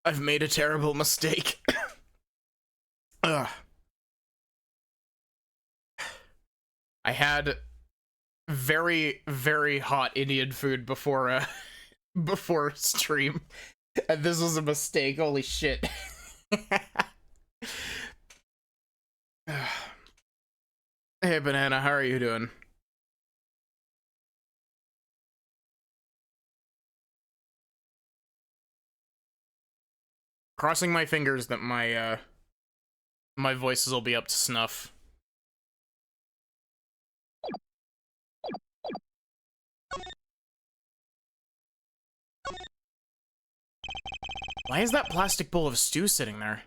I've made a terrible mistake. Ugh. I had very, very hot Indian food before before stream, and this was a mistake. Holy shit. Hey Banana, how are you doing? Crossing my fingers that my my voices will be up to snuff. Why is that plastic bowl of stew sitting there?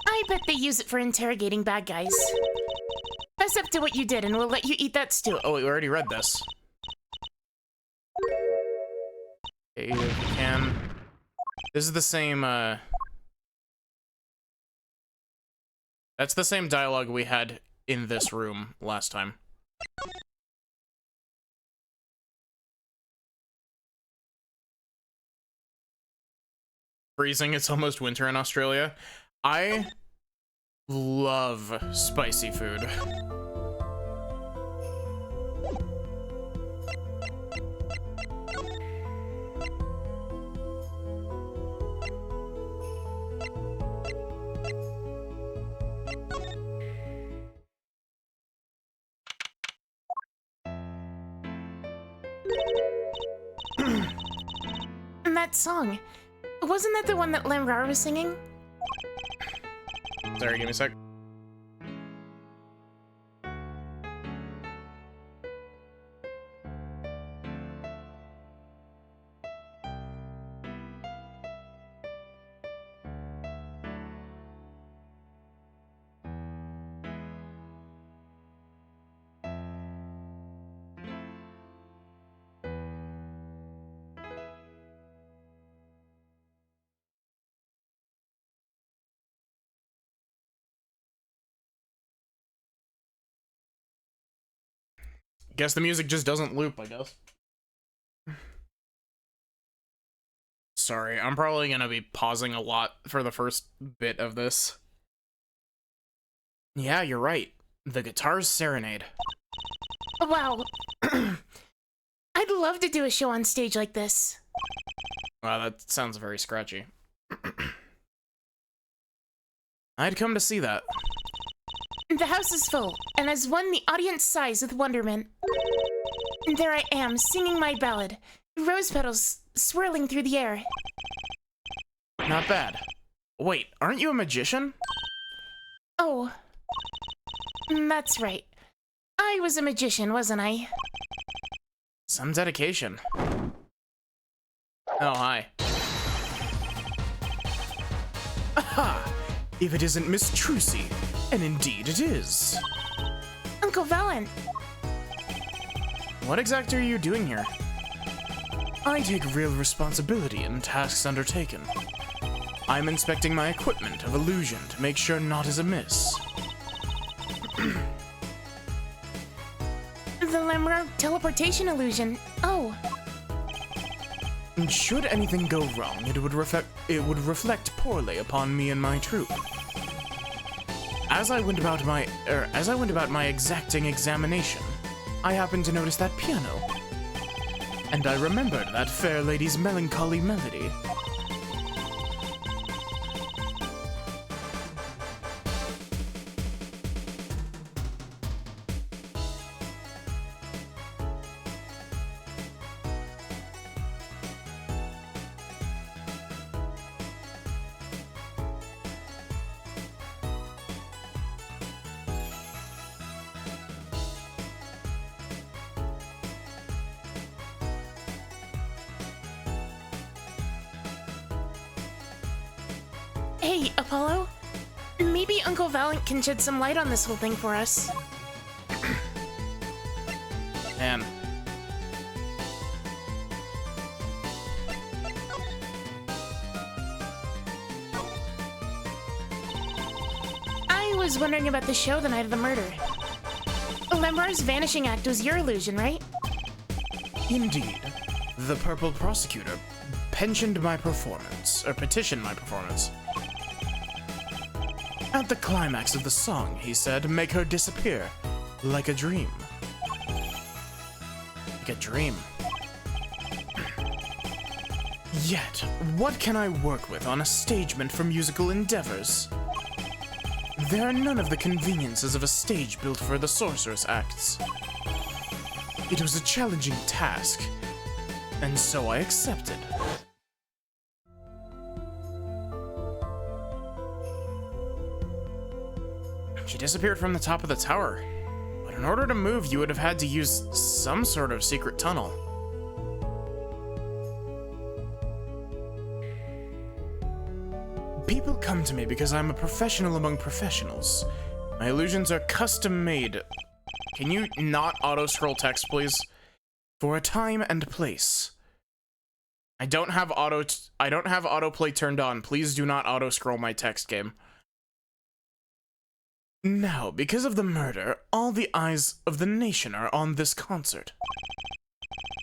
I bet they use it for interrogating bad guys. Fess up to what you did and we'll let you eat that stew. Oh, we already read this. Hey, if you can. This is the same, that's the same dialogue we had in this room last time. Freezing, it's almost winter in Australia. I love spicy food. And that song, wasn't that the one that Lamrar was singing? Sorry, give me a sec. Guess the music just doesn't loop, I guess. Sorry, I'm probably gonna be pausing a lot for the first bit of this. Yeah, you're right. The Guitar's Serenade. Wow. I'd love to do a show on stage like this. Wow, that sounds very scratchy. I'd come to see that. The house is full, and as one the audience sighs with wonderment. There I am, singing my ballad, rose petals swirling through the air. Not bad. Wait, aren't you a magician? Oh, that's right. I was a magician, wasn't I? Some dedication. Oh, hi. Aha! If it isn't Miss Trucy, and indeed it is. Uncle Valen. What exactly are you doing here? I take real responsibility in tasks undertaken. I'm inspecting my equipment of illusion to make sure naught is amiss. The Lamrar teleportation illusion. Oh. And should anything go wrong, it would reflect poorly upon me and my troop. As I went about my exacting examination, I happened to notice that piano, and I remembered that fair lady's melancholy melody. Hey, Apollo? Maybe Uncle Valen can shed some light on this whole thing for us. Man. I was wondering about the show the night of the murder. Lamrar's vanishing act was your illusion, right? Indeed. The purple prosecutor petitioned my performance. At the climax of the song, he said, make her disappear, like a dream. Like a dream. Yet, what can I work with on a stagement for musical endeavors? There are none of the conveniences of a stage built for the sorceress acts. It was a challenging task, and so I accepted. She disappeared from the top of the tower, but in order to move, you would have had to use some sort of secret tunnel. People come to me because I'm a professional among professionals. My illusions are custom-made. Can you not auto-scroll text, please? For a time and place. I don't have autoplay turned on. Please do not auto-scroll my text, game. Now, because of the murder, all the eyes of the nation are on this concert.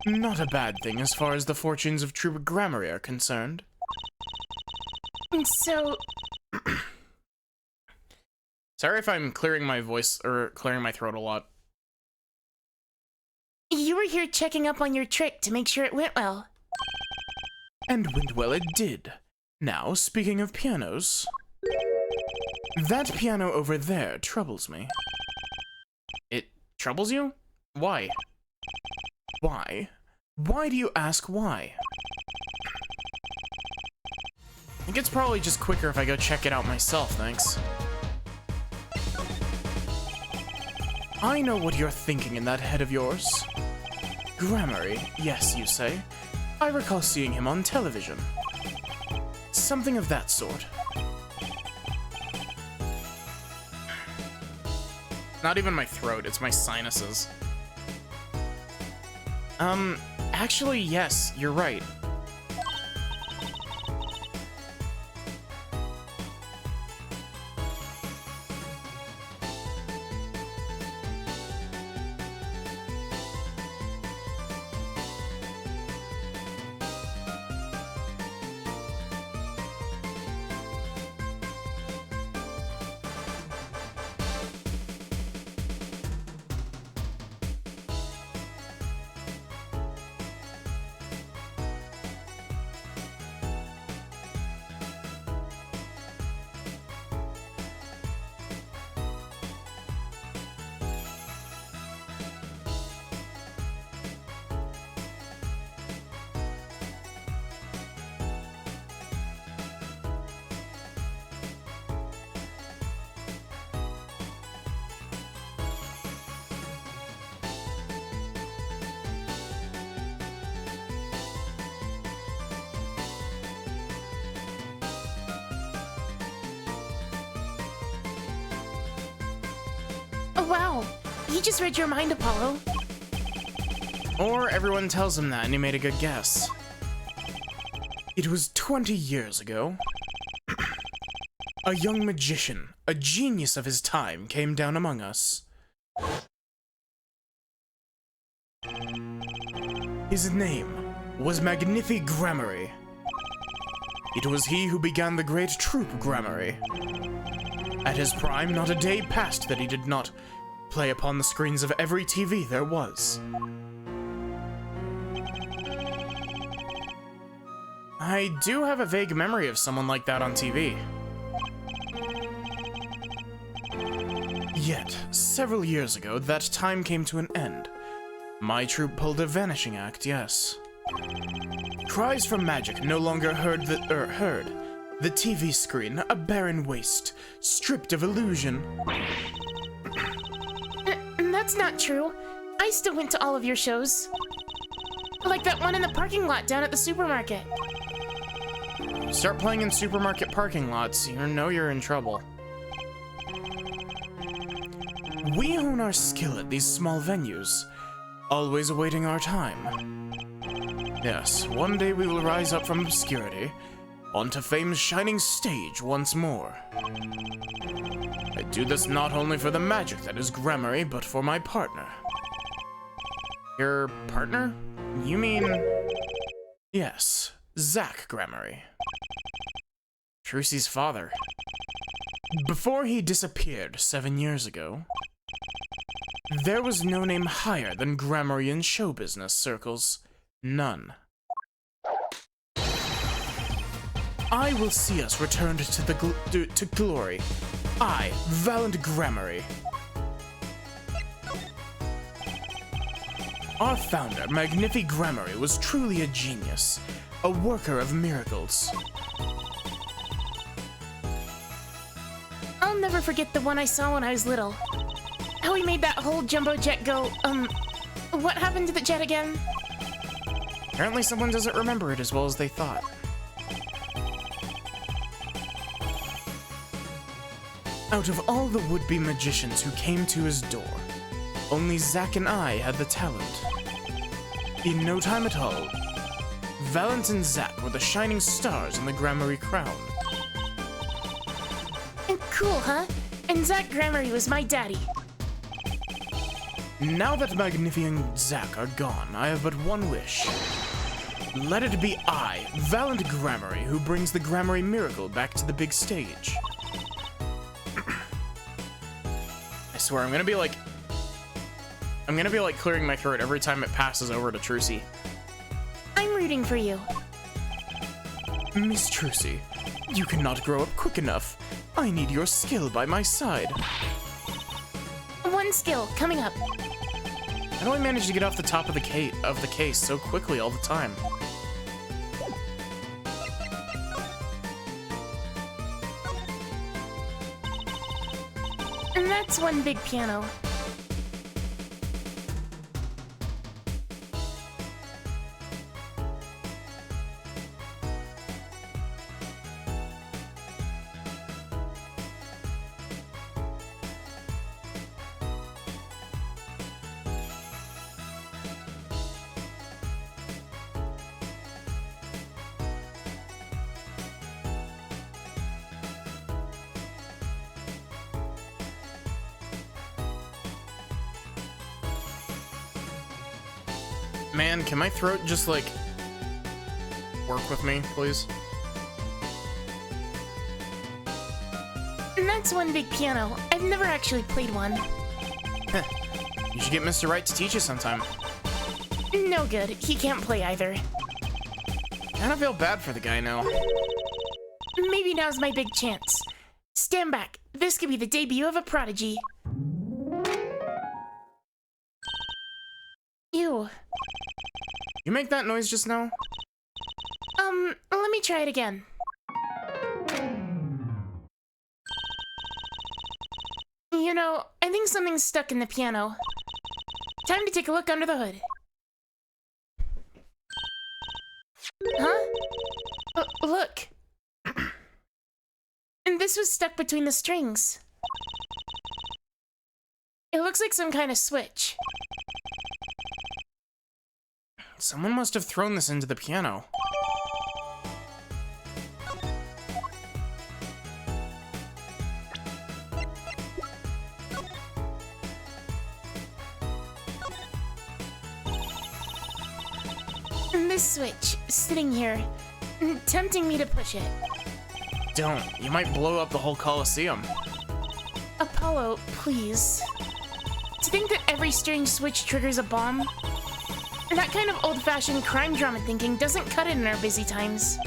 Not a bad thing as far as the fortunes of true Grammary are concerned. So... Sorry if I'm clearing my voice, or clearing my throat a lot. You were here checking up on your trick to make sure it went well. And went well it did. Now, speaking of pianos... That piano over there troubles me. It troubles you? Why? Why? Why do you ask why? I think it's probably just quicker if I go check it out myself, thanks. I know what you're thinking in that head of yours. Grammary, yes, you say. I recall seeing him on television. Something of that sort. Not even my throat, it's my sinuses. Actually, yes, you're right. Oh wow, he just read your mind, Apollo. Or everyone tells him that and he made a good guess. It was 20 years ago. A young magician, a genius of his time, came down among us. His name was Magnifi Grammary. It was he who began the great troupe Grammary. At his prime, not a day passed that he did not play upon the screens of every TV there was. I do have a vague memory of someone like that on TV. Yet, several years ago, that time came to an end. My troupe pulled a vanishing act, yes. Cries for magic no longer heard. The TV screen, a barren waste, stripped of illusion. That's not true. I still went to all of your shows. Like that one in the parking lot down at the supermarket. Start playing in supermarket parking lots, you know you're in trouble. We hone our skill at these small venues, always awaiting our time. Yes, one day we will rise up from obscurity, onto fame's shining stage once more. I do this not only for the magic that is Grammary, but for my partner. Your partner? You mean... Yes, Zack Grammary. Trucy's father. Before he disappeared 7 years ago, there was no name higher than Grammary in show business circles. None. I will see us returned to glory. I, Valiant Grammary. Our founder, Magnifi Grammary, was truly a genius, a worker of miracles. I'll never forget the one I saw when I was little. How he made that whole jumbo jet go, what happened to the jet again? Apparently someone doesn't remember it as well as they thought. Out of all the would-be magicians who came to his door, only Zack and I had the talent. In no time at all, Valiant and Zack were the shining stars in the Grammary crown. Cool, huh? And Zack Grammary was my daddy. Now that Magnifi and Zack are gone, I have but one wish. Let it be I, Valiant Grammary, who brings the Grammary miracle back to the big stage. I swear, I'm gonna be like clearing my throat every time it passes over to Trucy. I'm rooting for you. Miss Trucy, you cannot grow up quick enough. I need your skill by my side. One skill coming up. How do I manage to get off the top of the case so quickly all the time? And that's one big piano. Man, can my throat just, like, work with me, please? And that's one big piano. I've never actually played one. Heh. You should get Mr. Wright to teach you sometime. No good. He can't play either. Kinda feel bad for the guy now. Maybe now's my big chance. Stand back. This could be the debut of a prodigy. Ew. You make that noise just now? Let me try it again. You know, I think something's stuck in the piano. Time to take a look under the hood. Huh? Look. And this was stuck between the strings. It looks like some kind of switch. Someone must have thrown this into the piano. And this switch, sitting here, tempting me to push it. Don't. You might blow up the whole Colosseum. Apollo, please. To think that every strange switch triggers a bomb? That kind of old-fashioned crime drama thinking doesn't cut it in our busy times.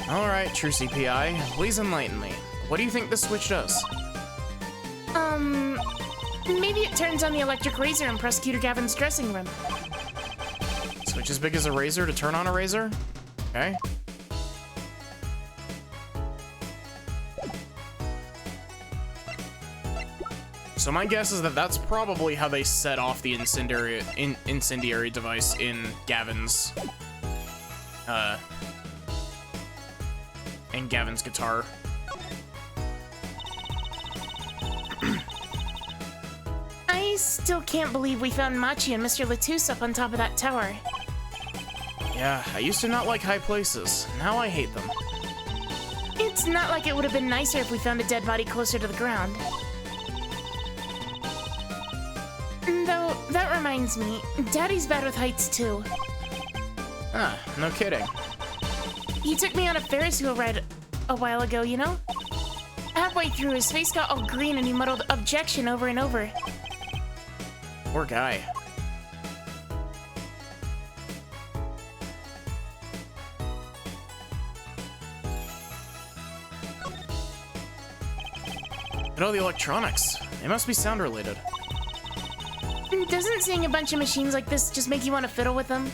Alright, true CPI, please enlighten me. What do you think this switch does? Maybe it turns on the electric razor in Prosecutor Gavin's dressing room. Switch as big as a razor to turn on a razor? Okay. So my guess is that that's probably how they set off the incendiary device in Gavin's guitar. I still can't believe we found Machi and Mr. Latouche up on top of that tower. Yeah, I used to not like high places. Now I hate them. It's not like it would have been nicer if we found a dead body closer to the ground. Though, that reminds me, Daddy's bad with heights too. Huh, no kidding. He took me on a Ferris wheel ride a while ago, you know? Halfway through, his face got all green and he muttered objection over and over. Poor guy. And all the electronics. They must be sound related. Doesn't seeing a bunch of machines like this just make you want to fiddle with them?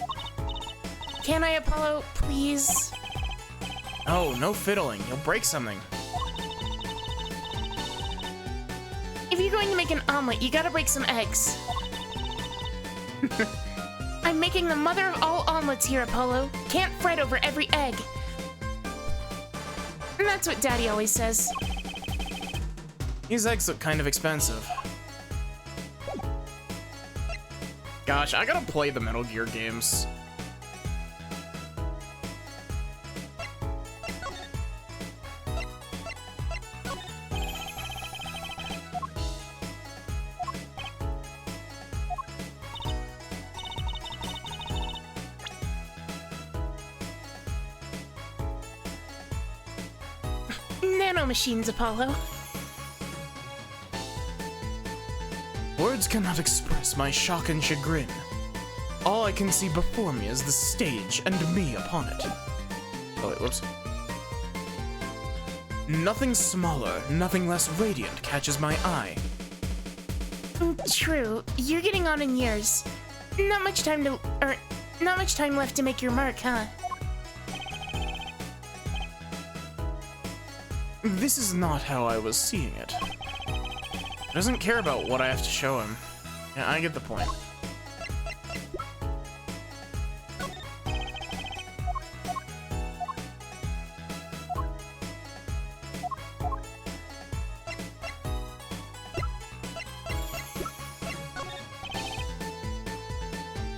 Can I, Apollo, please? Oh, no fiddling. You'll break something. If you're going to make an omelet, you gotta break some eggs. I'm making the mother of all omelets here, Apollo. Can't fret over every egg. And that's what Daddy always says. These eggs look kind of expensive. Gosh, I gotta play the Metal Gear games. Nanomachines, Apollo. Words cannot express my shock and chagrin. All I can see before me is the stage and me upon it. Oh wait, whoops. Nothing smaller, nothing less radiant catches my eye. True, you're getting on in years. Not much time left to make your mark, huh? This is not how I was seeing it. He doesn't care about what I have to show him. Yeah, I get the point.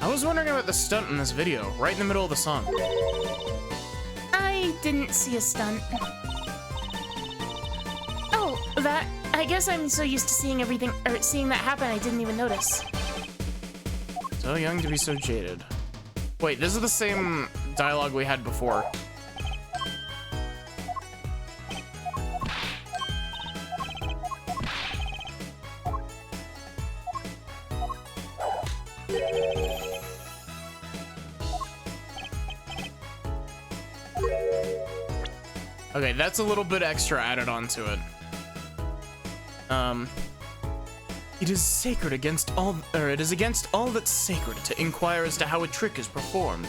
I was wondering about the stunt in this video, right in the middle of the song. I didn't see a stunt. Oh, that... I guess I'm so used to seeing everything, or seeing that happen, I didn't even notice. So young to be so jaded. Wait, this is the same dialogue we had before. Okay, that's a little bit extra added onto it. It is sacred against all, or it is against all that's sacred to inquire as to how a trick is performed.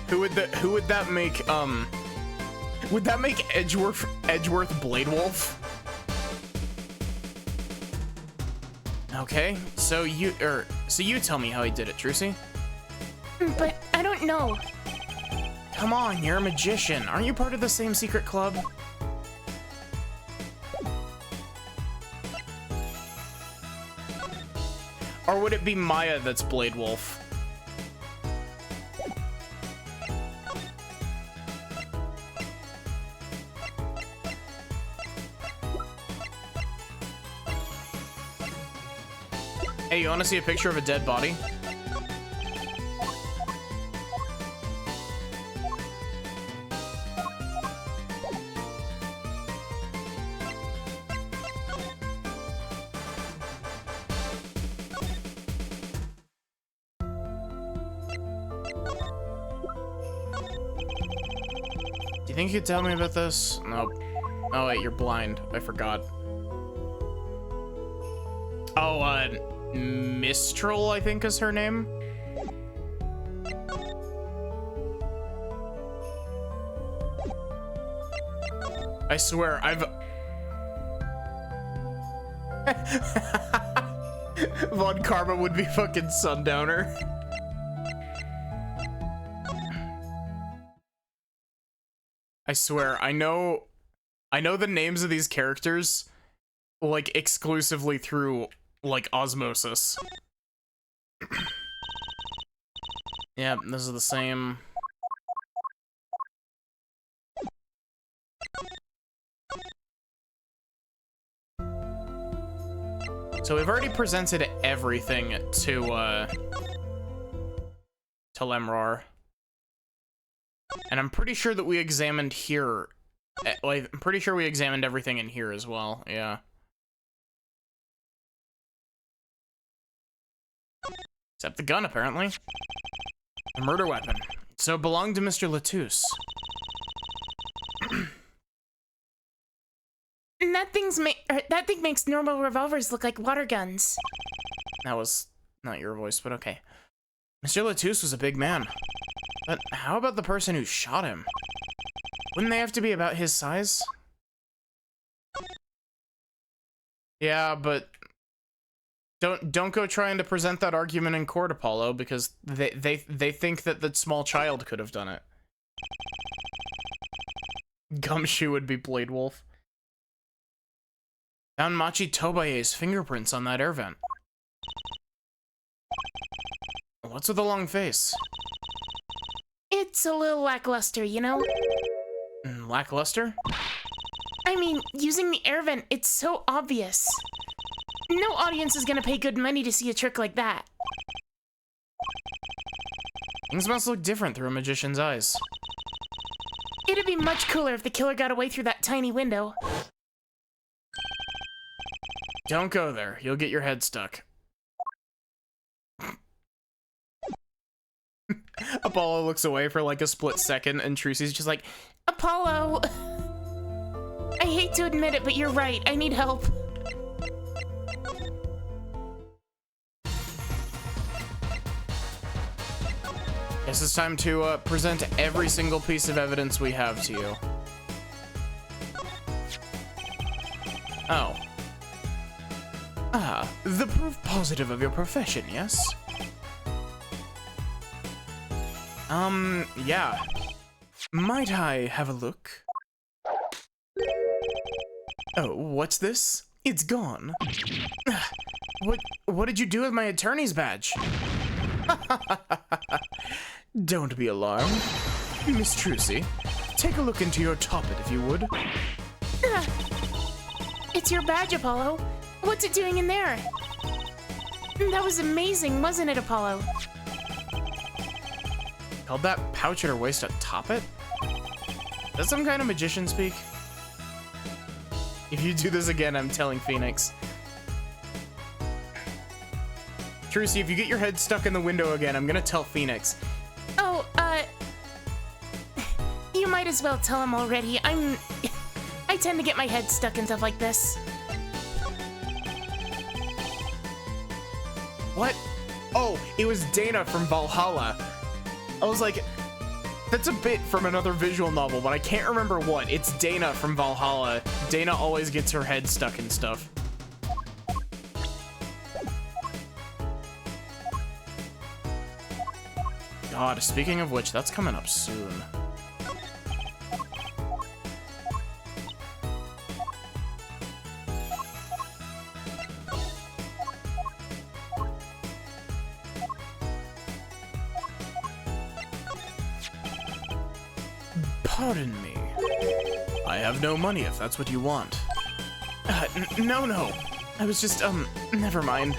Who would that make, would that make Edgeworth Blade Wolf? Okay, so you tell me how he did it, Trucy. But I don't know. Come on, you're a magician. Aren't you part of the same secret club? Or would it be Maya that's Blade Wolf? Hey, you wanna see a picture of a dead body? Do you think you could tell me about this? Nope. Oh wait, you're blind. I forgot. Oh, Mistral, I think is her name. I swear, Von Karma would be fucking Sundowner. I swear, I know the names of these characters, like, exclusively through, like, osmosis. Yeah, this is the same. So we've already presented everything to Lemroar. And I'm pretty sure that we examined here. Like, I'm pretty sure we examined everything in here as well, yeah. Except the gun, apparently. A murder weapon. So it belonged to Mr. Latouche. And that thing makes normal revolvers look like water guns. That was not your voice, but okay. Mr. Latouche was a big man. But how about the person who shot him? Wouldn't they have to be about his size? Yeah, but don't go trying to present that argument in court, Apollo, because they think that the small child could have done it. Gumshoe would be Blade Wolf. Found Machi Tobaye's fingerprints on that air vent. What's with the long face? It's a little lackluster, you know? Lackluster? I mean, using the air vent, it's so obvious. No audience is gonna pay good money to see a trick like that. Things must look different through a magician's eyes. It'd be much cooler if the killer got away through that tiny window. Don't go there. You'll get your head stuck. Apollo looks away for like a split second, and Trucy's just like, Apollo! I hate to admit it, but you're right. I need help. Guess it's time to present every single piece of evidence we have to you. Oh. Ah, the proof positive of your profession, yes? Yeah. Might I have a look? Oh, what's this? It's gone. What did you do with my attorney's badge? Don't be alarmed. Miss Trucy, take a look into your toppet if you would. It's your badge, Apollo. What's it doing in there? That was amazing, wasn't it, Apollo? Held that pouch at her waist a toppet? Is that some kind of magician speak? If you do this again, I'm telling Phoenix. Trucy, if you get your head stuck in the window again, I'm gonna tell Phoenix. Oh, you might as well tell him already. I tend to get my head stuck in stuff like this. What? Oh, it was Dana from Valhalla. I was like, that's a bit from another visual novel, but I can't remember what. It's Dana from Valhalla. Dana always gets her head stuck in stuff. God, speaking of which, that's coming up soon. Pardon me. I have no money if that's what you want. No. I was just, never mind.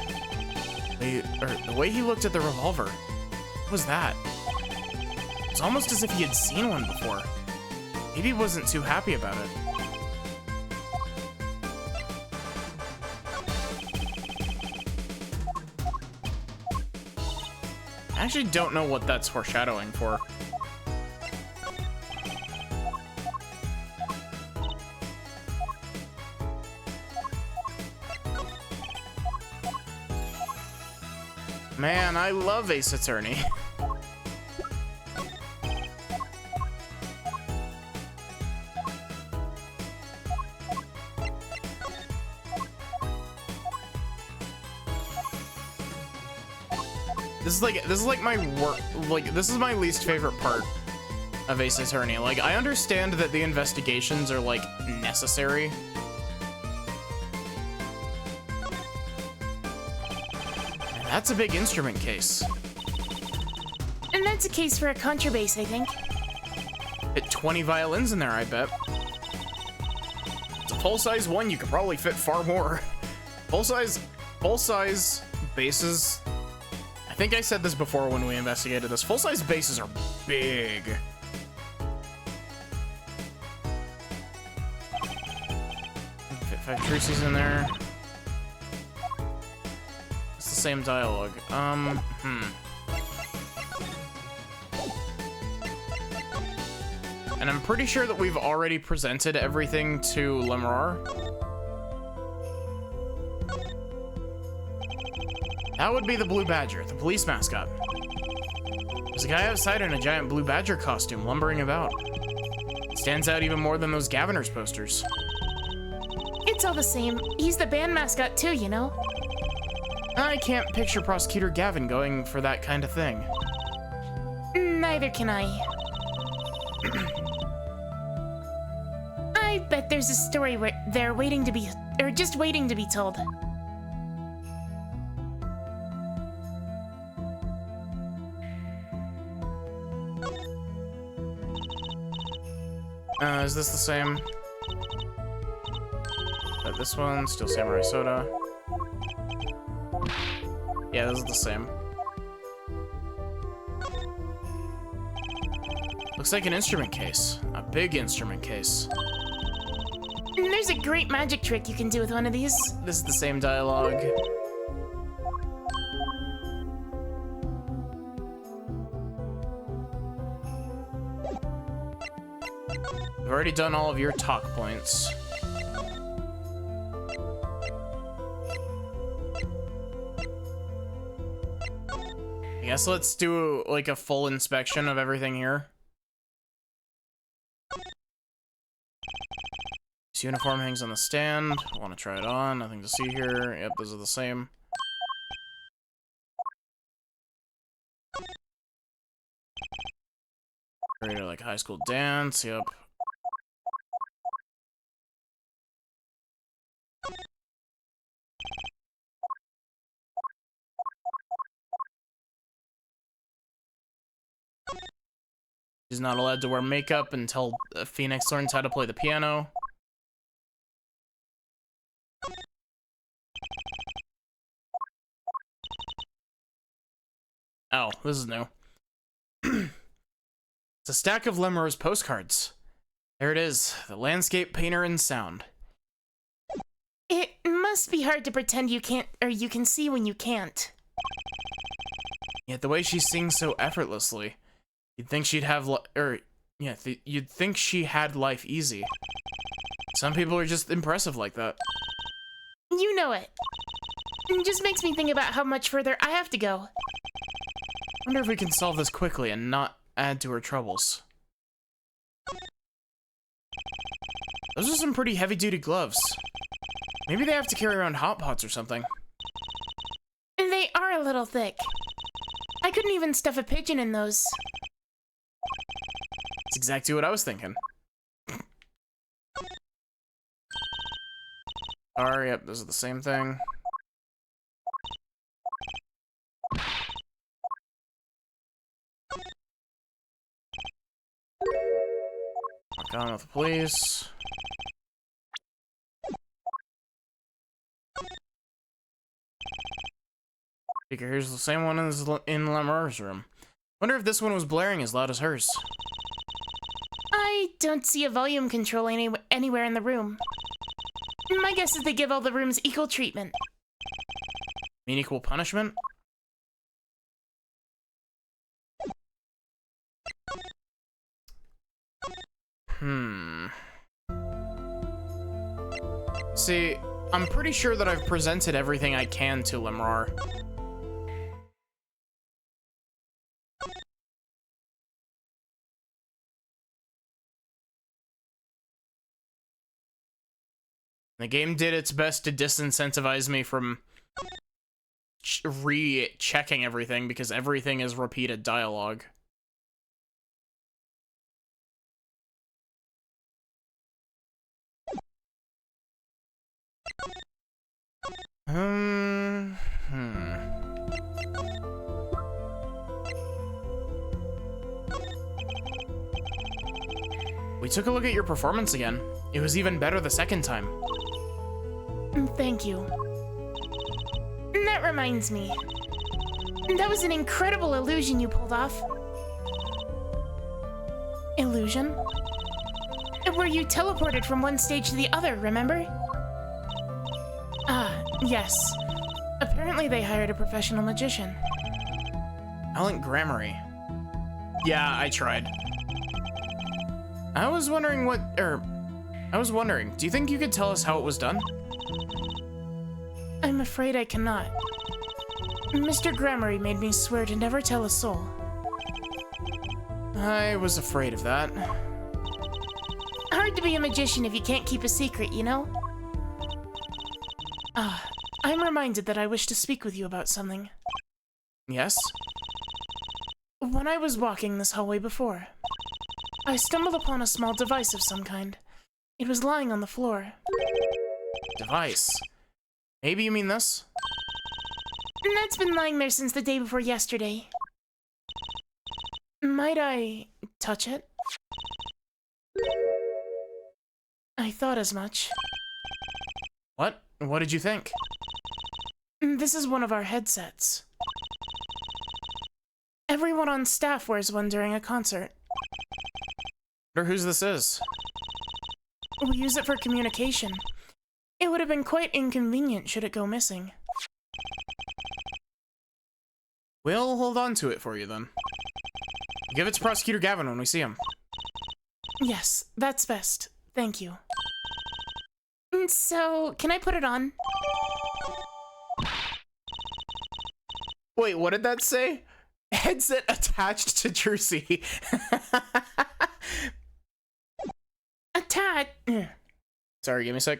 The way he looked at the revolver. What was that? It's almost as if he had seen one before. Maybe he wasn't too happy about it. I actually don't know what that's foreshadowing for. Man, I love Ace Attorney. This is like my work. Like, this is my least favorite part of Ace Attorney. Like, I understand that the investigations are like necessary. That's a big instrument case. And that's a case for a contrabass, I think. Fit 20 violins in there, I bet. It's a full-size one, you could probably fit far more. Full-size full-size bases, I think I said this before when we investigated this, full-size bases are big. Fit 5 Trucy's in there. It's the same dialogue. And I'm pretty sure that we've already presented everything to Lemrar. That would be the Blue Badger, the police mascot. There's a guy outside in a giant Blue Badger costume, lumbering about. Stands out even more than those Governors posters. It's all the same. He's the band mascot too, you know? I can't picture Prosecutor Gavin going for that kind of thing. Neither can I. I bet there's a story where they're waiting to be, or just waiting to be told. Is this the same? This one, Steel Samurai Soda. Yeah, this is the same. Looks like an instrument case. A big instrument case. There's a great magic trick you can do with one of these. This is the same dialogue. I've already done all of your talk points. I guess let's do like a full inspection of everything here. This uniform hangs on the stand. I want to try it on. Nothing to see here. Yep, those are the same. Ready to like high school dance. Yep. She's not allowed to wear makeup until Phoenix learns how to play the piano. Oh, this is new. It's a stack of Lemur's postcards. There it is, the landscape painter in sound. It must be hard to pretend you can't, or you can see when you can't. Yet the way she sings so effortlessly, you'd think she'd have, you'd think she had life easy. Some people are just impressive like that. You know it. It just makes me think about how much further I have to go. Wonder if we can solve this quickly and not add to her troubles. Those are some pretty heavy-duty gloves. Maybe they have to carry around hot pots or something. They are a little thick. I couldn't even stuff a pigeon in those. That's exactly what I was thinking. Alright, yep, those are the same thing. Walk on with the police. Speaker, here's the same one as in Lemur's room. Wonder if this one was blaring as loud as hers. I don't see a volume control anywhere in the room. My guess is they give all the rooms equal treatment. Mean equal punishment? See, I'm pretty sure that I've presented everything I can to Lemrar. The game did its best to disincentivize me from re-checking everything because everything is repeated dialogue. We took a look at your performance again. It was even better the second time. Thank you. That reminds me. That was an incredible illusion you pulled off. Illusion? Where you teleported from one stage to the other, remember? Ah, yes. Apparently they hired a professional magician. Alan Grammary. Yeah, I tried. I was wondering, do you think you could tell us how it was done? I'm afraid I cannot. Mr. Grammary made me swear to never tell a soul. I was afraid of that. Hard to be a magician if you can't keep a secret, you know? Ah, I'm reminded that I wish to speak with you about something. Yes? When I was walking this hallway before, I stumbled upon a small device of some kind. It was lying on the floor. Device? Maybe you mean this? And that's been lying there since the day before yesterday. Might I touch it? I thought as much. What? What did you think? This is one of our headsets. Everyone on staff wears one during a concert. Or whose this is? We use it for communication. It would have been quite inconvenient should it go missing. We'll hold on to it for you then. Give it to Prosecutor Gavin when we see him. Yes, that's best. Thank you. So, can I put it on? Wait, what did that say? Headset attached to Jersey. Sorry, give me a sec.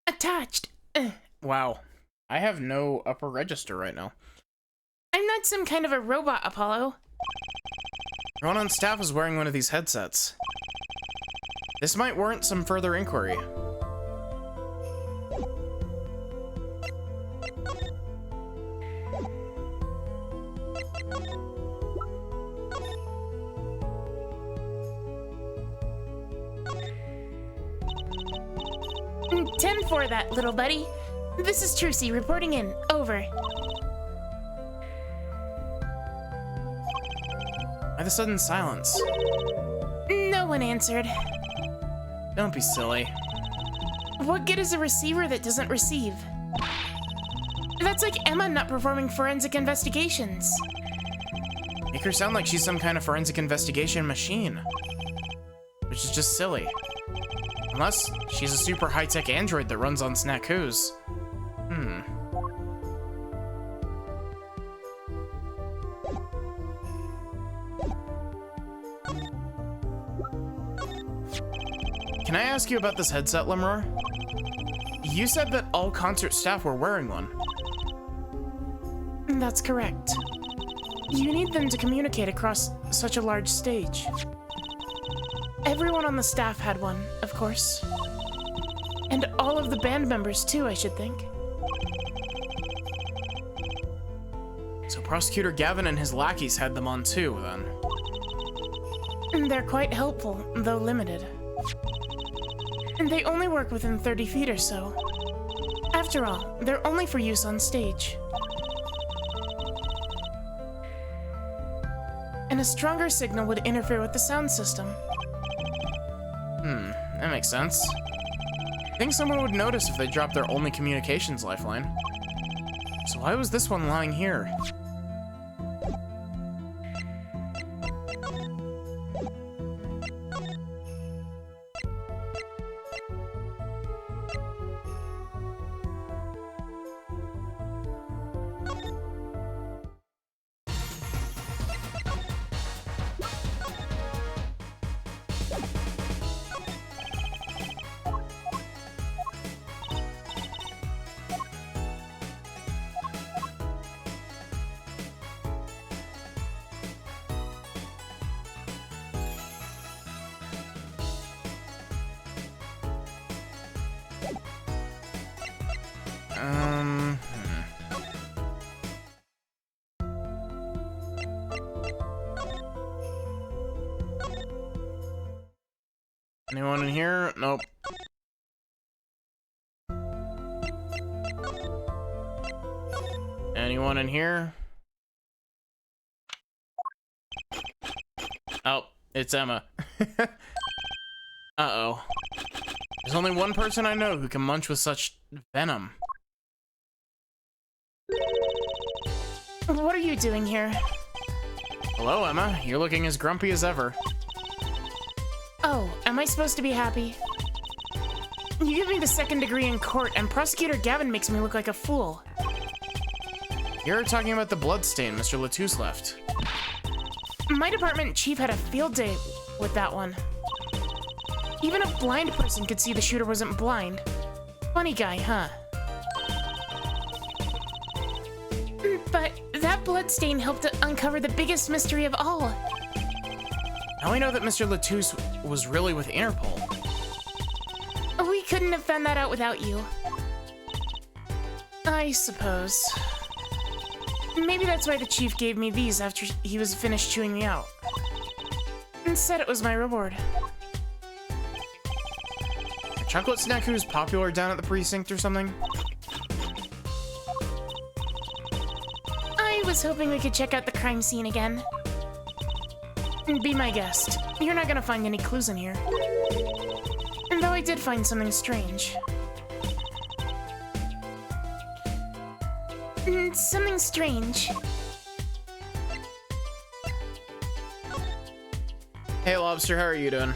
Attached. Wow. I have no upper register right now. I'm not some kind of a robot, Apollo. Everyone on staff is wearing one of these headsets. This might warrant some further inquiry. Ten for that, little buddy. This is Trucy reporting in. Over. Why the sudden silence? No one answered. Don't be silly. What good is a receiver that doesn't receive? That's like Emma not performing forensic investigations. Make her sound like she's some kind of forensic investigation machine. Which is just silly. Unless she's a super high-tech android that runs on snackoos. Can I ask you about this headset, Limror? You said that all concert staff were wearing one. That's correct. You need them to communicate across such a large stage. Everyone on the staff had one, of course. And all of the band members too, I should think. So Prosecutor Gavin and his lackeys had them on too, then. And they're quite helpful, though limited. And they only work within 30 feet or so. After all, they're only for use on stage. And a stronger signal would interfere with the sound system. That makes sense. I think someone would notice if they dropped their only communications lifeline. So why was this one lying here? Hmm. Anyone in here? Nope. Anyone in here? Oh, it's Emma. Uh-oh. There's only one person I know who can munch with such venom. What are you doing here? Hello, Emma. You're looking as grumpy as ever. Oh, am I supposed to be happy? You give me the second degree in court, and Prosecutor Gavin makes me look like a fool. You're talking about the bloodstain Mr. Latouche left. My department chief had a field day with that one. Even a blind person could see the shooter wasn't blind. Funny guy, huh? But that bloodstain helped to uncover the biggest mystery of all. Now we know that Mr. Latouche was really with Interpol. We couldn't have found that out without you. I suppose. Maybe that's why the chief gave me these after he was finished chewing me out. And said it was my reward. A chocolate snack who's popular down at the precinct or something? I was hoping we could check out the crime scene again. Be my guest. You're not gonna find any clues in here. And though I did find something strange. Something strange. Hey, Lobster, how are you doing?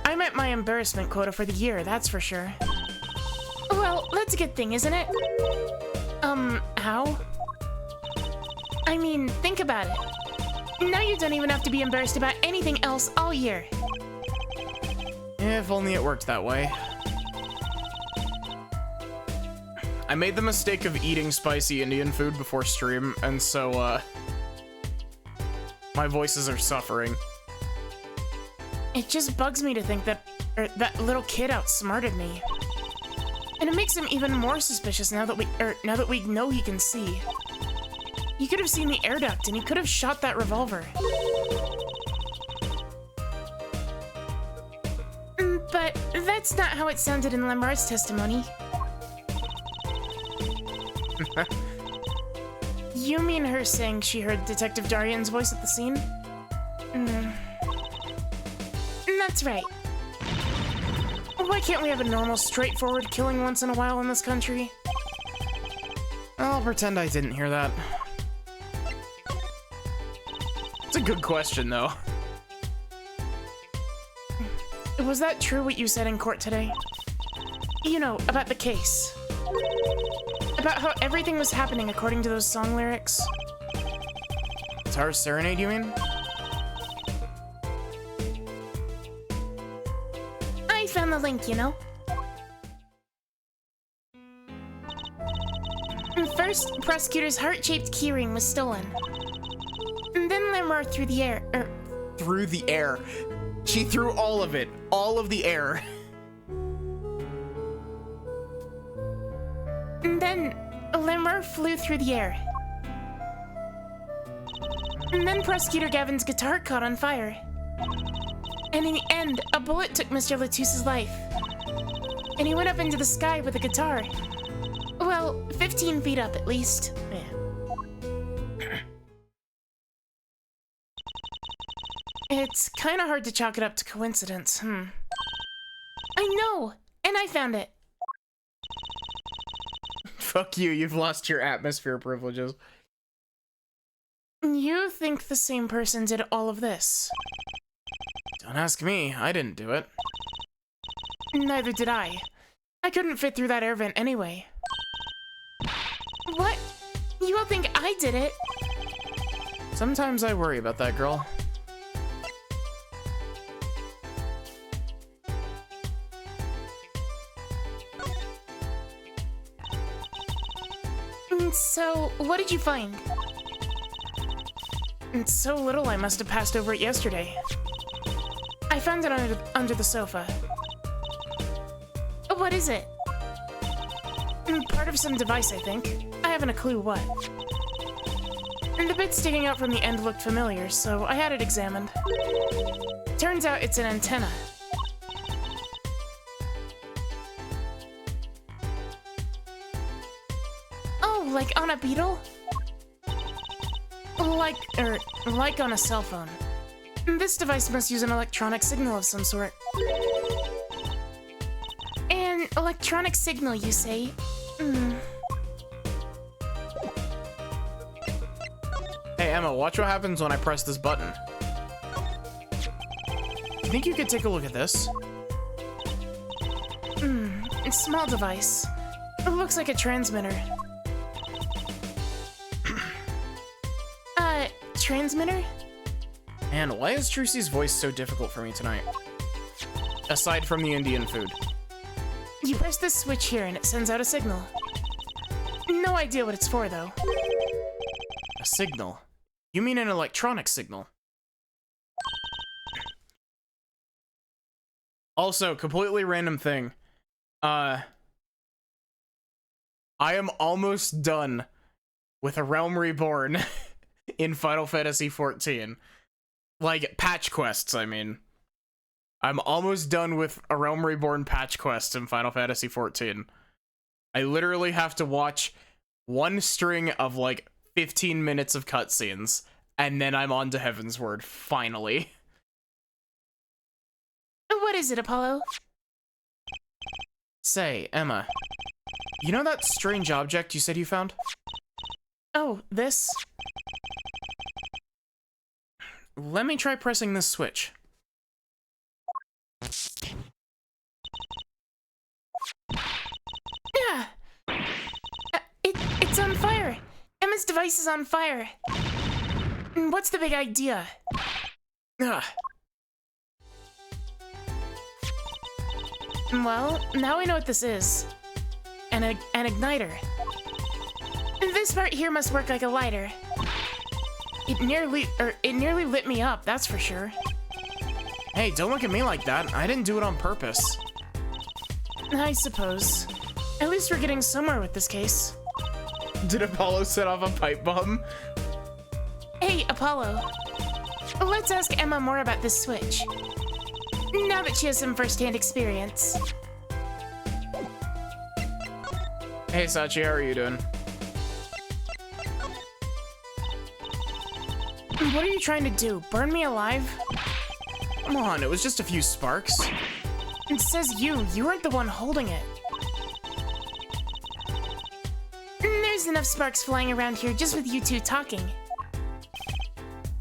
I met my embarrassment quota for the year, that's for sure. Well, that's a good thing, isn't it? How? I mean, think about it. Now you don't even have to be embarrassed about anything else all year. If only it worked that way. I made the mistake of eating spicy Indian food before stream, and so, my voices are suffering. It just bugs me to think that that little kid outsmarted me. And it makes him even more suspicious now that we know he can see. He could have seen the air duct, and he could have shot that revolver. But that's not how it sounded in Lamar's testimony. You mean her saying she heard Detective Darian's voice at the scene? That's right. Why can't we have a normal, straightforward killing once in a while in this country? I'll pretend I didn't hear that. It's a good question, though. Was that true what you said in court today? You know, about the case. About how everything was happening according to those song lyrics. Guitar Serenade, you mean? I found the link, you know? First, Prosecutor's heart-shaped keyring was stolen. And then Lamar threw the air, Through the air. She threw all of it. All of the air. And then Lamar flew through the air. And then Prosecutor Gavin's guitar caught on fire. And in the end, a bullet took Mr. Latouche's life. And he went up into the sky with a guitar. Well, 15 feet up at least. Yeah. It's kind of hard to chalk it up to coincidence, I know! And I found it! Fuck you, you've lost your atmosphere privileges. You think the same person did all of this? Don't ask me, I didn't do it. Neither did I. I couldn't fit through that air vent anyway. What? You all think I did it? Sometimes I worry about that girl. So, what did you find? It's so little I must have passed over it yesterday. I found it under the sofa. What is it? Part of some device, I think. I haven't a clue what. And the bit sticking out from the end looked familiar, so I had it examined. Turns out it's an antenna. Oh, like on a beetle? Like on a cell phone. This device must use an electronic signal of some sort. An electronic signal, you say? Hey, Emma, watch what happens when I press this button. You think you could take a look at this? It's a small device. It looks like a transmitter. Transmitter? Man, why is Trucy's voice so difficult for me tonight? Aside from the Indian food. You press this switch here and it sends out a signal. No idea what it's for, though. A signal? You mean an electronic signal? Also, completely random thing. I am almost done with A Realm Reborn in Final Fantasy XIV. Like, patch quests, I mean. I'm almost done with A Realm Reborn patch quests in Final Fantasy XIV. I literally have to watch one string of, like, 15 minutes of cutscenes, and then I'm on to Heaven's Word, finally. What is it, Apollo? Say, Emma, you know that strange object you said you found? Oh, this? Let me try pressing this switch. Yeah! It's on fire! Emma's device is on fire! What's the big idea? Ugh. Well, now we know what this is. An igniter. This part here must work like a lighter. It nearly lit me up, that's for sure. Hey, don't look at me like that. I didn't do it on purpose. I suppose. At least we're getting somewhere with this case. Did Apollo set off a pipe bomb? Hey, Apollo. Let's ask Emma more about this switch. Now that she has some first-hand experience. Hey, Sachi, how are you doing? What are you trying to do? Burn me alive? Come on, it was just a few sparks. It says you weren't the one holding it. There's enough sparks flying around here just with you two talking.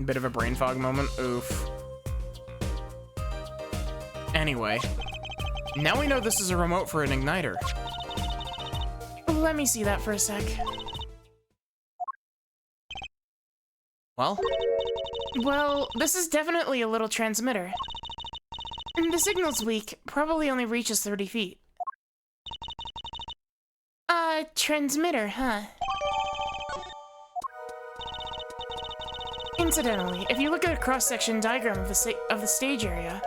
Bit of a brain fog moment, oof. Anyway, now we know this is a remote for an igniter. Let me see that for a sec. Well, this is definitely a little transmitter. The signal's weak, probably only reaches 30 feet. Transmitter, huh? Incidentally, if you look at a cross-section diagram of the stage area,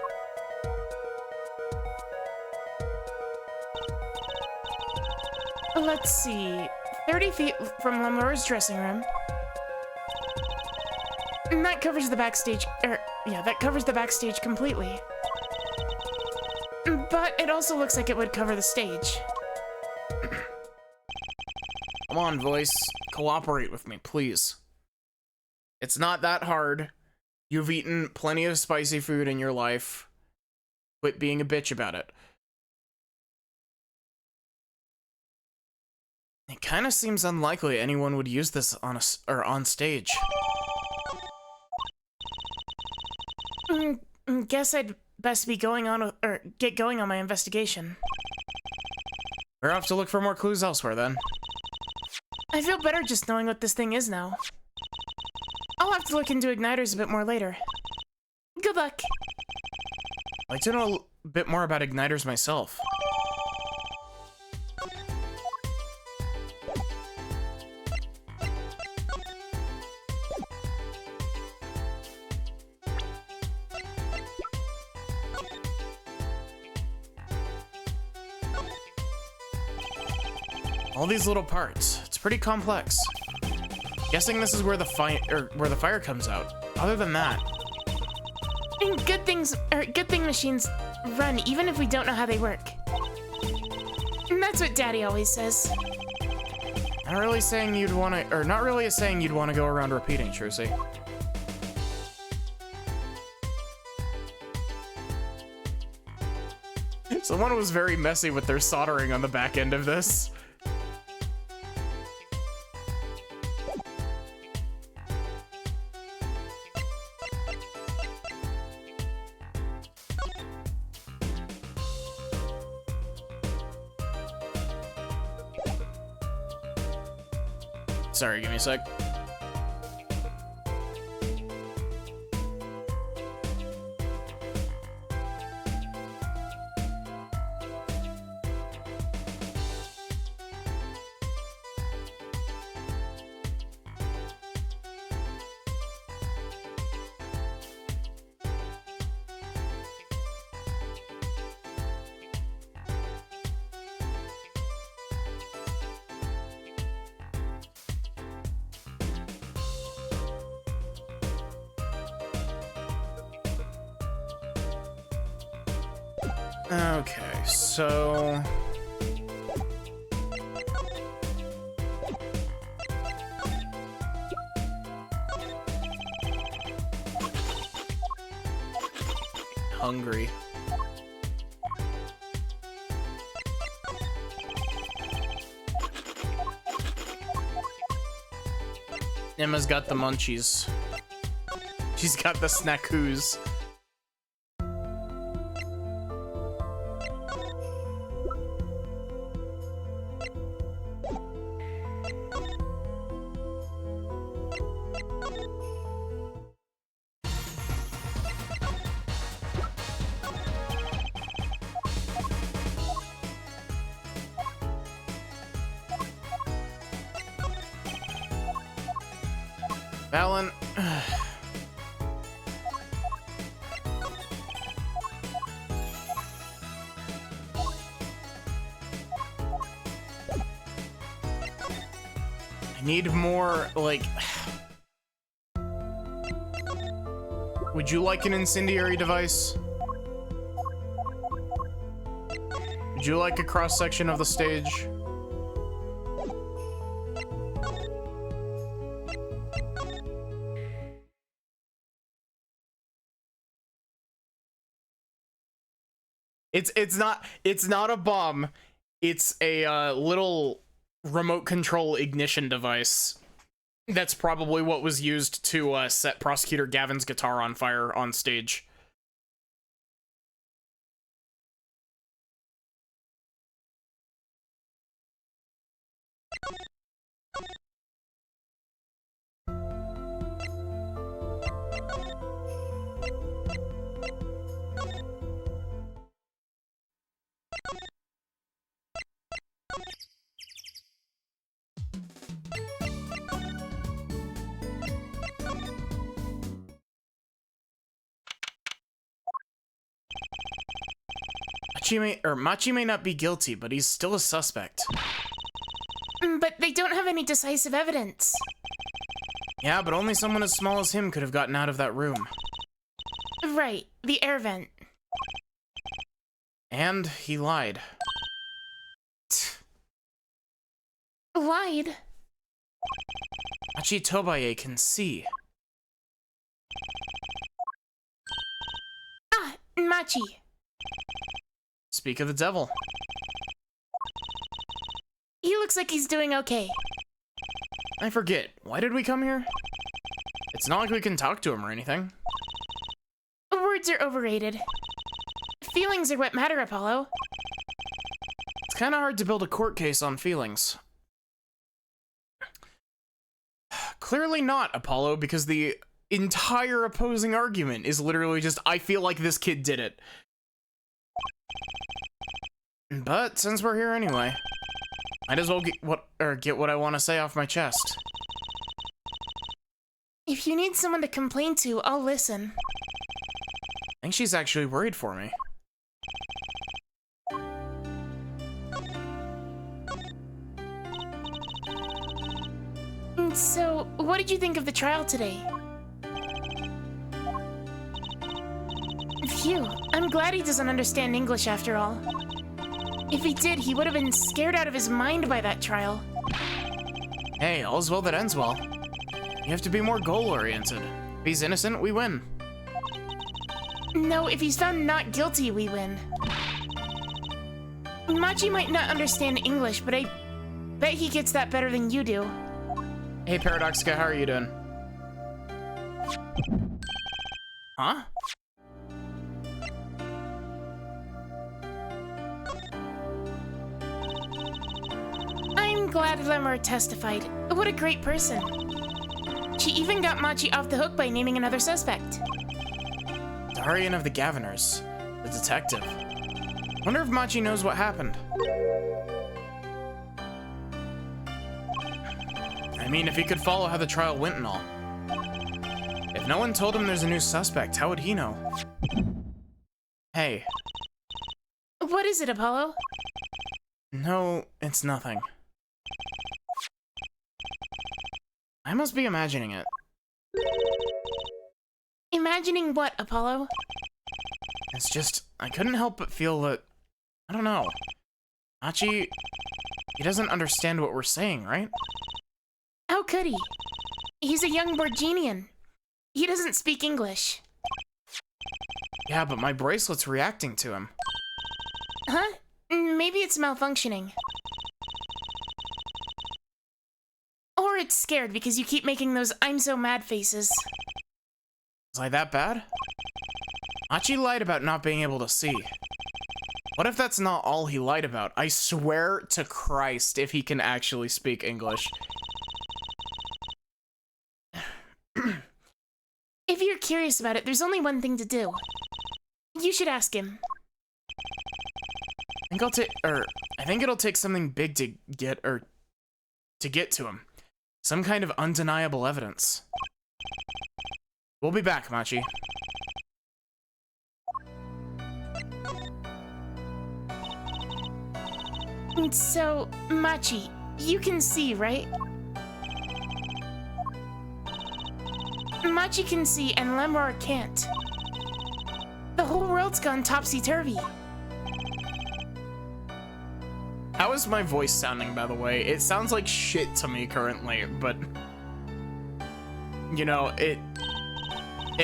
let's see, 30 feet from Lemur's dressing room. And that covers the backstage, that covers the backstage completely. But it also looks like it would cover the stage. Come on, voice. Cooperate with me, please. It's not that hard. You've eaten plenty of spicy food in your life. Quit being a bitch about it. It kind of seems unlikely anyone would use this on stage. Guess I'd best be get going on my investigation. We're off to look for more clues elsewhere, then. I feel better just knowing what this thing is now. I'll have to look into igniters a bit more later. Good luck. I'd like to know a bit more about igniters myself. All these little parts. It's pretty complex. Guessing this is where the fire comes out. Other than that, And good thing machines run even if we don't know how they work. And that's what Daddy always says. not really saying you'd want to, or not really saying you'd want to go around repeating, Trucy. Someone was very messy with their soldering on the back end of this. Sorry, give me a sec. Okay, so... hungry. Emma's got the munchies. She's got the snackoos. Valen. I need more, like... Would you like an incendiary device? Would you like a cross-section of the stage? It's not a bomb. It's a little remote control ignition device. That's probably what was used to set Prosecutor Gavin's guitar on fire on stage. Machi may not be guilty, but he's still a suspect. But they don't have any decisive evidence. Yeah, but only someone as small as him could have gotten out of that room. Right, the air vent. And he lied. Lied? Machi Tobaye can see. Ah, Machi. Speak of the devil. He looks like he's doing okay. I forget, why did we come here? It's not like we can talk to him or anything. Words are overrated. Feelings are what matter, Apollo. It's kind of hard to build a court case on feelings. Clearly not, Apollo, because the entire opposing argument is literally just, I feel like this kid did it. But since we're here anyway, might as well get what I want to say off my chest. If you need someone to complain to, I'll listen. I think she's actually worried for me. So, what did you think of the trial today? Phew, I'm glad he doesn't understand English after all. If he did, he would have been scared out of his mind by that trial. Hey, all's well that ends well. You have to be more goal-oriented. If he's innocent, we win. No, if he's found not guilty, we win. Machi might not understand English, but I bet he gets that better than you do. Hey, Paradoxica, how are you doing? Huh? I'm glad Lemur testified. What a great person. She even got Machi off the hook by naming another suspect. Darian of the Gaviners, the detective. Wonder if Machi knows what happened. I mean, if he could follow how the trial went and all. If no one told him there's a new suspect, how would he know? Hey. What is it, Apollo? No, it's nothing. I must be imagining it. Imagining what, Apollo? It's just, I couldn't help but feel that, I don't know. Machi, he doesn't understand what we're saying, right? How could he? He's a young Borginian. He doesn't speak English. Yeah, but my bracelet's reacting to him. Huh? Maybe it's malfunctioning. Or it's scared because you keep making those I'm so mad faces. Was I that bad? Machi lied about not being able to see. What if that's not all he lied about? I swear to Christ if he can actually speak English. If you're curious about it, there's only one thing to do. You should ask him. I think it'll take something big to get to him. Some kind of undeniable evidence. We'll be back, Machi. So, Machi, you can see, right? Machi can see and Lemur can't. The whole world's gone topsy-turvy. How is my voice sounding, by the way? It sounds like shit to me currently, but... You know, it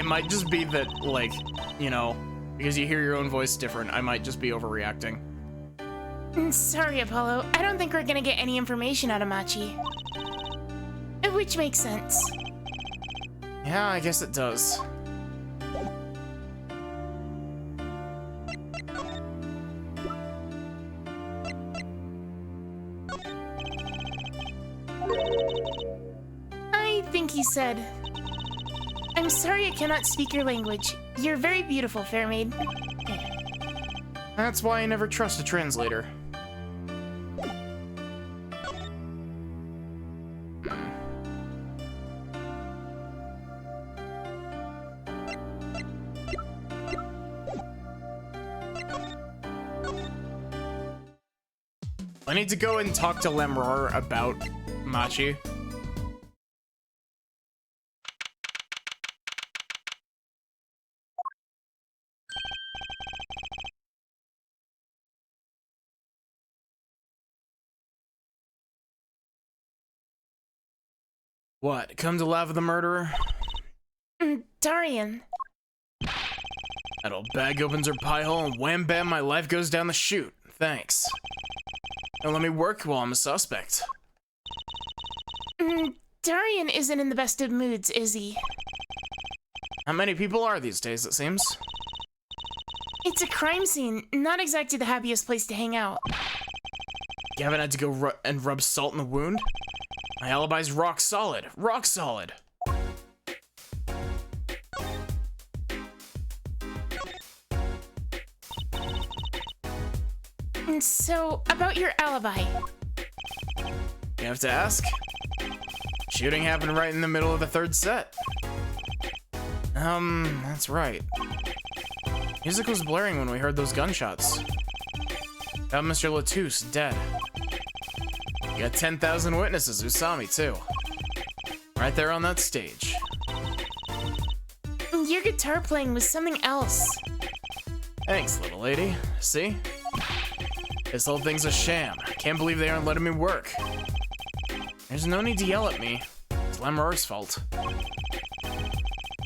might just be that, like, you know, because you hear your own voice different, I might just be overreacting. Sorry, Apollo. I don't think we're gonna get any information out of Machi. Which makes sense. Yeah, I guess it does. I think he said, I'm sorry I cannot speak your language. You're very beautiful, fair maid. That's why I never trust a translator. I need to go and talk to Lemur about Machi. What, come to laugh at the murderer? Darian. That old bag opens her pie hole and wham bam, my life goes down the chute. Thanks. Now let me work while I'm a suspect. Darian isn't in the best of moods, is he? How many people are these days, it seems? It's a crime scene, not exactly the happiest place to hang out. Gavin had to go and rub salt in the wound? My alibi's rock solid. Rock solid. So, about your alibi. You have to ask? Shooting happened right in the middle of the third set. That's right. Music was blaring when we heard those gunshots. Got Mr. Latouche dead. You got 10,000 witnesses who saw me, too. Right there on that stage. Your guitar playing was something else. Thanks, little lady. See? This whole thing's a sham. I can't believe they aren't letting me work. There's no need to yell at me. It's Lamor's fault.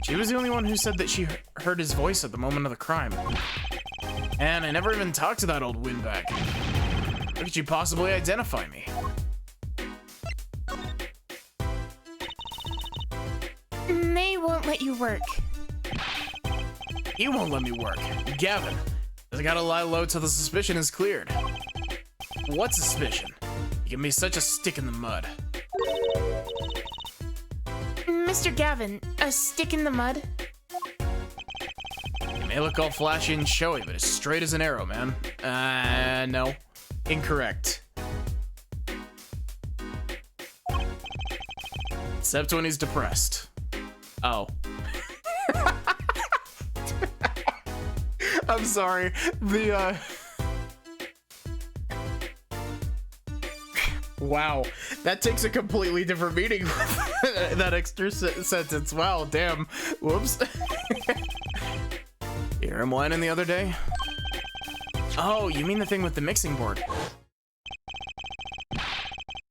She was the only one who said that she heard his voice at the moment of the crime. And I never even talked to that old windbag. How could she possibly identify me? They won't let you work. He won't let me work. Gavin. I gotta lie low till the suspicion is cleared. What suspicion? You give me such a stick in the mud. Mr. Gavin, a stick in the mud? It may look all flashy and showy, but it's straight as an arrow, man. No. Incorrect. Except when he's depressed. Oh. I'm sorry. Wow, that takes a completely different meaning. That extra sentence. Wow, damn. Whoops. You hear him whining the other day? Oh, you mean the thing with the mixing board?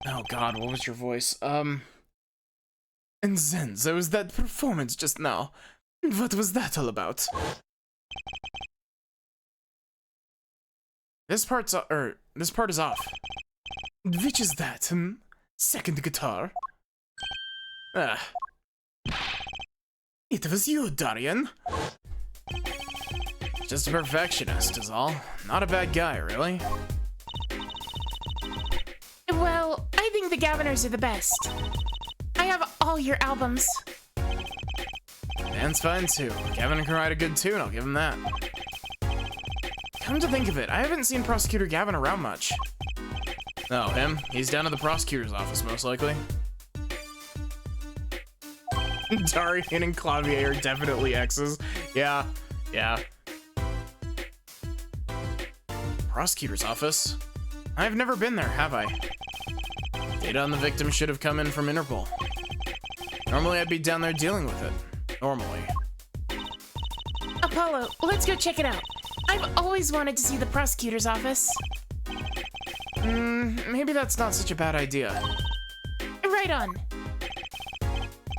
Oh God, what was your voice? And then there was that performance just now. What was that all about? This part is off. Which is that, Second guitar? It was you, Darian. Just a perfectionist is all. Not a bad guy, really. Well, I think the Gaviners are the best. I have all your albums. Man's fine too. Gavin can write a good tune, I'll give him that. Come to think of it, I haven't seen Prosecutor Gavin around much. Oh, him? He's down at the prosecutor's office, most likely. Darian and Clavier are definitely exes. Yeah. Prosecutor's office? I've never been there, have I? Data on the victim should have come in from Interpol. Normally I'd be down there dealing with it. Normally. Apollo, let's go check it out. I've always wanted to see the prosecutor's office. Maybe that's not such a bad idea. Right on.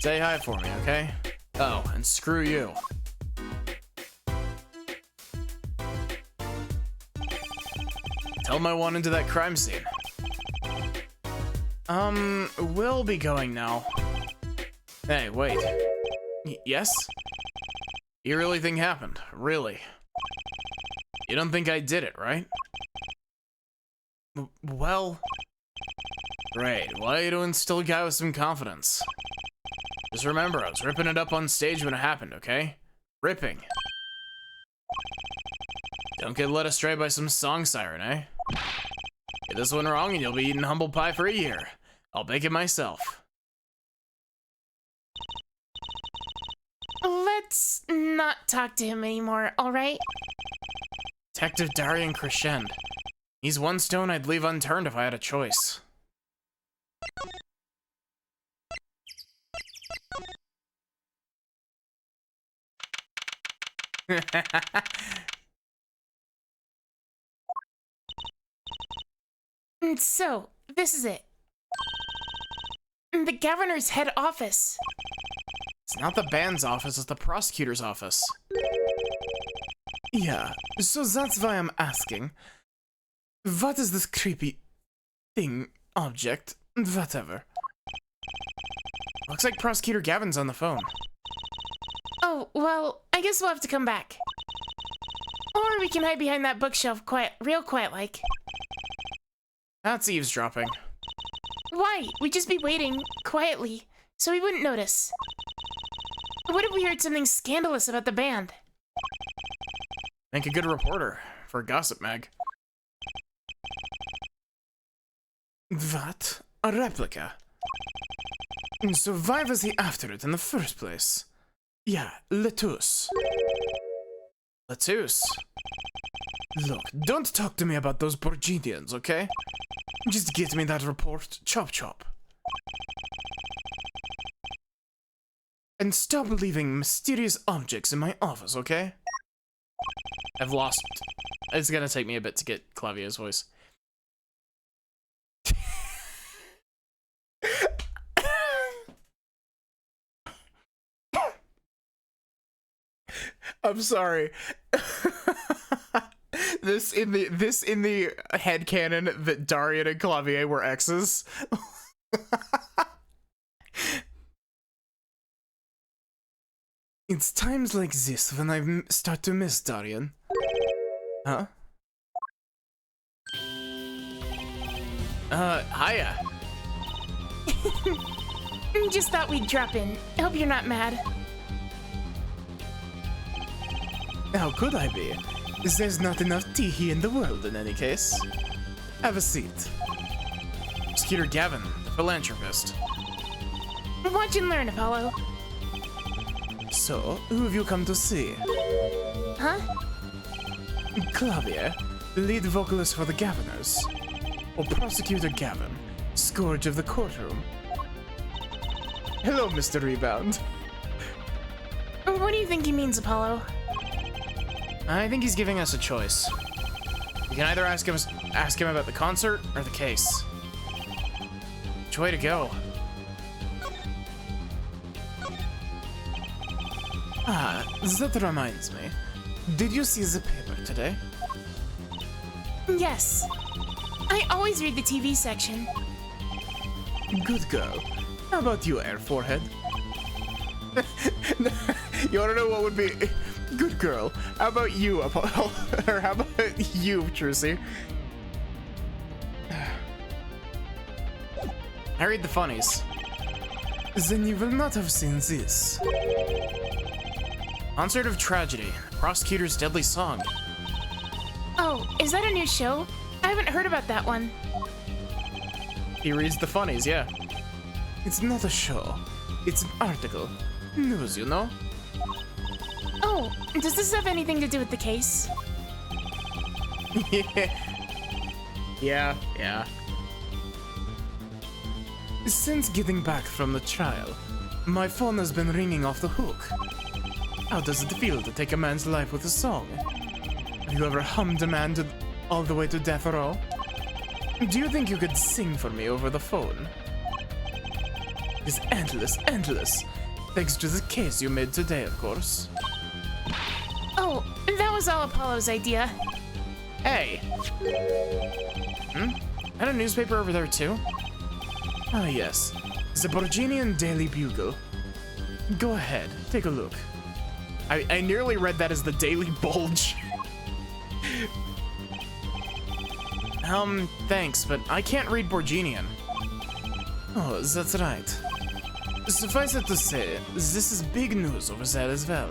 Say hi for me, okay? Oh, and screw you. Tell him I want into that crime scene. We'll be going now. Hey, wait. Yes? You really think happened? Really? You don't think I did it, right? Well... Great, why are you doing still a guy with some confidence? Just remember, I was ripping it up on stage when it happened, okay? Ripping. Don't get led astray by some song siren, eh? Get this one wrong and you'll be eating humble pie for a year. I'll bake it myself. Let's not talk to him anymore, alright? Detective Darian Crescend. He's one stone I'd leave unturned if I had a choice. So, this is it. The governor's head office. It's not the band's office, it's the prosecutor's office. Yeah, so that's why I'm asking. What is this creepy thing, object, whatever? Looks like Prosecutor Gavin's on the phone. Oh, well, I guess we'll have to come back. Or we can hide behind that bookshelf real quiet like. That's eavesdropping. Why? We'd just be waiting, quietly, so we wouldn't notice. What if we heard something scandalous about the band? Make a good reporter for a gossip mag. What? A replica? So why was he after it in the first place? Yeah, Letus. Letus? Look, don't talk to me about those Borgidians, okay? Just get me that report, chop chop. And stop leaving mysterious objects in my office, okay? I've lost... It's gonna take me a bit to get Clavier's voice. I'm sorry. This in the headcanon that Darian and Clavier were exes. It's times like this when I start to miss Darian. Huh? Hiya. Just thought we'd drop in. Hope you're not mad. How could I be? There's not enough tea here in the world in any case. Have a seat. Skeeter Gavin, the philanthropist. Watch and learn, Apollo. So, who have you come to see? Huh? Clavier, lead vocalist for the Gaviners. Or Prosecutor Gavin, scourge of the courtroom. Hello, Mr. Rebound. What do you think he means, Apollo? I think he's giving us a choice. We can either ask him about the concert or the case. Which way to go? Ah, that reminds me. Did you see the paper today? Yes. I always read the TV section. Good girl. How about you, Air Forehead? You wanna know what would be... Good girl. How about you, Apollo? Or how about you, Trucy? I read the funnies. Then you will not have seen this. Concert of Tragedy, Prosecutor's Deadly Song. Oh, is that a new show? I haven't heard about that one. He reads the funnies, yeah. It's not a show. It's an article. News, you know? Oh, does this have anything to do with the case? Yeah. Since getting back from the trial, my phone has been ringing off the hook. How does it feel to take a man's life with a song? Have you ever hummed a man all the way to death row? Do you think you could sing for me over the phone? It's endless. Thanks to the case you made today, of course. Oh, that was all Apollo's idea. Hey! Had a newspaper over there too? Ah yes, the Borginian Daily Bugle. Go ahead, take a look. I nearly read that as the Daily Bulge. Thanks, but I can't read Borginian. Oh, that's right. Suffice it to say, this is big news over there as well.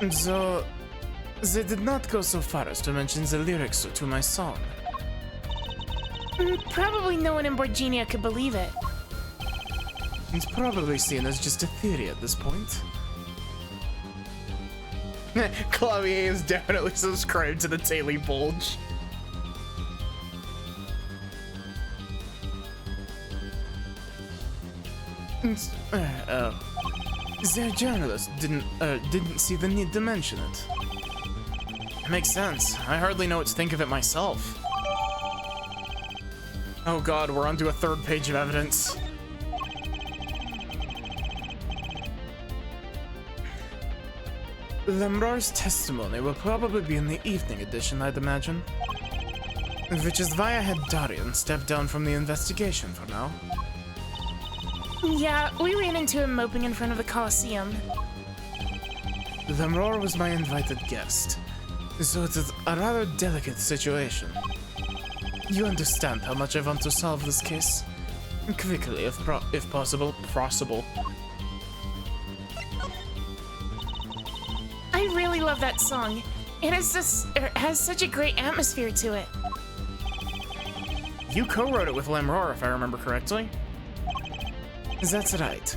Though, they did not go so far as to mention the lyrics to my song. Probably no one in Borginia could believe it. It's probably seen as just a theory at this point. Clavier is definitely subscribed to the Daily Bulge. Their journalist didn't see the need to mention it. Makes sense. I hardly know what to think of it myself. Oh god, we're onto a third page of evidence. Lemrar's testimony will probably be in the evening edition, I'd imagine. Which is why I had Darian step down from the investigation for now. Yeah, we ran into him moping in front of the Coliseum. Lemrar was my invited guest, so it is a rather delicate situation. You understand how much I want to solve this case? Quickly, if possible. I really love that song. It has such a great atmosphere to it. You co-wrote it with Lemrar, if I remember correctly. That's right.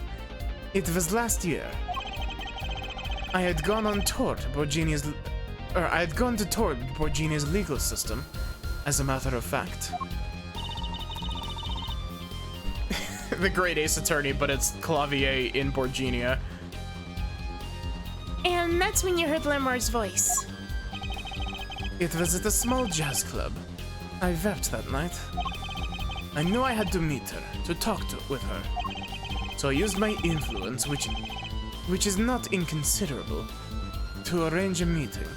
It was last year. I had gone on tour to Borginia's legal system, as a matter of fact. the Great Ace Attorney, but it's Clavier in Borginia. And that's when you heard Lemor's voice. It was at a small jazz club. I wept that night. I knew I had to meet her, to talk with her. So I used my influence, which is not inconsiderable, to arrange a meeting.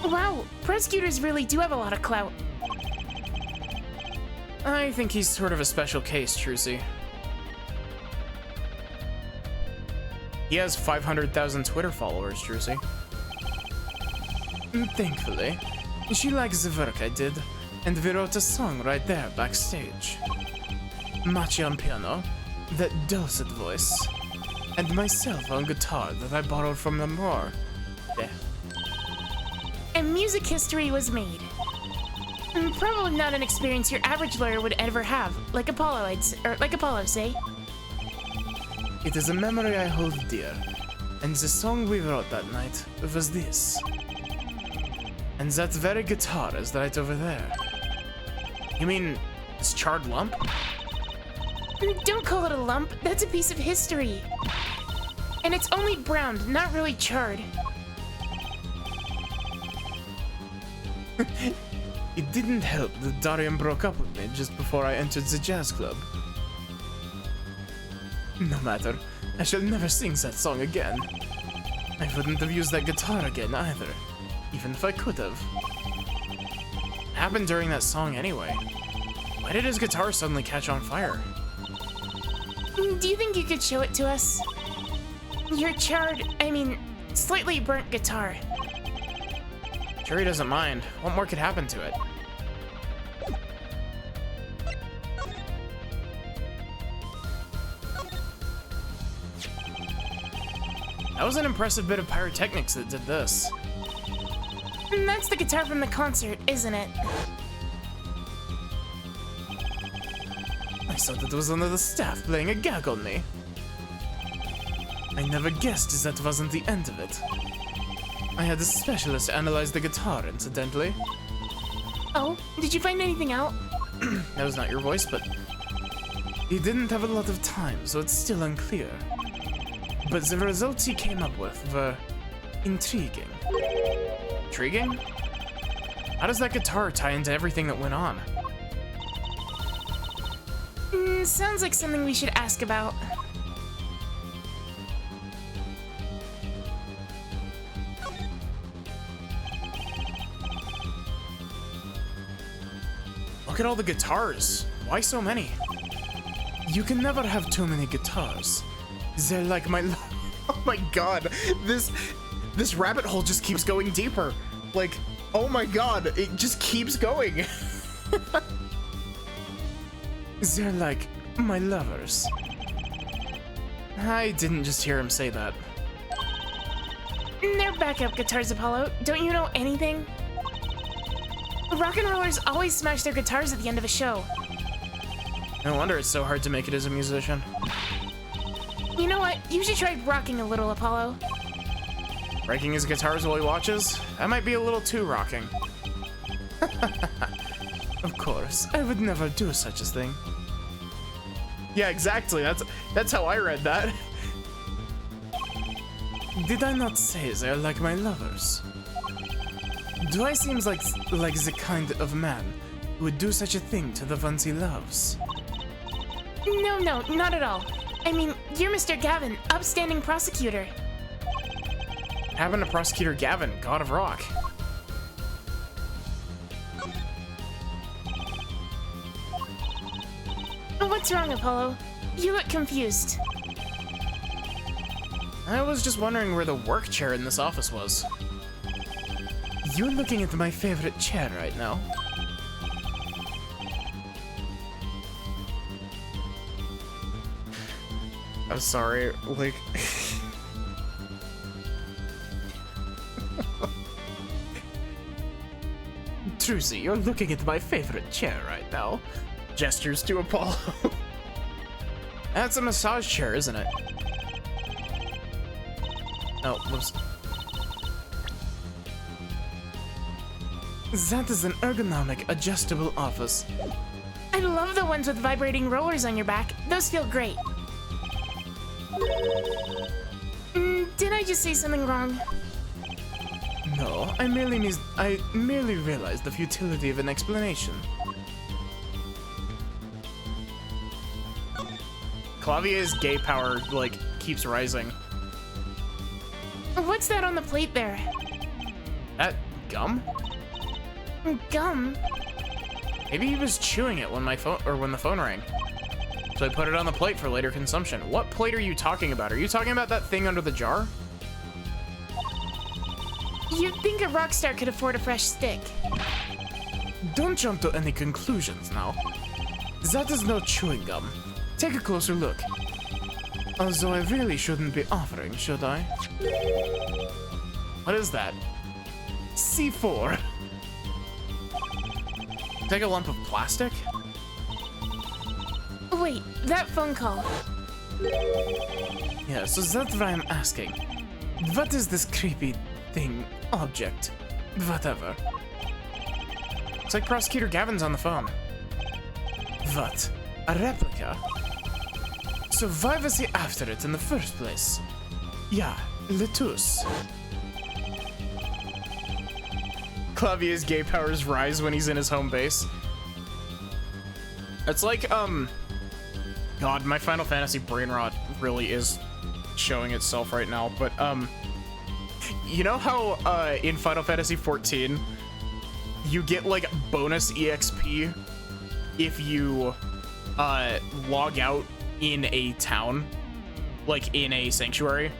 Wow, prosecutors really do have a lot of clout. I think he's sort of a special case, Trucy. He has 500,000 Twitter followers, Trucy. Thankfully, she likes the work I did, and we wrote a song right there backstage. Machi on piano, that dulcet voice, and myself on guitar that I borrowed from Lemor. There. And music history was made. Probably not an experience your average lawyer would ever have, like Apollo, say. It is a memory I hold dear, and the song we wrote that night was this. And that very guitar is right over there. You mean this charred lump? Don't call it a lump, that's a piece of history. And it's only browned, not really charred. It didn't help that Darian broke up with me just before I entered the jazz club. No matter, I shall never sing that song again. I wouldn't have used that guitar again either, even if I could have. It happened during that song anyway. Why did his guitar suddenly catch on fire? Do you think you could show it to us? Your slightly burnt guitar. Sure, he doesn't mind. What more could happen to it? That was an impressive bit of pyrotechnics that did this. That's the guitar from the concert, isn't it? I thought that was one of the staff playing a gag on me. I never guessed that wasn't the end of it. I had a specialist analyze the guitar, incidentally. Oh, did you find anything out? That was not your voice, but... He didn't have a lot of time, so it's still unclear. But the results he came up with were... intriguing. Intriguing? How does that guitar tie into everything that went on? Sounds like something we should ask about. Look at all the guitars. Why so many? You can never have too many guitars. They're like my... Oh my god. This rabbit hole just keeps going deeper. Like, oh my god. It just keeps going. They're like my lovers. I didn't just hear him say that. They're backup guitars, Apollo. Don't you know anything? Rock and rollers always smash their guitars at the end of a show. No wonder it's so hard to make it as a musician. You know what? You should try rocking a little, Apollo. Breaking his guitars while he watches? That might be a little too rocking. Of course, I would never do such a thing. Yeah, exactly. That's how I read that. Did I not say they're like my lovers? Do I seem like the kind of man who would do such a thing to the ones he loves? No, not at all. I mean, you're Mr. Gavin, upstanding prosecutor. Happened to Prosecutor Gavin, God of Rock. What's wrong, Apollo? You look confused. I was just wondering where the work chair in this office was. You're looking at my favorite chair right now. I'm sorry, like... Trucy, you're looking at my favorite chair right now. Gestures to Apollo. That's a massage chair, isn't it? Oh, whoops. That is an ergonomic, adjustable office. I love the ones with vibrating rollers on your back. Those feel great. Did I just say something wrong? No, I merely realized the futility of an explanation. Clavier's gay power, like, keeps rising. What's that on the plate there? That gum? Gum? Maybe he was chewing it when the phone rang. So I put it on the plate for later consumption. What plate are you talking about? Are you talking about that thing under the jar? You'd think a rock star could afford a fresh stick. Don't jump to any conclusions now. That is no chewing gum. Take a closer look. Although I really shouldn't be offering, should I? What is that? C4. Take a lump of plastic? Wait, that phone call. Yeah, so that's what I'm asking. What is this creepy thing, object, whatever? It's like Prosecutor Gavin's on the phone. What? A replica? So why was he after it in the first place? Yeah, Letus. Clavier's gay powers rise when he's in his home base. It's like, God, my Final Fantasy brain rot really is showing itself right now, but, you know how, in Final Fantasy 14, you get, like, bonus EXP if you, log out in a town, like, in a sanctuary?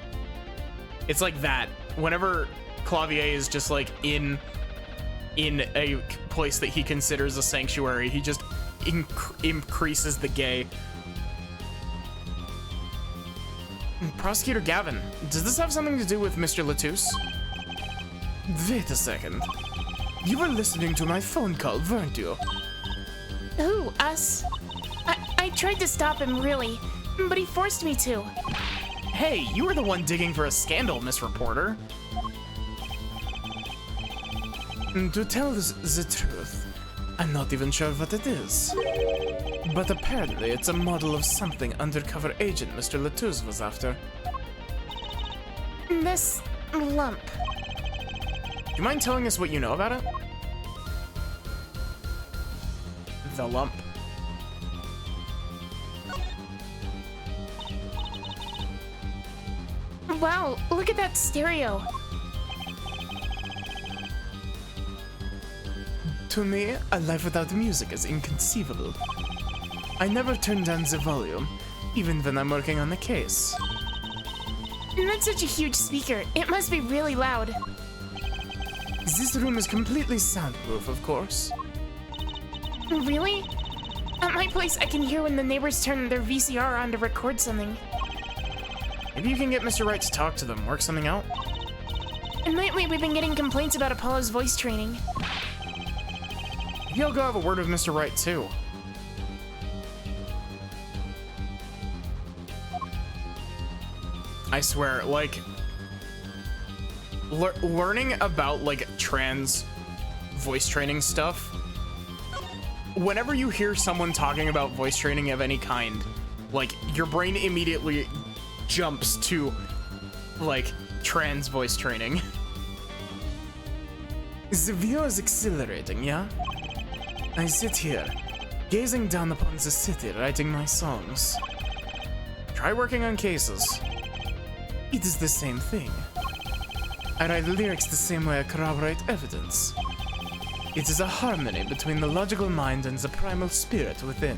It's like that. Whenever Clavier is just, like, in a place that he considers a sanctuary, he just increases the gay. Prosecutor Gavin, does this have something to do with Mr. Letus? Wait a second. You were listening to my phone call, weren't you? Who, us? I tried to stop him, really, but he forced me to. Hey, you were the one digging for a scandal, Miss Reporter. To tell the truth, I'm not even sure what it is. But apparently it's a model of something undercover agent Mr. Letus was after. This lump. Do you mind telling us what you know about it? The lump. Wow, look at that stereo. To me, a life without music is inconceivable. I never turn down the volume, even when I'm working on the case. That's such a huge speaker. It must be really loud. This room is completely soundproof, of course. Really? At my place, I can hear when the neighbors turn their VCR on to record something. Maybe you can get Mr. Wright to talk to them, work something out? And lately, we've been getting complaints about Apollo's voice training. Maybe I'll go have a word with Mr. Wright, too. I swear, like, learning about, like, trans voice training stuff, whenever you hear someone talking about voice training of any kind, like, your brain immediately jumps to, like, trans voice training. The view is exhilarating, yeah? I sit here, gazing down upon the city, writing my songs. Try working on cases. It is the same thing. I write lyrics the same way I corroborate evidence. It is a harmony between the logical mind and the primal spirit within.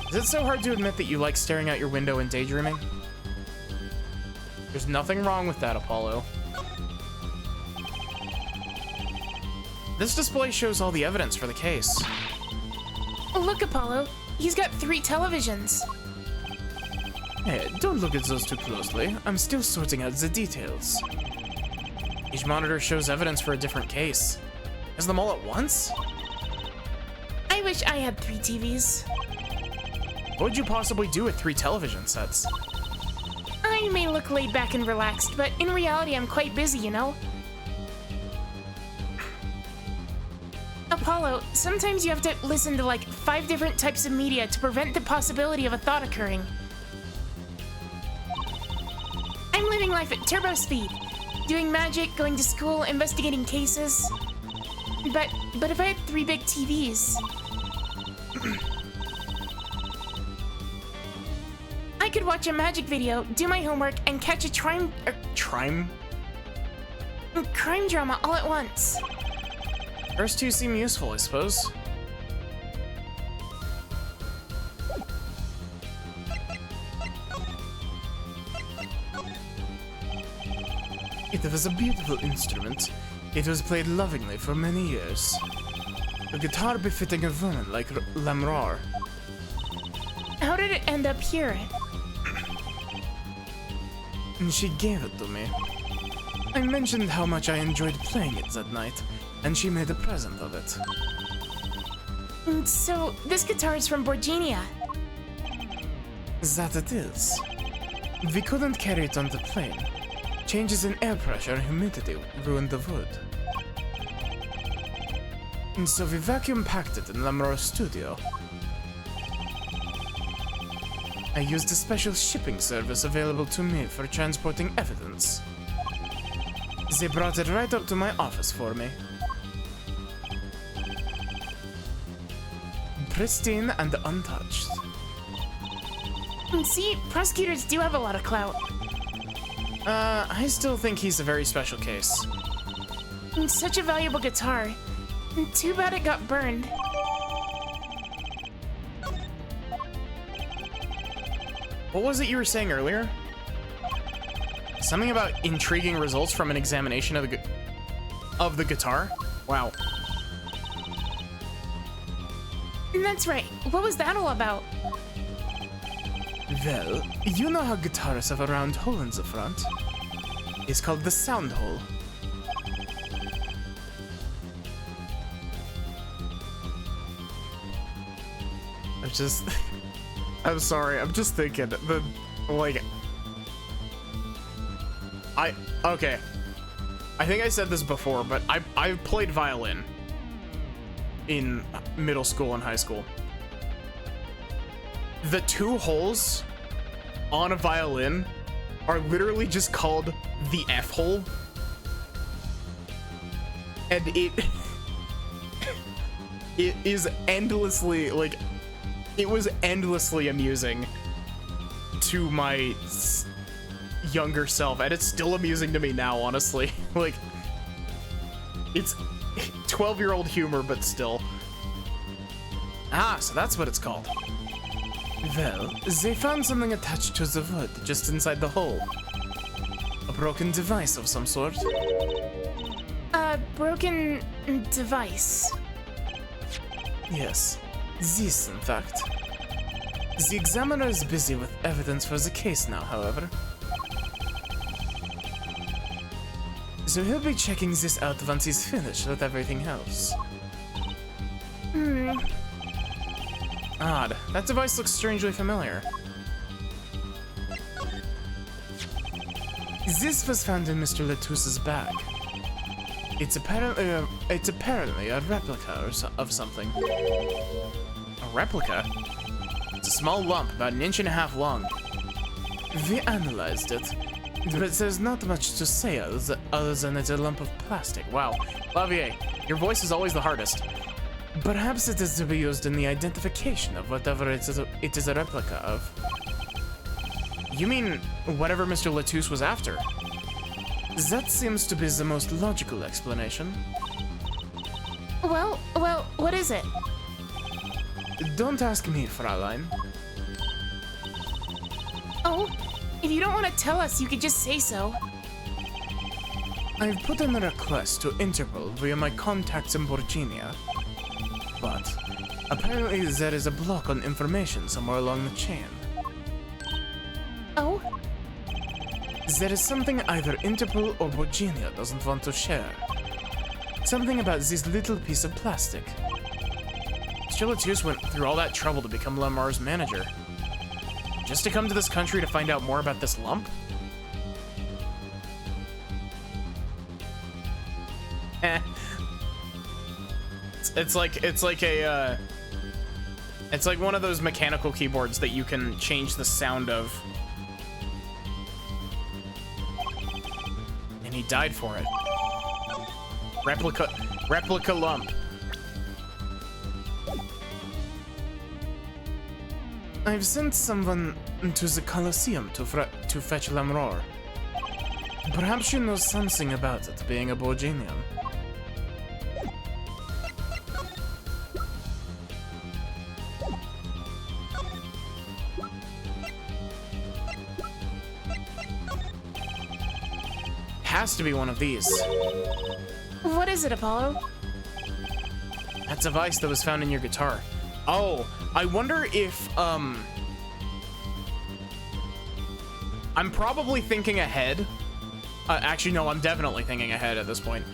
Is it so hard to admit that you like staring out your window and daydreaming? There's nothing wrong with that, Apollo. This display shows all the evidence for the case. Look, Apollo. He's got 3 televisions. Hey, don't look at those too closely. I'm still sorting out the details. Each monitor shows evidence for a different case. Is them all at once? I wish I had 3 TVs. What would you possibly do with 3 television sets? I may look laid back and relaxed, but in reality, I'm quite busy, you know? Apollo, sometimes you have to listen to like 5 different types of media to prevent the possibility of a thought occurring. I'm living life at turbo speed, doing magic, going to school, investigating cases. But if I had 3 big TVs, I could watch a magic video, do my homework, and catch a crime drama all at once. First two seem useful, I suppose. It was a beautiful instrument. It was played lovingly for many years. A guitar befitting a woman like Lamrar. How did it end up here? And she gave it to me. I mentioned how much I enjoyed playing it that night, and she made a present of it. So, this guitar is from Borginia. That it is. We couldn't carry it on the plane. Changes in air pressure and humidity ruined the wood. And so we vacuum packed it in Lamrar's studio. I used a special shipping service available to me for transporting evidence. They brought it right up to my office for me. Pristine and untouched. See, prosecutors do have a lot of clout. I still think he's a very special case. Such a valuable guitar. Too bad it got burned. What was it you were saying earlier? Something about intriguing results from an examination of the guitar? Wow. That's right. What was that all about? Well, you know how guitarists have a round hole in the front? It's called the sound hole. I'm sorry, I'm just thinking, okay. I think I said this before, but I played violin in middle school and high school. The 2 holes on a violin are literally just called the F hole. And it is endlessly, it was endlessly amusing to my younger self, and it's still amusing to me now, honestly. It's 12-year-old humor, but still. Ah, so that's what it's called. Well, they found something attached to the wood just inside the hole. A broken device of some sort. A broken device. Yes, this, in fact. The examiner is busy with evidence for the case now, however. So he'll be checking this out once he's finished with everything else. Odd. That device looks strangely familiar. This was found in Mr. Letus's bag. It's apparently a replica of something. A replica? It's a small lump, about 1.5 inches long. We analyzed it, but there's not much to say other than it's a lump of plastic. Wow. Lavier, your voice is always the hardest. Perhaps it is to be used in the identification of whatever it is a replica of. You mean whatever Mr. Letus was after? That seems to be the most logical explanation. Well, what is it? Don't ask me, Fraulein. Oh, if you don't want to tell us, you could just say so. I've put in a request to Interpol via my contacts in Borginia. But apparently there is a block on information somewhere along the chain. Oh? There is something either Interpol or Borginia doesn't want to share. Something about this little piece of plastic. Mr. Letus went through all that trouble to become Lamar's manager. Just to come to this country to find out more about this lump? It's like it's like one of those mechanical keyboards that you can change the sound of. And he died for it. Replica lump. I've sent someone to the Colosseum to fetch Lamroar. Perhaps you know something about it, being a Borginian. Has to be one of these. What is it, Apollo? That device that was found in your guitar. Oh, I wonder if, I'm probably thinking ahead. Actually, no, I'm definitely thinking ahead at this point.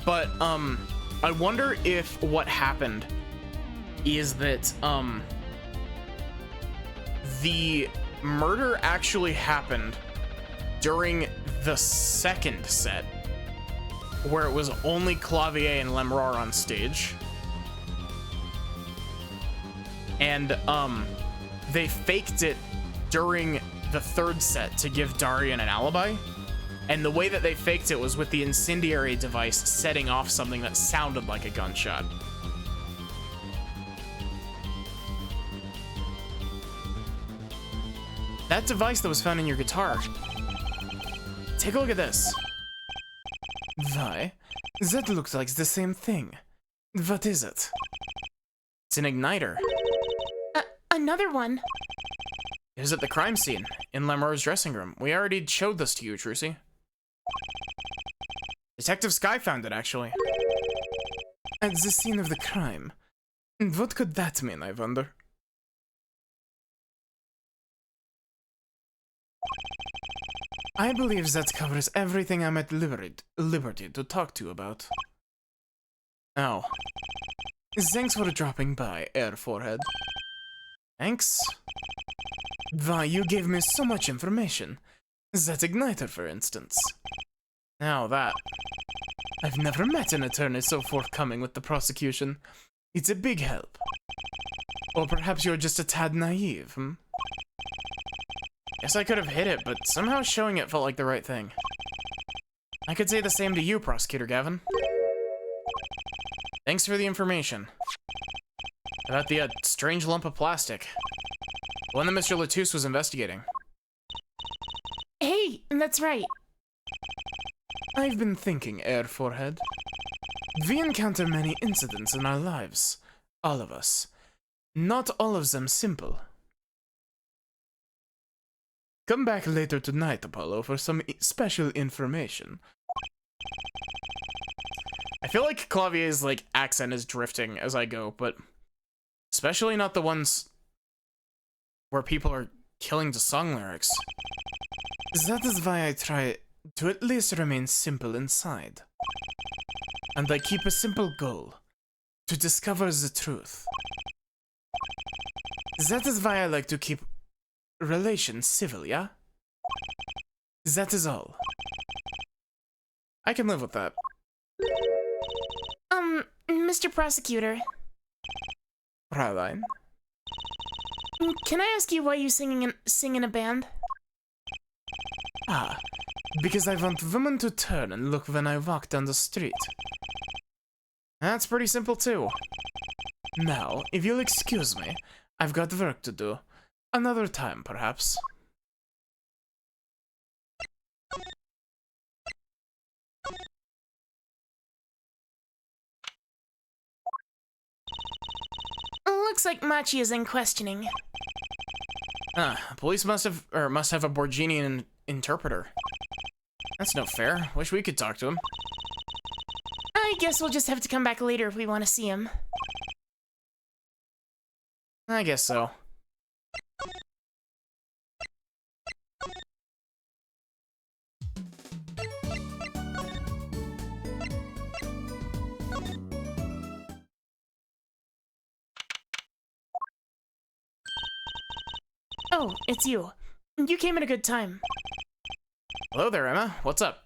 But, I wonder if what happened is that, the murder actually happened during the second set, where it was only Clavier and Lemrar on stage. And, they faked it during the third set to give Darian an alibi. And the way that they faked it was with the incendiary device setting off something that sounded like a gunshot. That device that was found in your guitar. Take a look at this. Why? That looks like the same thing. What is it? It's an igniter. Another one. It was at the crime scene, in Lemrar's dressing room. We already showed this to you, Trucy. Detective Sky found it, actually. At the scene of the crime. What could that mean, I wonder? I believe that covers everything I'm at liberty to talk to you about. Oh. Thanks for dropping by, Air Forehead. Thanks. Why, you gave me so much information. That igniter, for instance. Now that. I've never met an attorney so forthcoming with the prosecution. It's a big help. Or perhaps you're just a tad naive, hmm? Guess I could have hit it, but somehow showing it felt like the right thing. I could say the same to you, Prosecutor Gavin. Thanks for the information. About the strange lump of plastic. The one that Mr. Latouche was investigating. Hey, that's right. I've been thinking, Air Forehead. We encounter many incidents in our lives. All of us. Not all of them simple. Come back later tonight, Apollo, for some special information. I feel like Clavier's, like, accent is drifting as I go, but especially not the ones where people are killing the song lyrics. That is why I try to at least remain simple inside. And I keep a simple goal. To discover the truth. That is why I like to keep relations civil, yeah? That is all. I can live with that. Mr. Prosecutor. Fraulein? Can I ask you why you sing in a band? Ah, because I want women to turn and look when I walk down the street. That's pretty simple too. Now, if you'll excuse me, I've got work to do. Another time, perhaps. Looks like Machi is in questioning. Police must have a Borginian interpreter. That's no fair. Wish we could talk to him. I guess we'll just have to come back later if we want to see him. I guess so. Oh, it's you. You came at a good time. Hello there, Emma. What's up?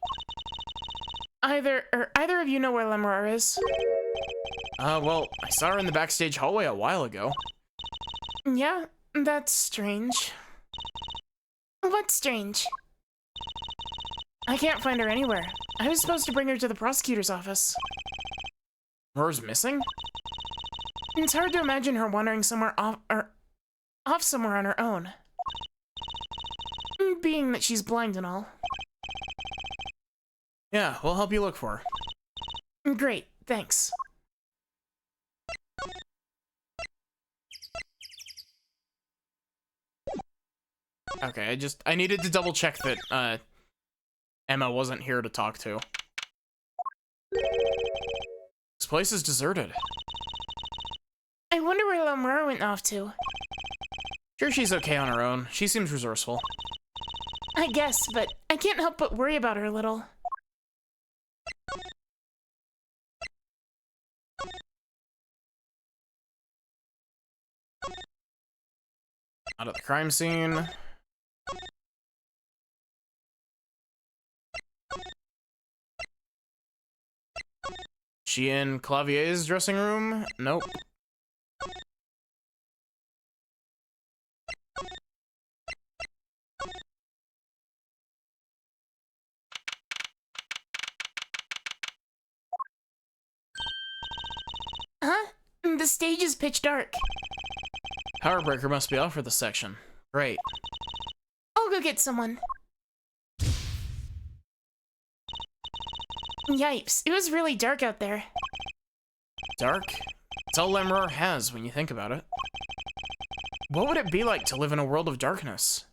Either of you know where Lemrar is? Well, I saw her in the backstage hallway a while ago. Yeah, that's strange. What's strange? I can't find her anywhere. I was supposed to bring her to the prosecutor's office. Hers missing? It's hard to imagine her wandering somewhere off somewhere on her own. Being that she's blind and all. Yeah, we'll help you look for her. Great, thanks. Okay, I needed to double check that, Emma wasn't here to talk to. This place is deserted. I wonder where Lamura went off to. Sure, she's okay on her own. She seems resourceful. I guess, but I can't help but worry about her a little. Out of the crime scene. She in Clavier's dressing room? Nope. Huh? The stage is pitch dark. Power breaker must be off for this section. Great. I'll go get someone. Yipes, it was really dark out there. Dark? It's all Lemuror has when you think about it. What would it be like to live in a world of darkness?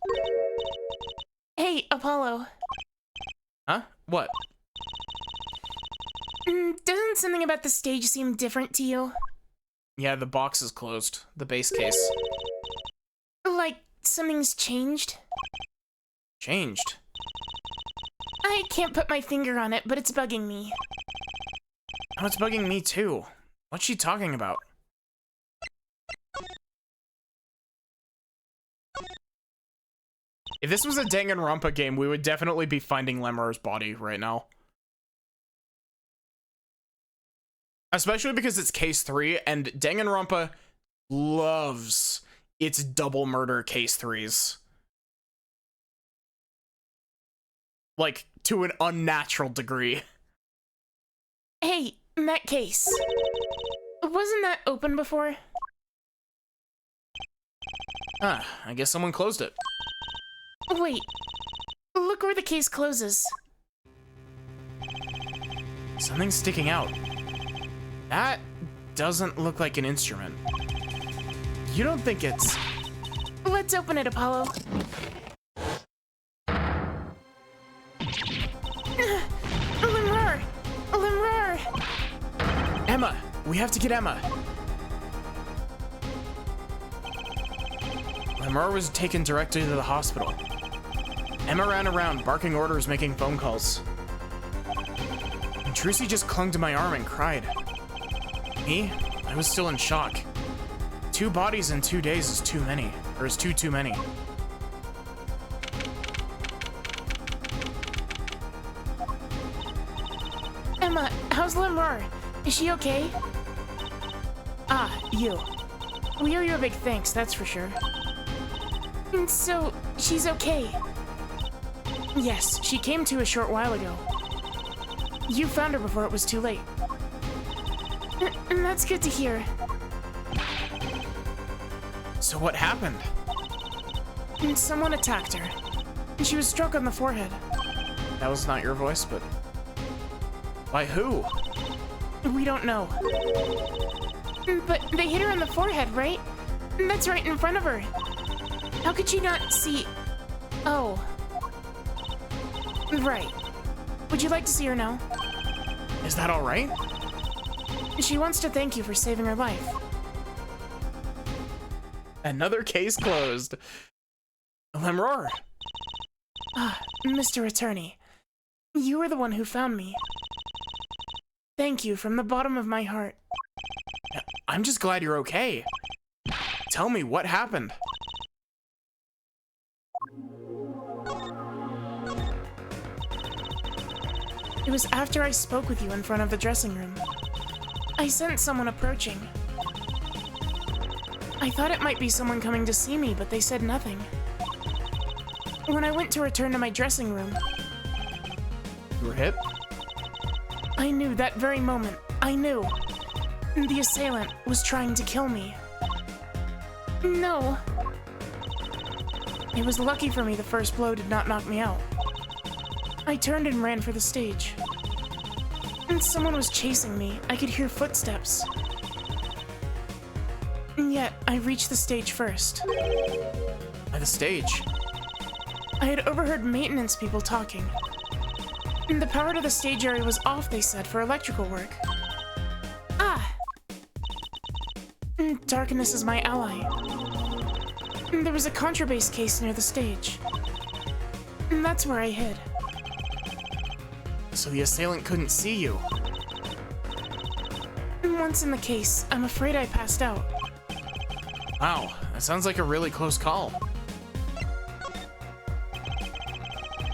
Hey, Apollo. Huh? What? Doesn't something about the stage seem different to you? Yeah, the box is closed. The base case. Like, something's changed? Changed? I can't put my finger on it, but it's bugging me. Oh, it's bugging me too. What's she talking about? If this was a Danganronpa game, we would definitely be finding Lemuror's body right now. Especially because it's case 3, and Danganronpa loves its double murder case 3s. Like, to an unnatural degree. Hey, that case. Wasn't that open before? Huh, I guess someone closed it. Wait. Look where the case closes. Something's sticking out. That doesn't look like an instrument. You don't think it's... Let's open it, Apollo. Lemuror! Lemuror! Emma! We have to get Emma! Lemuror was taken directly to the hospital. Emma ran around, barking orders, making phone calls. And Trucy just clung to my arm and cried. Me? I was still in shock. 2 bodies in 2 days is too many. Or is too many. Emma, how's Lemuror? Is she okay? Ah, you. We owe you a big thanks, that's for sure. So, she's okay? Yes, she came to a short while ago. You found her before it was too late. That's good to hear. So what happened? Someone attacked her. She was struck on the forehead. That was not your voice, but... By who? We don't know. But they hit her on the forehead, right? That's right in front of her. How could she not see... Oh. Right. Would you like to see her now? Is that alright? She wants to thank you for saving her life. Another case closed. Lemuror. Ah, Mr. Attorney. You were the one who found me. Thank you from the bottom of my heart. I'm just glad you're okay. Tell me, what happened? It was after I spoke with you in front of the dressing room. I sensed someone approaching. I thought it might be someone coming to see me, but they said nothing. When I went to return to my dressing room, You were hit? I knew that very moment. I knew. The assailant was trying to kill me. No. It was lucky for me the first blow did not knock me out. I turned and ran for the stage. And someone was chasing me. I could hear footsteps. And yet, I reached the stage first. By the stage? I had overheard maintenance people talking. And the power to the stage area was off, they said, for electrical work. Ah! Darkness is my ally. There was a contrabass case near the stage. And that's where I hid. So the assailant couldn't see you. And once in the case, I'm afraid I passed out. Wow, that sounds like a really close call.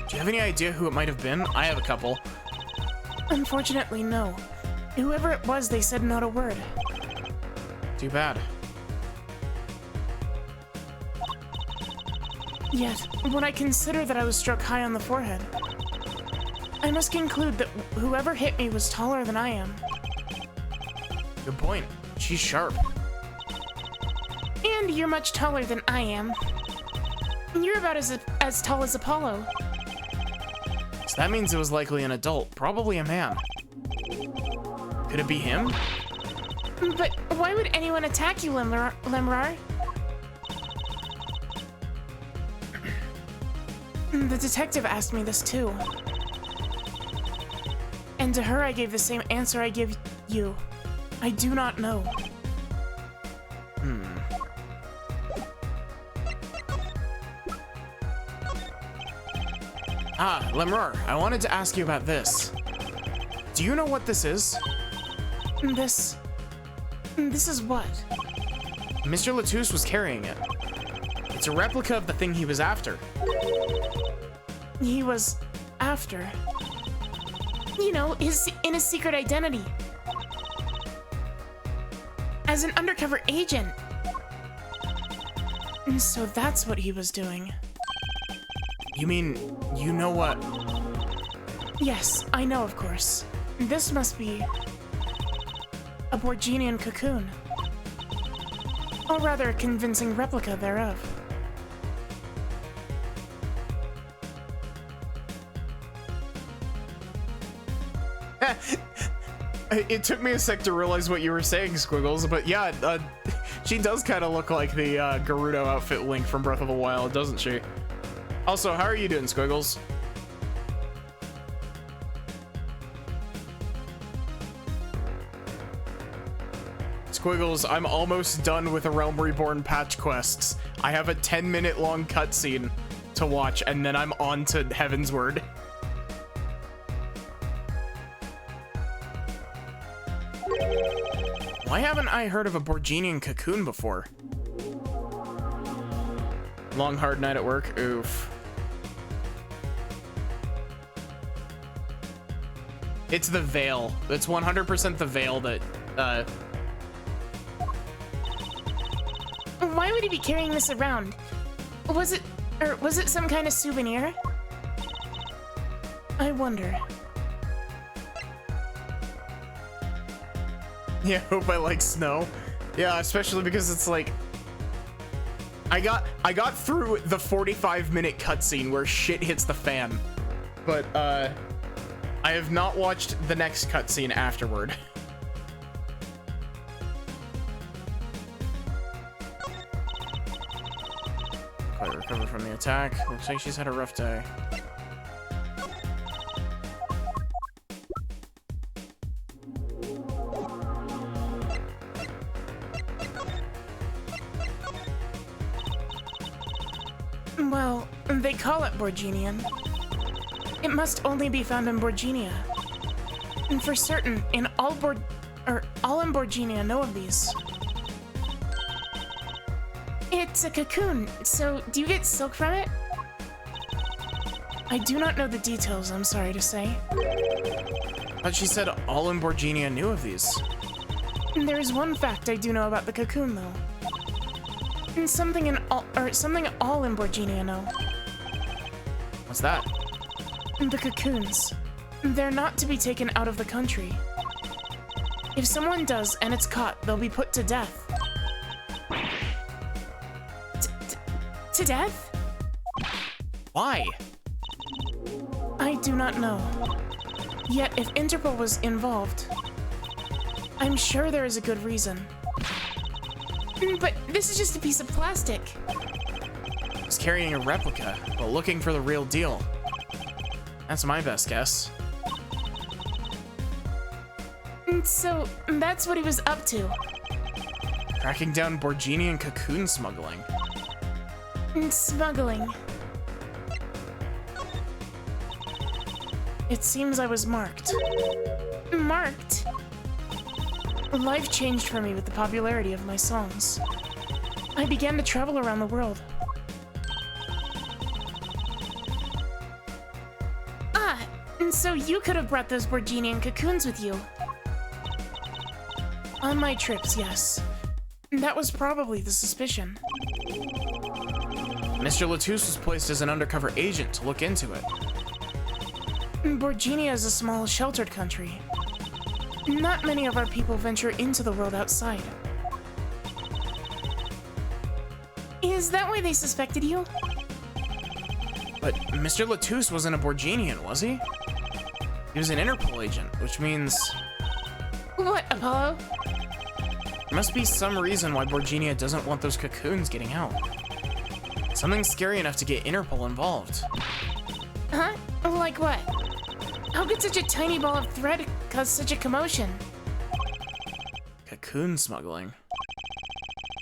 Do you have any idea who it might have been? I have a couple. Unfortunately, no. Whoever it was, they said not a word. Too bad. Yet, when I consider that I was struck high on the forehead, I must conclude that whoever hit me was taller than I am. Good point. She's sharp. And you're much taller than I am. You're about as tall as Apollo. So that means it was likely an adult, probably a man. Could it be him? But why would anyone attack you, Lemrar? The detective asked me this too. And to her I gave the same answer I give you. I do not know. Ah, Lemrar, I wanted to ask you about this. Do you know what this is? This is what? Mr. Latouche was carrying it. It's a replica of the thing he was after. He was after. You know, in his secret identity. As an undercover agent. And so that's what he was doing. You mean, you know what? Yes, I know, of course. This must be a Borginian cocoon. Or rather, a convincing replica thereof. It took me a sec to realize what you were saying, Squiggles, but yeah, she does kind of look like the Gerudo outfit Link from Breath of the Wild, doesn't she? Also, how are you doing, Squiggles? Squiggles, I'm almost done with the Realm Reborn patch quests. I have a 10-minute long cutscene to watch, and then I'm on to Heavensward. Why haven't I heard of a Borginian cocoon before? Long, hard night at work? Oof. It's the veil. It's 100% the veil that, Why would he be carrying this around? Was it some kind of souvenir? I wonder. Yeah, hope I like snow. Yeah, especially because it's like I got through the 45-minute cutscene where shit hits the fan. But I have not watched the next cutscene afterward. Quite recovered from the attack. Looks like she's had a rough day. Well, they call it Borginian. It must only be found in Borginia. And for certain, all in Borginia know of these. It's a cocoon, so do you get silk from it? I do not know the details, I'm sorry to say. But she said all in Borginia knew of these. There is one fact I do know about the cocoon, though. And something all in Borginia know. What's that? The cocoons. They're not to be taken out of the country. If someone does and it's caught, they'll be put to death. To death? Why? I do not know. Yet, if Interpol was involved, I'm sure there is a good reason. But this is just a piece of plastic. He's carrying a replica, but looking for the real deal. That's my best guess. So, that's what he was up to. Tracking down Borginian cocoon smuggling. Smuggling. It seems I was marked. Marked? Life changed for me with the popularity of my songs. I began to travel around the world. Ah, and so you could have brought those Borginian cocoons with you. On my trips, yes. That was probably the suspicion. Mr. Latus was placed as an undercover agent to look into it. Borginia is a small, sheltered country. Not many of our people venture into the world outside. Is that why they suspected you? But Mr. Latus wasn't a Borginian, was he? He was an Interpol agent, which means... What, Apollo? There must be some reason why Borginia doesn't want those cocoons getting out. Something scary enough to get Interpol involved. Huh? Like what? How could such a tiny ball of thread cause such a commotion? Cocoon smuggling.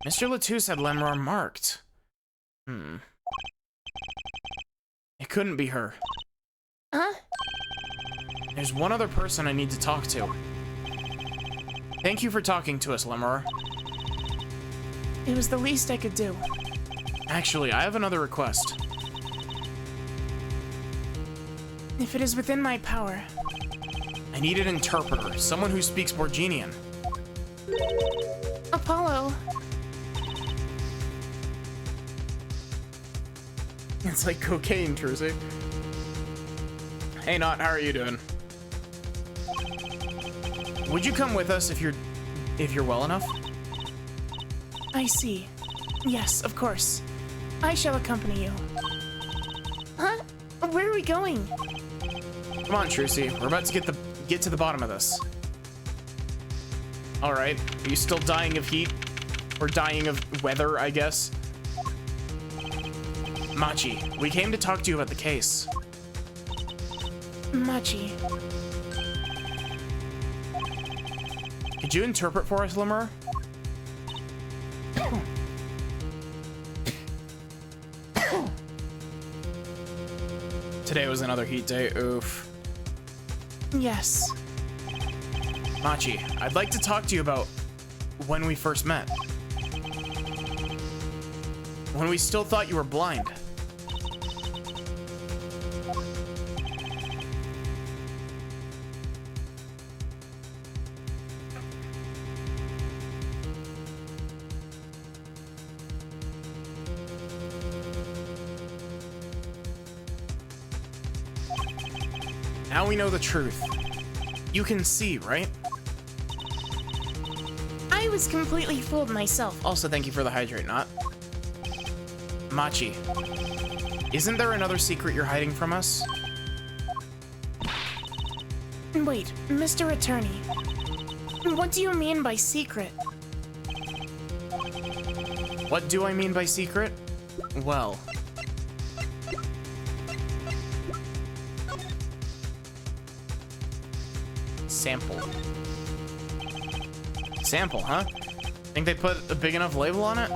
Mr. Latus had Lemrar marked. It couldn't be her. Huh? There's one other person I need to talk to. Thank you for talking to us, Lemrar. It was the least I could do. Actually, I have another request. If it is within my power. I need an interpreter, someone who speaks Borginian. Apollo. It's like cocaine, Trucy. Hey, Not, how are you doing? Would you come with us if you're well enough? I see. Yes, of course. I shall accompany you. Huh? Where are we going? Come on, Trucy. We're about to get to the bottom of this. All right. Are you still dying of heat? Or dying of weather, I guess? Machi, we came to talk to you about the case. Machi. Could you interpret for us, Lemur? Today was another heat day, oof. Yes. Machi, I'd like to talk to you about when we first met. When we still thought you were blind. Now we know the truth. You can see, right? I was completely fooled myself. Also, thank you for the hydrate, Not. Machi, isn't there another secret you're hiding from us? Wait, Mr. Attorney. What do you mean by secret? What do I mean by secret? Well... Sample. Sample, huh? Think they put a big enough label on it?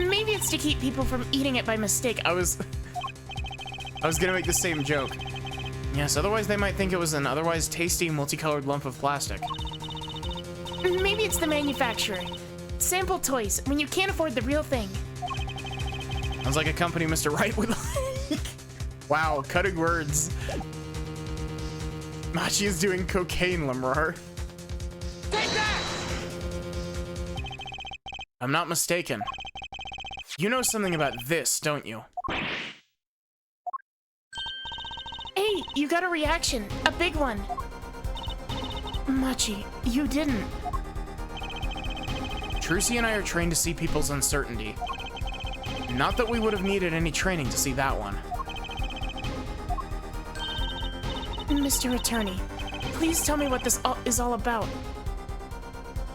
Maybe it's to keep people from eating it by mistake. I was gonna make the same joke. Yes, otherwise they might think it was an otherwise tasty multicolored lump of plastic. Maybe it's the manufacturer. Sample toys when you can't afford the real thing. Sounds like a company Mr. Wright would like. Wow, cutting words. Machi is doing cocaine, Lemrar. Take that! I'm not mistaken. You know something about this, don't you? Hey, you got a reaction. A big one. Machi, you didn't. Trucy and I are trained to see people's uncertainty. Not that we would have needed any training to see that one. Mr. Attorney, please tell me what this is all about.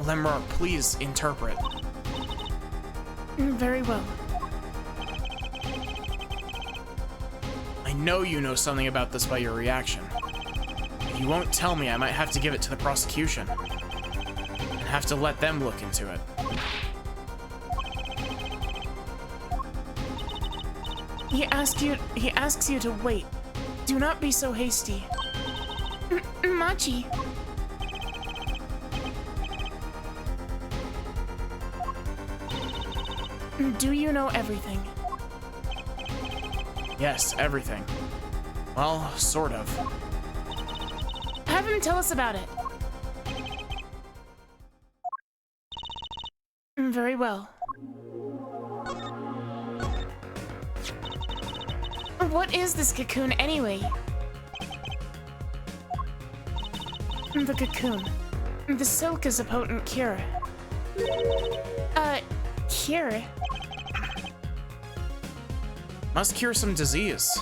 Lemur, please interpret. Very well. I know you know something about this by your reaction. If you won't tell me, I might have to give it to the prosecution. And have to let them look into it. He asks you to wait. Do not be so hasty. Machi. Do you know everything? Yes, everything. Well, sort of. Have him tell us about it. Very well. What is this cocoon anyway? The cocoon. The silk is a potent cure. Cure? Must cure some disease.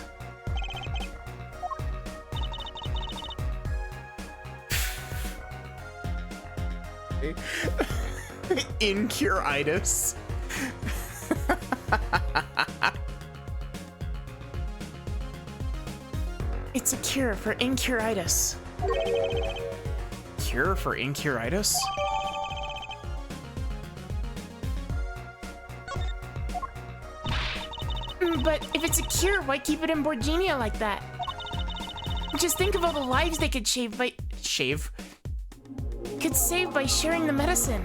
Incuritis. It's a cure for incuritis. Cure for incuritis? But if it's a cure, why keep it in Borginia like that? Just think of all the lives they could save by save by sharing the medicine.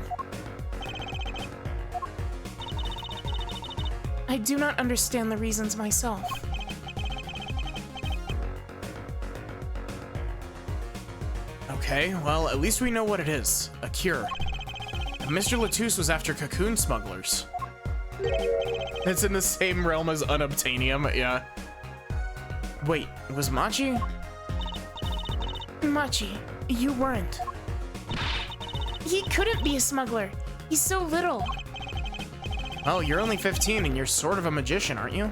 I do not understand the reasons myself. Okay, well, at least we know what it is. A cure. Mr. Latus was after cocoon smugglers. It's in the same realm as unobtainium, yeah. Wait, was Machi? Machi, you weren't. He couldn't be a smuggler. He's so little. Well, you're only 15 and you're sort of a magician, aren't you?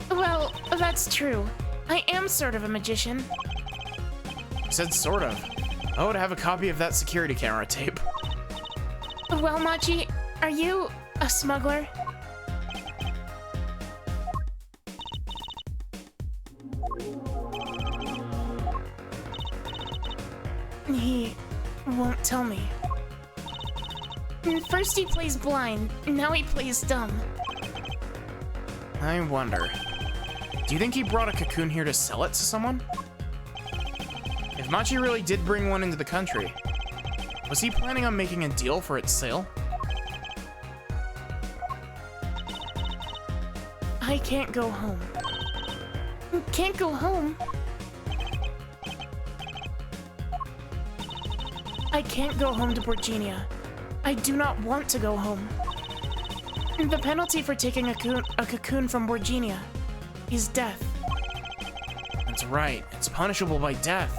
Well, that's true. I am sort of a magician. You said sort of. I would have a copy of that security camera tape. Well, Machi, are you a smuggler? He won't tell me. First he plays blind, now he plays dumb. I wonder. Do you think he brought a cocoon here to sell it to someone? If Machi really did bring one into the country, was he planning on making a deal for its sale? I can't go home. Can't go home? I can't go home to Borginia. I do not want to go home. The penalty for taking a cocoon from Borginia is death. That's right. It's punishable by death.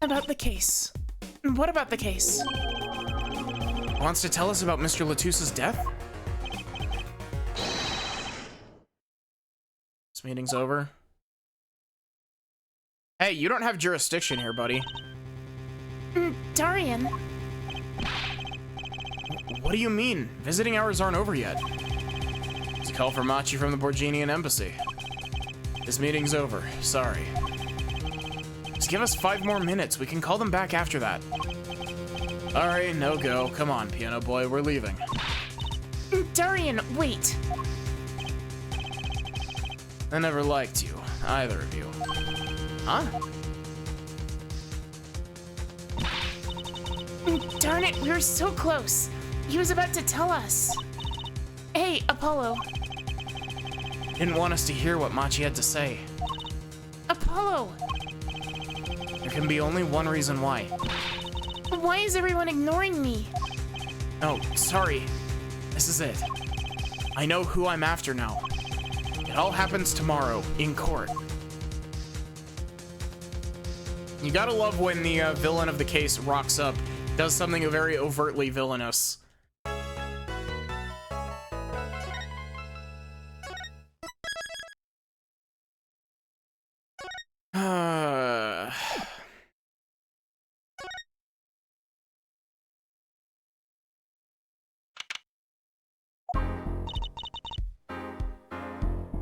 About the case. What about the case? Wants to tell us about Mr. Latus's death? This meeting's over. Hey, you don't have jurisdiction here, buddy. Darian. What do you mean? Visiting hours aren't over yet. It's a call for Machi from the Borginian embassy. This meeting's over. Sorry. Just give us 5 more minutes. We can call them back after that. Alright, no go. Come on, piano boy. We're leaving. Darian, wait. I never liked you. Either of you. Huh? Darn it, we were so close. He was about to tell us. Hey, Apollo. Didn't want us to hear what Machi had to say. Apollo! There can be only one reason why. Why is everyone ignoring me? Oh, sorry. This is it. I know who I'm after now. It all happens tomorrow, in court. You gotta love when the villain of the case rocks up, does something very overtly villainous.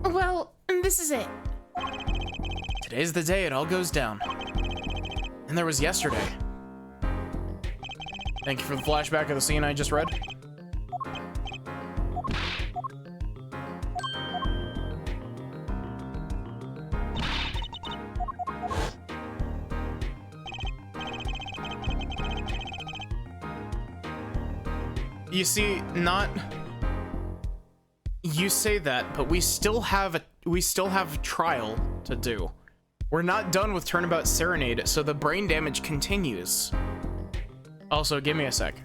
Well, this is it. Today's the day it all goes down. And there was yesterday. Thank you for the flashback of the scene I just read. You see, you say that, but we still have trial to do. We're not done with Turnabout Serenade, so the brain damage continues. Also, give me a sec.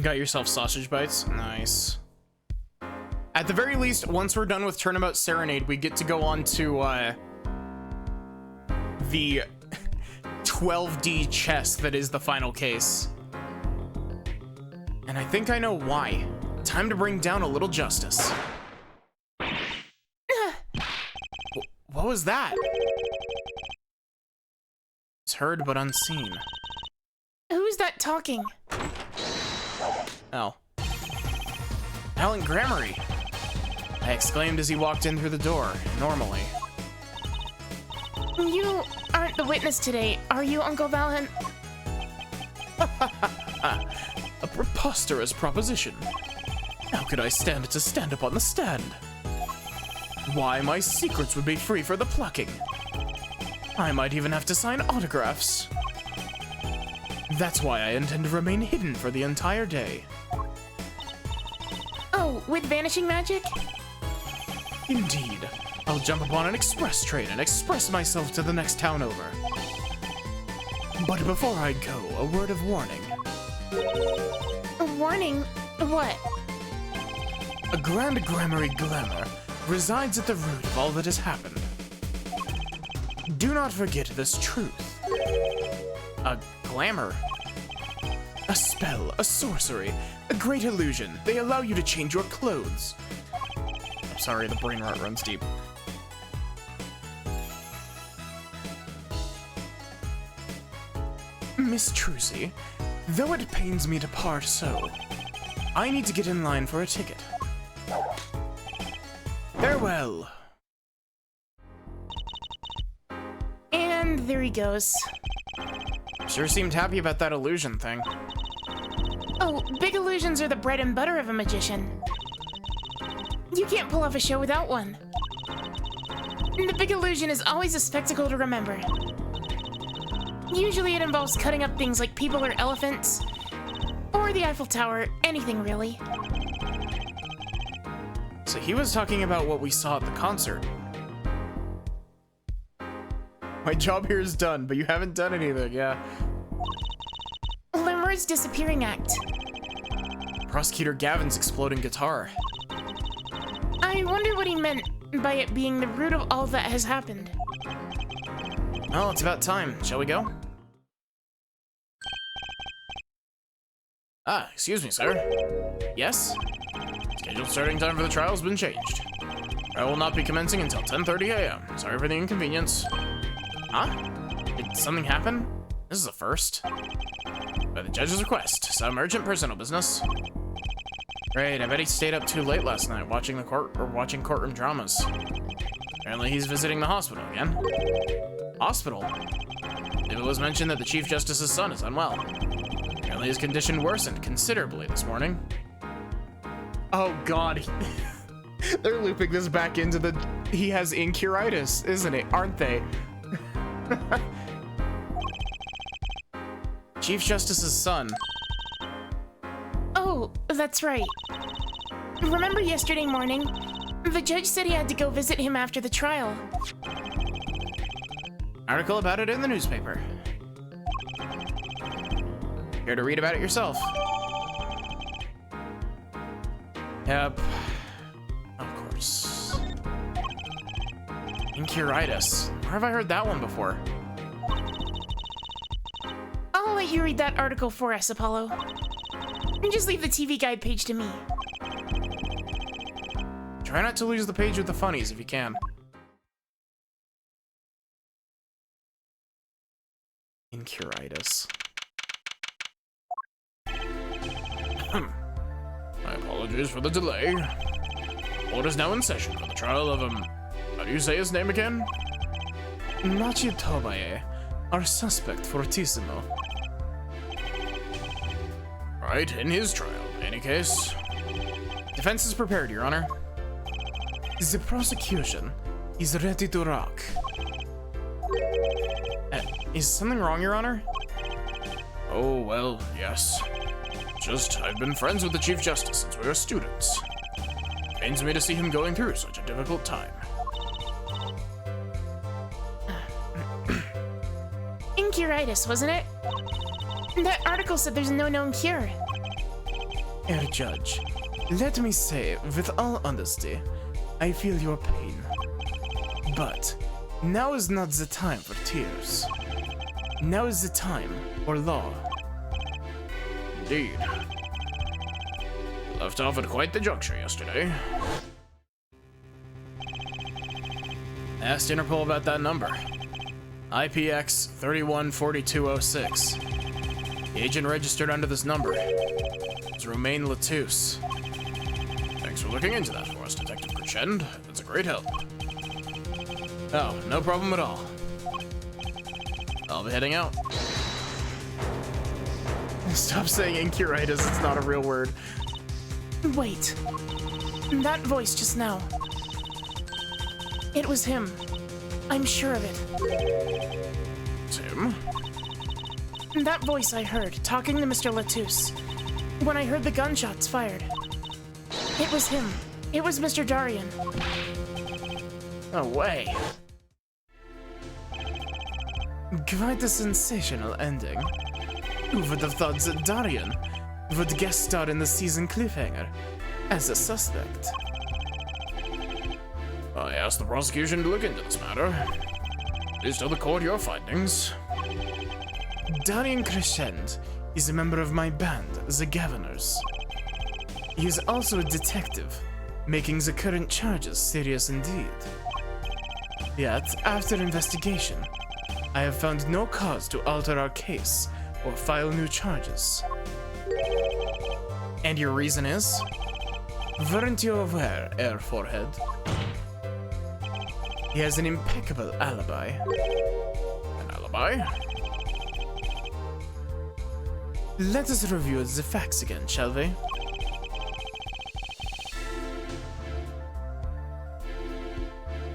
Got yourself sausage bites? Nice. At the very least, once we're done with Turnabout Serenade, we get to go on to, the 12D chess that is the final case. And I think I know why. Time to bring down a little justice. What was that? It's heard but unseen. Who's that talking? Oh. Alan Grammary! I exclaimed as he walked in through the door, normally. You aren't the witness today, are you, Uncle Valent? A preposterous proposition. How could I stand up on the stand? Why, my secrets would be free for the plucking. I might even have to sign autographs. That's why I intend to remain hidden for the entire day. Oh, with vanishing magic? Indeed. I'll jump upon an express train and express myself to the next town over. But before I go, a word of warning. A warning? What? A grand grammary glamour resides at the root of all that has happened. Do not forget this truth. A glamour. A spell, a sorcery, a great illusion. They allow you to change your clothes. I'm sorry, the brain rot runs deep. Miss Trucy, though it pains me to part so, I need to get in line for a ticket. Farewell. And there he goes. Sure seemed happy about that illusion thing. Oh, big illusions are the bread and butter of a magician. You can't pull off a show without one. The big illusion is always a spectacle to remember. Usually it involves cutting up things like people or elephants, or the Eiffel Tower, anything really. So he was talking about what we saw at the concert. My job here is done, but you haven't done anything, yeah. Lemur's disappearing act. Prosecutor Gavin's exploding guitar. I wonder what he meant by it being the root of all that has happened. Well, it's about time. Shall we go? Ah, excuse me, sir. Yes? Scheduled starting time for the trial has been changed. I will not be commencing until 10:30 a.m. Sorry for the inconvenience. Huh? Did something happen? This is a first. By the judge's request, some urgent personal business. Great, I bet he stayed up too late last night watching courtroom dramas. Apparently he's visiting the hospital again. Hospital? It was mentioned that the Chief Justice's son is unwell. Apparently his condition worsened considerably this morning. Oh god. They're looping this back into the... He has incuritis, isn't it? Aren't they? Chief Justice's son. Oh, that's right. Remember yesterday morning? The judge said he had to go visit him after the trial. Article about it in the newspaper. Here to read about it yourself. Yep. Of course. Incuritis. Where have I heard that one before? I'll let you read that article for us, Apollo. And just leave the TV guide page to me. Try not to lose the page with the funnies if you can. Incuritis. My apologies for the delay. Court is now in session for the trial of, how do you say his name again? Machi Tobaye, our suspect fortissimo. Right, in his trial, in any case. Defense is prepared, Your Honor. The prosecution is ready to rock. Is something wrong, Your Honor? Oh, well, yes. Just, I've been friends with the Chief Justice since we were students. Pains me to see him going through such a difficult time. Incuritis, wasn't it? That article said there's no known cure. Herr Judge, let me say, with all honesty, I feel your pain. But now is not the time for tears. Now is the time for law. Indeed. Left off at quite the juncture yesterday. Asked Interpol about that number. IPX 314206. The agent registered under this number is Romain Latouche. Thanks for looking into that for us, Detective Crescend. That's a great help. Oh, no problem at all. I'll be heading out. Stop saying incuritis, it's not a real word. Wait. That voice just now. It was him. I'm sure of it. It's him? That voice I heard, talking to Mr. Latouche. When I heard the gunshots fired. It was him. It was Mr. Darian. No way. Quite a sensational ending. Who would have thought that Darian would guest star in the season cliffhanger as a suspect? I asked the prosecution to look into this matter. Please tell the court your findings. Darian Crescend is a member of my band, the Governors. He is also a detective, making the current charges serious indeed. Yet, after investigation, I have found no cause to alter our case or file new charges. And your reason is? Weren't you aware, Air Forehead? He has an impeccable alibi. An alibi? Let us review the facts again, shall we?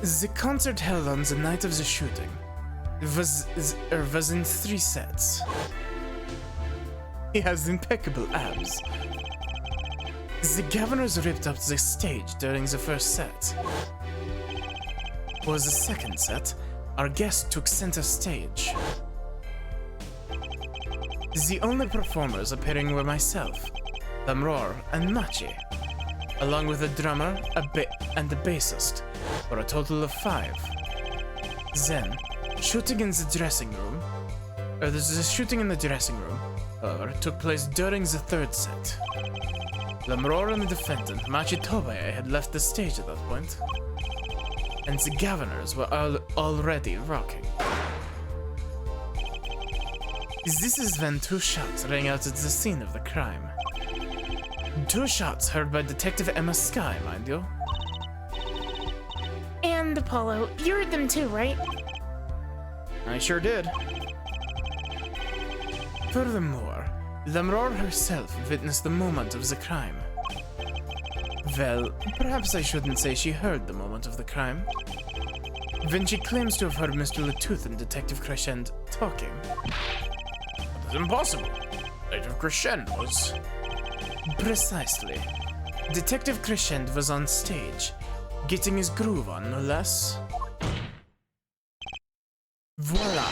The concert held on the night of the shooting was in 3 sets. He has impeccable abs. The Governors ripped up the stage during the first set. For the second set, our guest took center stage. The only performers appearing were myself, Lamror, and Machi, along with a drummer, and a bassist, for a total of 5. Then, shooting in the dressing room, however, took place during the third set. Lemror and the defendant, Machi Tobaye, had left the stage at that point, and the governors were already rocking. This is when 2 shots rang out at the scene of the crime. 2 shots heard by Detective Emma Sky, mind you. And Apollo, you heard them too, right? I sure did. Furthermore, Lemror herself witnessed the moment of the crime. Well, perhaps I shouldn't say she heard the moment of the crime. When she claims to have heard Mr. Latooth and Detective Crescent talking. That is impossible. Detective Crescent was... Precisely. Detective Crescent was on stage, getting his groove on, no less. Voila!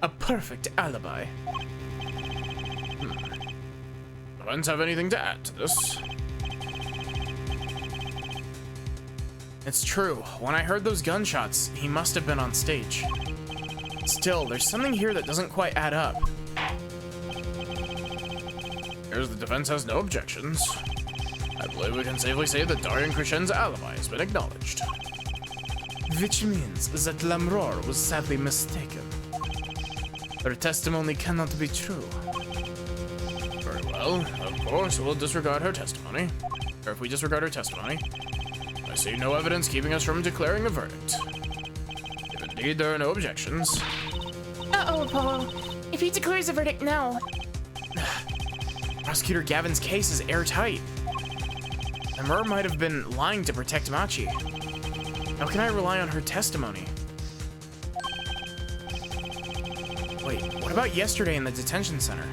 A perfect alibi. Don't have anything to add to this. It's true. When I heard those gunshots, he must have been on stage. Still, there's something here that doesn't quite add up. Here's the defense has no objections. I believe we can safely say that Darian Crescent's alibi has been acknowledged. Which means that Lemror was sadly mistaken. Her testimony cannot be true. Very well, of course we'll disregard her testimony. Or if we disregard her testimony, I see no evidence keeping us from declaring a verdict. If indeed there are no objections... Uh-oh, Apollo. If he declares a verdict now... Prosecutor Gavin's case is airtight. Lemror might have been lying to protect Machi. How can I rely on her testimony? Wait, what about yesterday in the detention center?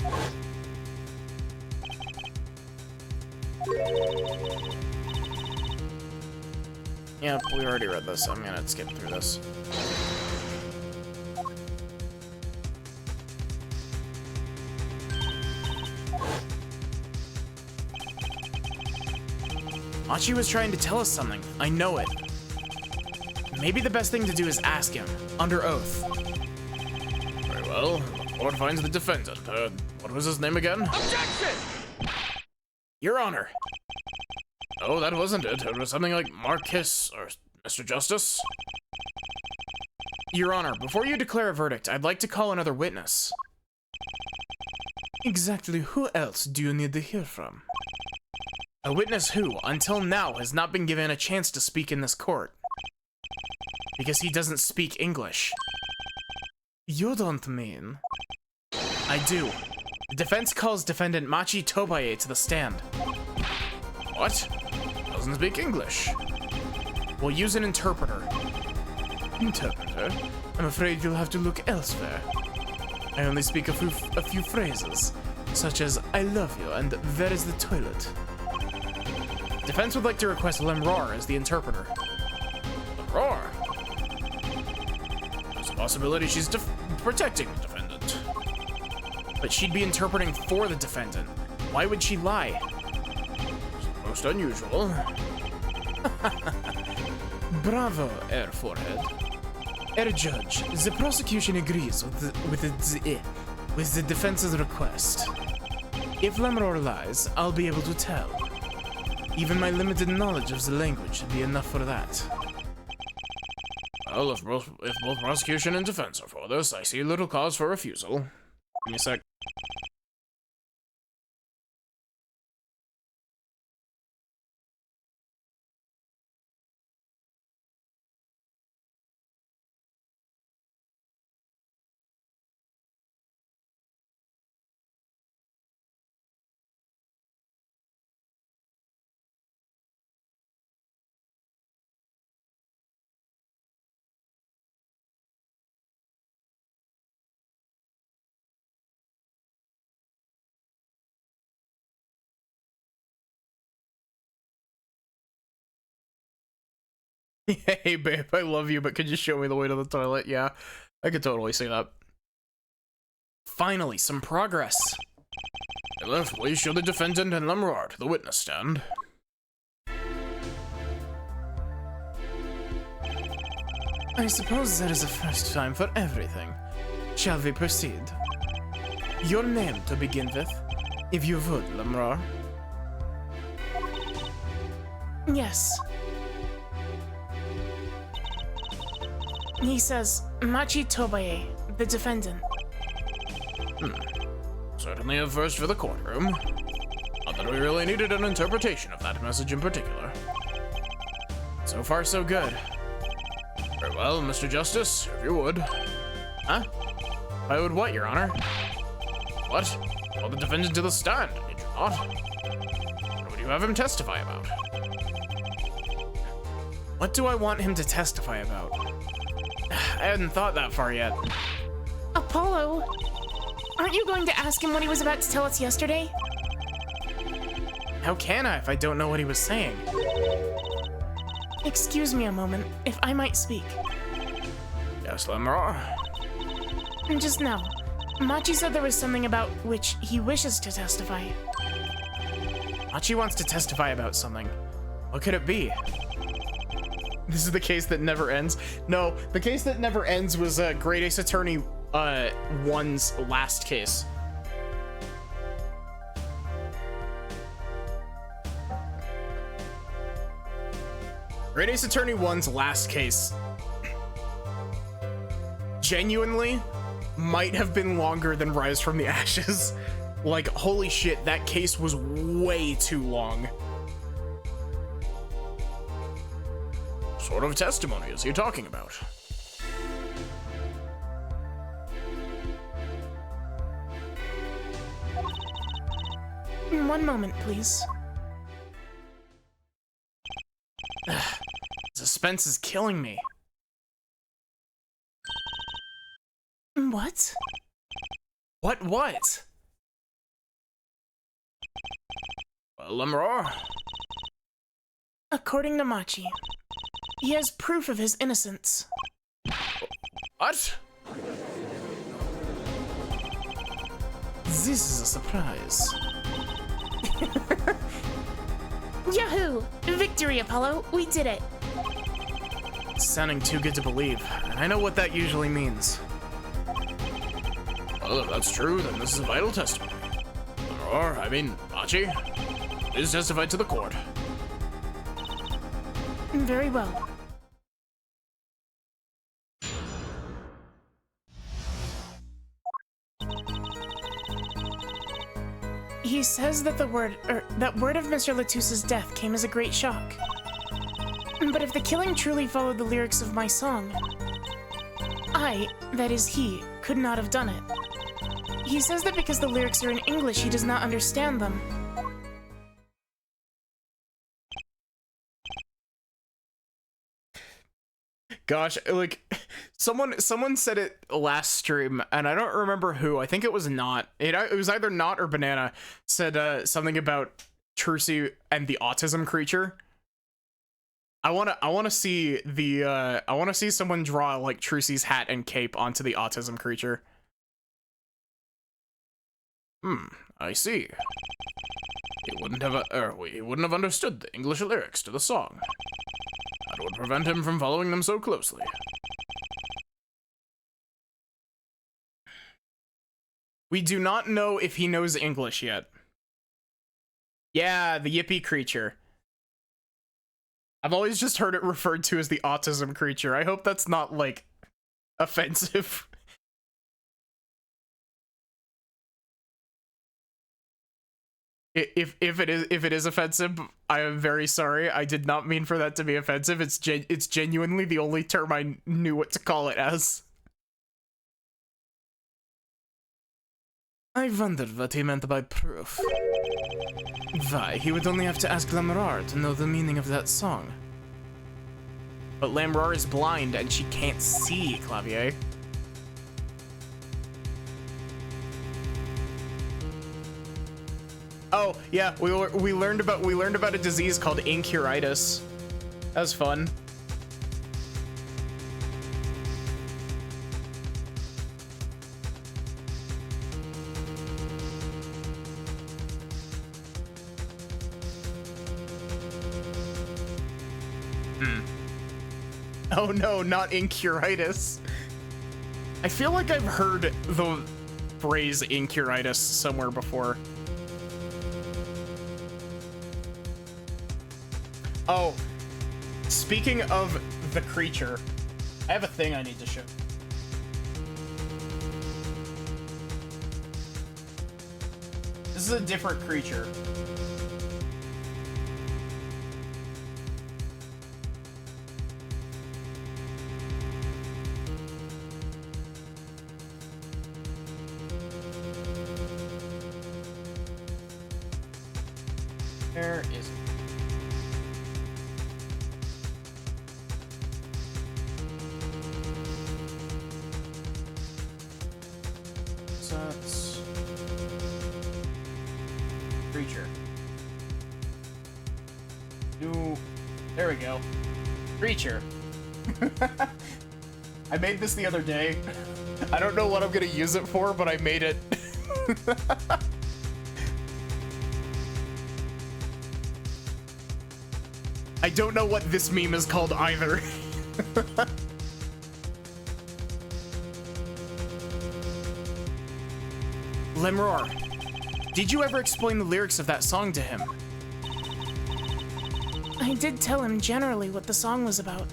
Yep, we already read this, so I'm gonna skip through this. Machi was trying to tell us something. I know it. Maybe the best thing to do is ask him, under oath. Very well. The court finds the defendant. What was his name again? Objection! Your Honor. Oh, that wasn't it. It was something like Marquis or Mr. Justice. Your Honor, before you declare a verdict, I'd like to call another witness. Exactly who else do you need to hear from? A witness who, until now, has not been given a chance to speak in this court. Because he doesn't speak English. You don't mean... I do. The defense calls defendant Machi Tobaye to the stand. What? Doesn't speak English. We'll use an interpreter. Interpreter? I'm afraid you'll have to look elsewhere. I only speak a few phrases, such as I love you and where is the toilet? Defense would like to request Lemror as the interpreter. Lemror? There's a possibility she's protecting the defendant. But she'd be interpreting for the defendant. Why would she lie? It's most unusual. Bravo, Air Forehead. Air Judge, the prosecution agrees with the defense's request. If Lemror lies, I'll be able to tell. Even my limited knowledge of the language should be enough for that. Well, if both prosecution and defense are for this, I see little cause for refusal. Give me a sec. Hey babe, I love you, but could you show me the way to the toilet? Yeah, I could totally see that. Finally, some progress. Please show the defendant and Lemror to the witness stand. I suppose that is a first time for everything. Shall we proceed? Your name to begin with, if you would, Lamrar. Yes. He says, Machi Tobaye, the defendant. Certainly a first for the courtroom. Not that we really needed an interpretation of that message in particular. So far, so good. Very well, Mr. Justice, if you would. Huh? I would what, Your Honor? What? Call the defendant to the stand, did you not? What would you have him testify about? What do I want him to testify about? I hadn't thought that far yet. Apollo, aren't you going to ask him what he was about to tell us yesterday? How can I if I don't know what he was saying? Excuse me a moment, if I might speak. Yes, Lamrar. Just now, Machi said there was something about which he wishes to testify. Machi wants to testify about something. What could it be? This is the case that never ends? No, the case that never ends was Great Ace Attorney 1's last case. Great Ace Attorney 1's last case genuinely might have been longer than Rise from the Ashes. Like, holy shit, that case was way too long. What sort of testimony is he talking about? One moment, please. Suspense is killing me. What? What? Well, Lamrar. According to Machi, he has proof of his innocence. What? This is a surprise. Yahoo! Victory, Apollo! We did it! It's sounding too good to believe. I know what that usually means. Well, if that's true, then this is a vital testimony. Machi, please testify to the court. Very well. He says that word of Mr. Latus's death came as a great shock. But if the killing truly followed the lyrics of my song, I, that is he, could not have done it. He says that because the lyrics are in English, he does not understand them. Gosh, like, someone said it last stream, and I don't remember who. I think it was Not. It was either Not or Banana said something about Trucy and the autism creature. I wanna see someone draw like Trucy's hat and cape onto the autism creature. I see. He wouldn't have understood the English lyrics to the song. That would prevent him from following them so closely. We do not know if he knows English yet. Yeah, the yippee creature. I've always just heard it referred to as the autism creature. I hope that's not, like, offensive. If it is offensive, I am very sorry. I did not mean for that to be offensive. It's genuinely the only term I knew what to call it as. I wondered what he meant by proof. Why, he would only have to ask Lamrar to know the meaning of that song. But Lamrar is blind and she can't see, Clavier. Oh, yeah, we learned about a disease called incuritis. That was fun. Oh no, not incuritis. I feel like I've heard phrase incuritis somewhere before. Oh, speaking of the creature, I have a thing I need to show. This is a different creature. Where is it? That's creature. There we go. Creature. I made this the other day. I don't know what I'm gonna use it for, but I made it. I don't know what this meme is called either. Lemroar, did you ever explain the lyrics of that song to him? I did tell him generally what the song was about,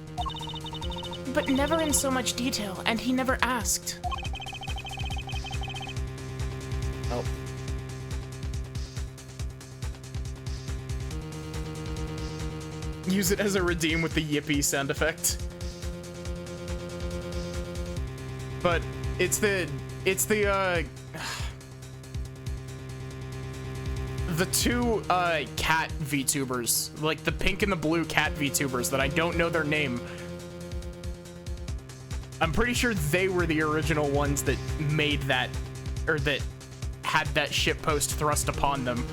but never in so much detail, and he never asked. Oh. Use it as a redeem with the yippee sound effect. But it's the two cat VTubers, like the pink and the blue cat VTubers that I don't know their name. I'm pretty sure they were the original ones that made that, or that had that shitpost thrust upon them.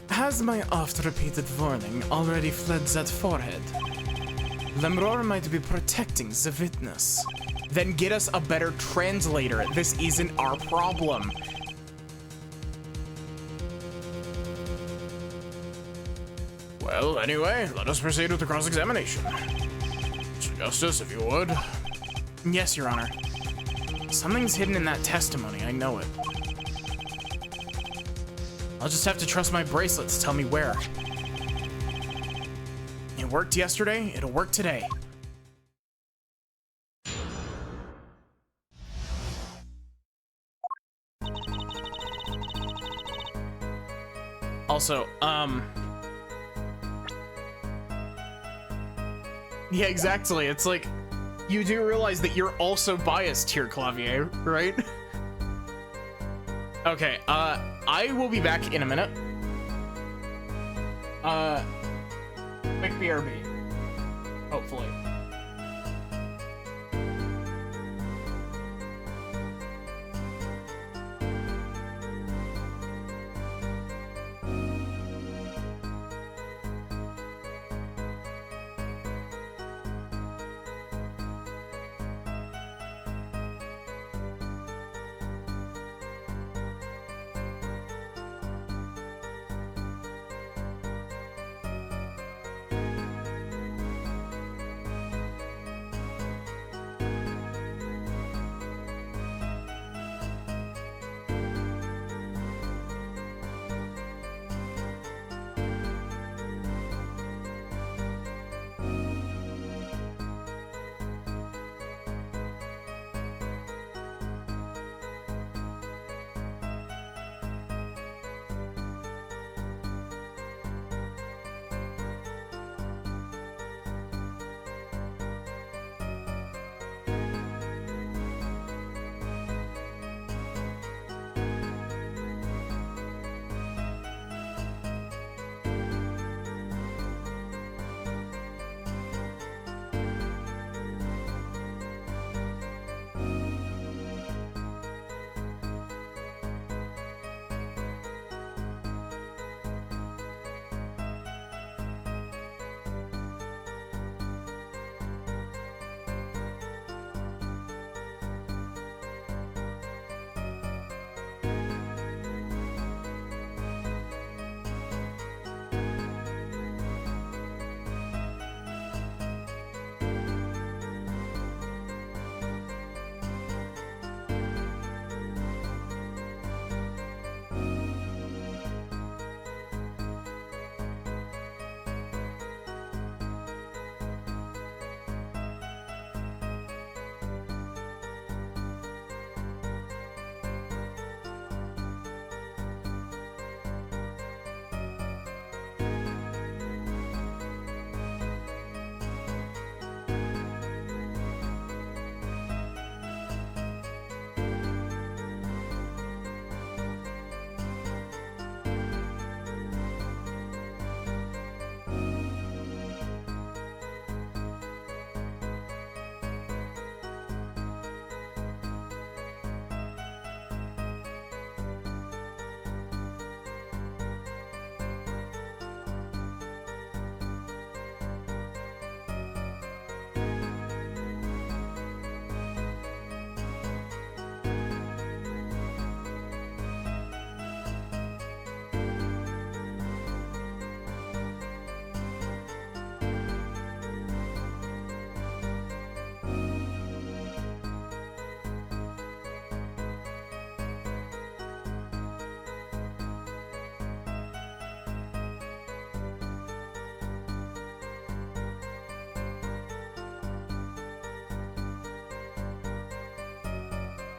Has my oft-repeated warning already fled that forehead? Lemroar might be protecting the witness. Then get us a better translator. This isn't our problem. Well, anyway, let us proceed with the cross-examination. Mr. Justice, if you would. Yes, Your Honor. Something's hidden in that testimony, I know it. I'll just have to trust my bracelet to tell me where. It worked yesterday, it'll work today. Also, yeah, exactly. It's like, you do realize that you're also biased here, Clavier, right? Okay, I will be back in a minute. Quick BRB. Hopefully.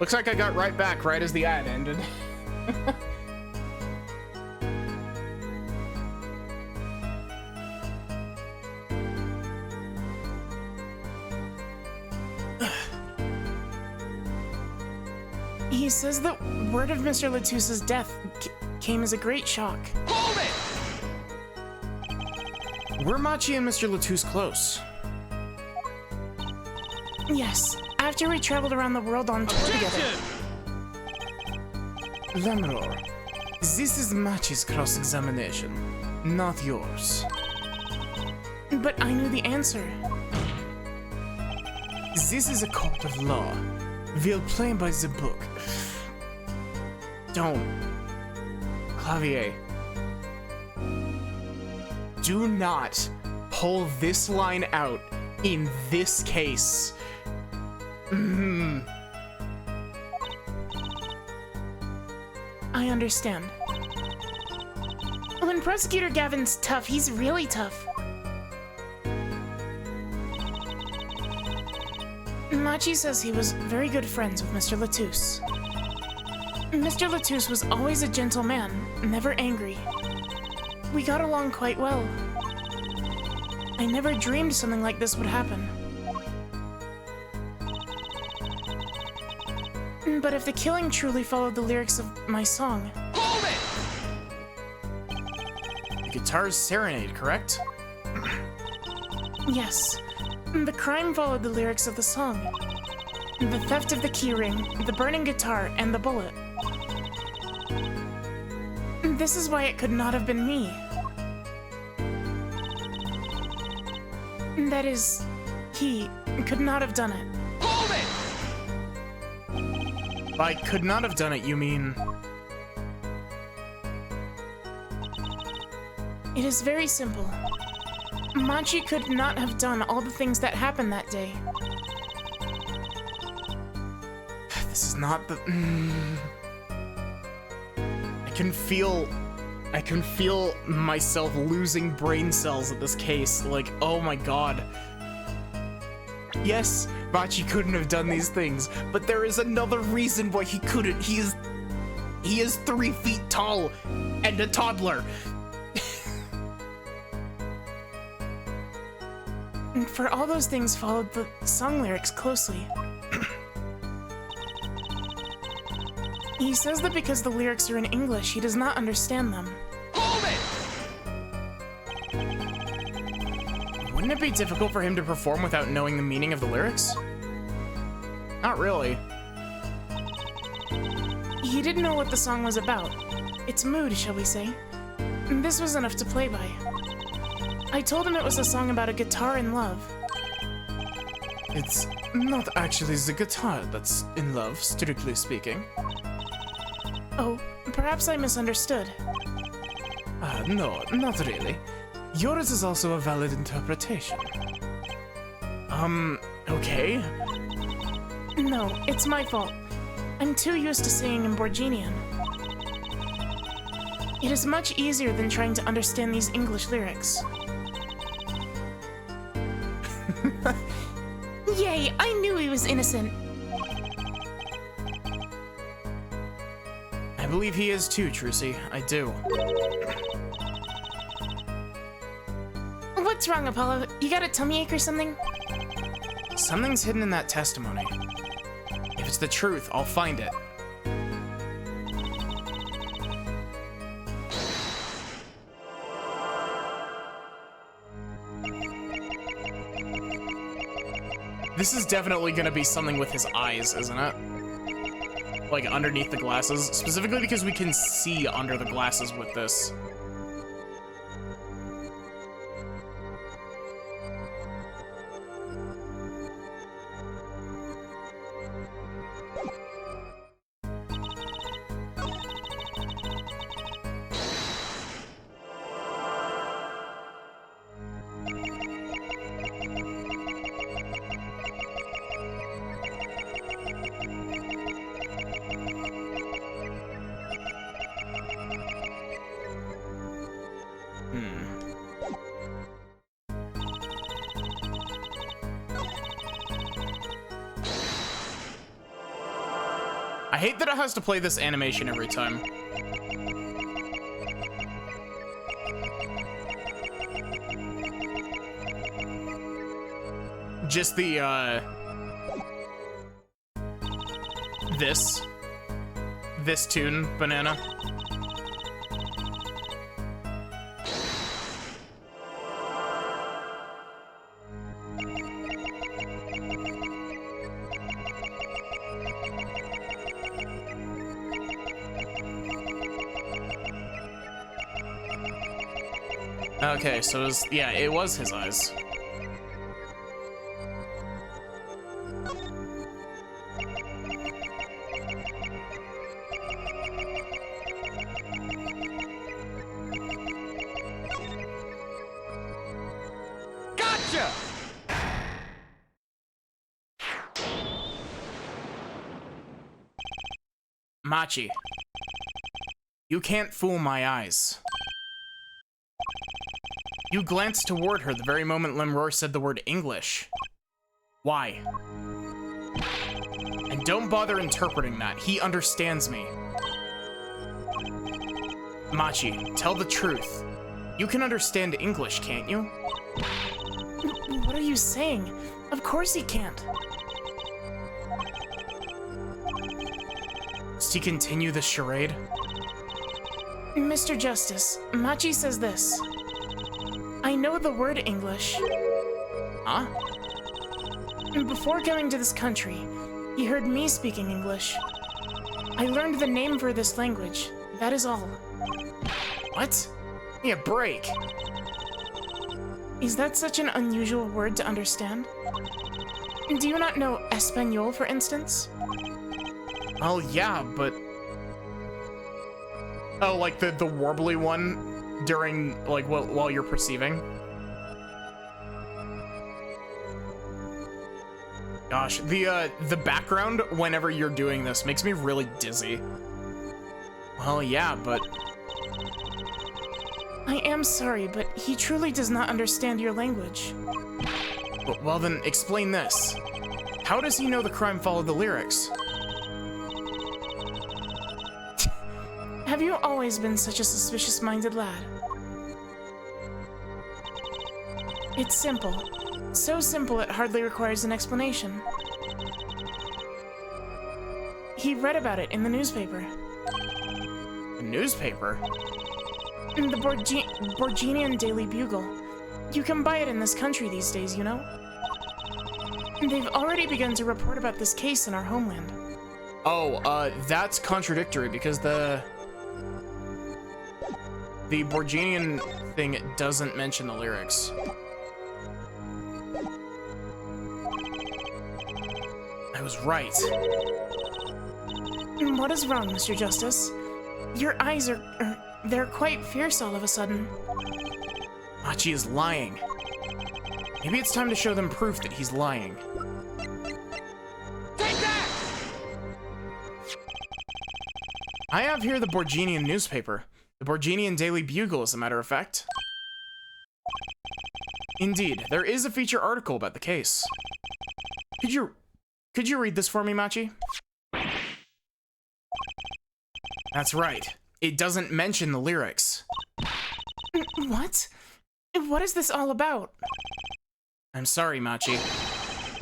Looks like I got right back right as the ad ended. He says that word of Mr. Latus's death came as a great shock. Hold it! Were Machi and Mr. Latus close? Yes, after we traveled around the world on tour together. Lamror, this is Machi's cross-examination, not yours. But I knew the answer. This is a court of law. We'll play by the book. Don't. Clavier. Do not pull this line out in this case. I understand. When Prosecutor Gavin's tough, he's really tough. Machi says he was very good friends with Mr. Latus. Mr. Latus was always a gentle man, never angry. We got along quite well. I never dreamed something like this would happen. But if the killing truly followed the lyrics of my song... Hold it! The guitar's Serenade, correct? Yes. The crime followed the lyrics of the song. The theft of the keyring, the burning guitar, and the bullet. This is why it could not have been me. That is, he could not have done it. Hold it! By could not have done it, you mean... It is very simple. Machi could not have done all the things that happened that day. This is not the... I can feel myself losing brain cells at this case. Like, oh my god. Yes, Machi couldn't have done these things, but there is another reason why he couldn't. He is 3 feet tall and a toddler. And for all those things followed the song lyrics closely. He says that because the lyrics are in English, he does not understand them. Hold it! Wouldn't it be difficult for him to perform without knowing the meaning of the lyrics? Not really. He didn't know what the song was about. Its mood, shall we say. And this was enough to play by. I told him it was a song about a guitar in love. It's not actually the guitar that's in love, strictly speaking. Oh, perhaps I misunderstood. No, not really. Yours is also a valid interpretation. Okay. No, it's my fault. I'm too used to singing in Borginian. It is much easier than trying to understand these English lyrics. Yay, I knew he was innocent. I believe he is too, Trucy. I do. What's wrong, Apollo? You got a tummy ache or something? Something's hidden in that testimony. If it's the truth, I'll find it. This is definitely gonna be something with his eyes, isn't it? Like, underneath the glasses. Specifically because we can see under the glasses with this. hate that it has to play this animation every time. Just the, this tune, Banana. Okay, so it was, yeah, it was his eyes. Gotcha! Machi, you can't fool my eyes. You glanced toward her the very moment Lemroar said the word English. Why? And don't bother interpreting that. He understands me. Machi, tell the truth. You can understand English, can't you? What are you saying? Of course he can't. Must he continue the charade? Mr. Justice, Machi says this. I know the word English. Huh? Before coming to this country, he heard me speaking English. I learned the name for this language. That is all. What? Give me a break. Is that such an unusual word to understand? Do you not know Espanol, for instance? Well, yeah, but... Oh, like the warbly one during, like, while you're perceiving? Gosh, the background whenever you're doing this makes me really dizzy. Well, yeah, but... I am sorry, but he truly does not understand your language. Well then, explain this. How does he know the crime followed the lyrics? Have you always been such a suspicious-minded lad? It's simple. So simple it hardly requires an explanation. He read about it in the newspaper. The newspaper? In the Borginian Daily Bugle. You can buy it in this country these days, you know? They've already begun to report about this case in our homeland. Oh, that's contradictory because the Borginian thing doesn't mention the lyrics. I was right. What is wrong, Mr. Justice? Your eyes they're quite fierce all of a sudden. Machi is lying. Maybe it's time to show them proof that he's lying. Take that! I have here the Borginian newspaper. The Borginian Daily Bugle, as a matter of fact. Indeed, there is a feature article about the case. Could you read this for me, Machi? That's right. It doesn't mention the lyrics. What? What is this all about? I'm sorry, Machi.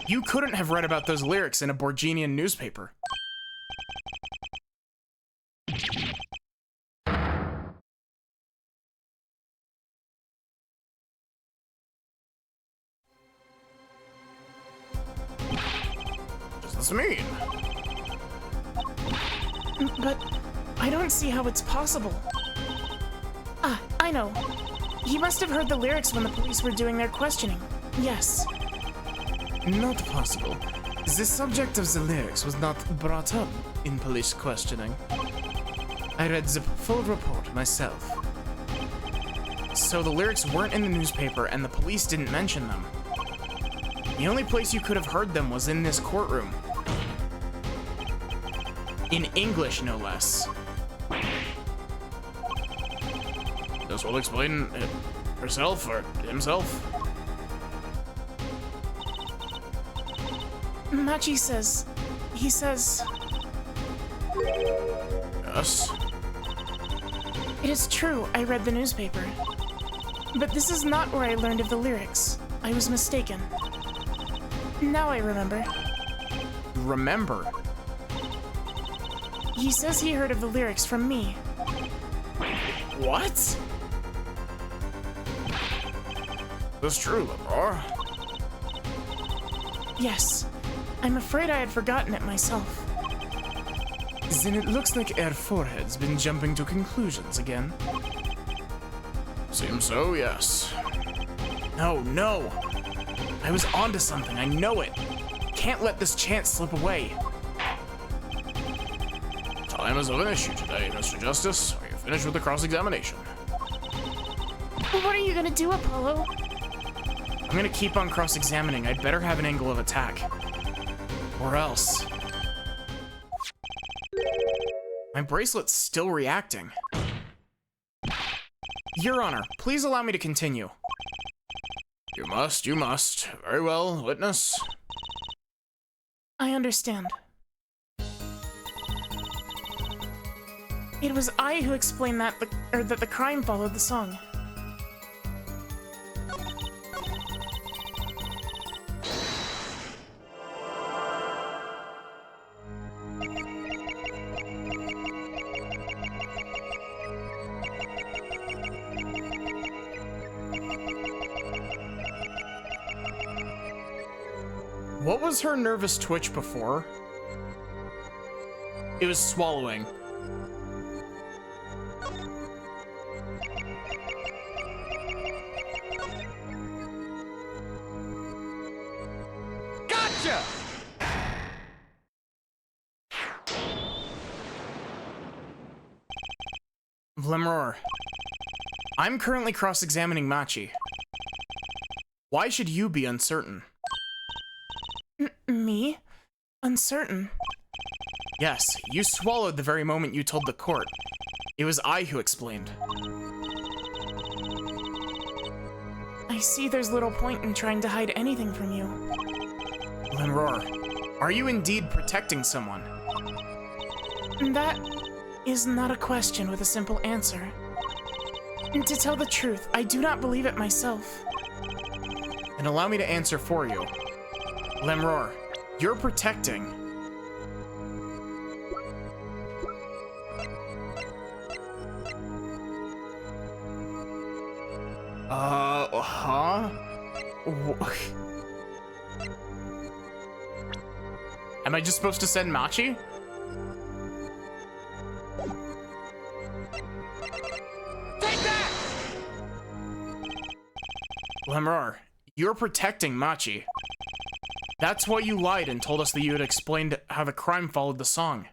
You couldn't have read about those lyrics in a Borginian newspaper. What does this mean? But I don't see how it's possible. Ah, I know. He must have heard the lyrics when the police were doing their questioning. Yes. Not possible. The subject of the lyrics was not brought up in police questioning. I read the full report myself. So the lyrics weren't in the newspaper and the police didn't mention them. The only place you could have heard them was in this courtroom. In English, no less. This will explain it herself or himself. Machi says... He says... Yes? It is true, I read the newspaper. But this is not where I learned of the lyrics. I was mistaken. Now I remember. Remember? He says he heard of the lyrics from me. What? That's true, Lemur. Yes. I'm afraid I had forgotten it myself. Then it looks like Air Forehead's been jumping to conclusions again. Seems so, yes. No. I was onto something, I know it. Can't let this chance slip away. Time is of an issue today, Mr. Justice. Are you finished with the cross-examination? What are you gonna do, Apollo? I'm gonna keep on cross-examining. I'd better have an angle of attack. Or else. My bracelet's still reacting. Your Honor, please allow me to continue. You must. Very well, witness. I understand. It was I who explained that the crime followed the song. What was her nervous twitch before? It was swallowing. Gotcha! Lemur, I'm currently cross-examining Machi. Why should you be uncertain? Me? Uncertain. Yes, you swallowed the very moment you told the court. It was I who explained. I see there's little point in trying to hide anything from you. Lemur, are you indeed protecting someone? That is not a question with a simple answer. And to tell the truth, I do not believe it myself. Then allow me to answer for you. Lemur, you're protecting. Huh? Am I just supposed to send Machi? Take that! Lemur, you're protecting Machi. That's why you lied and told us that you had explained how the crime followed the song.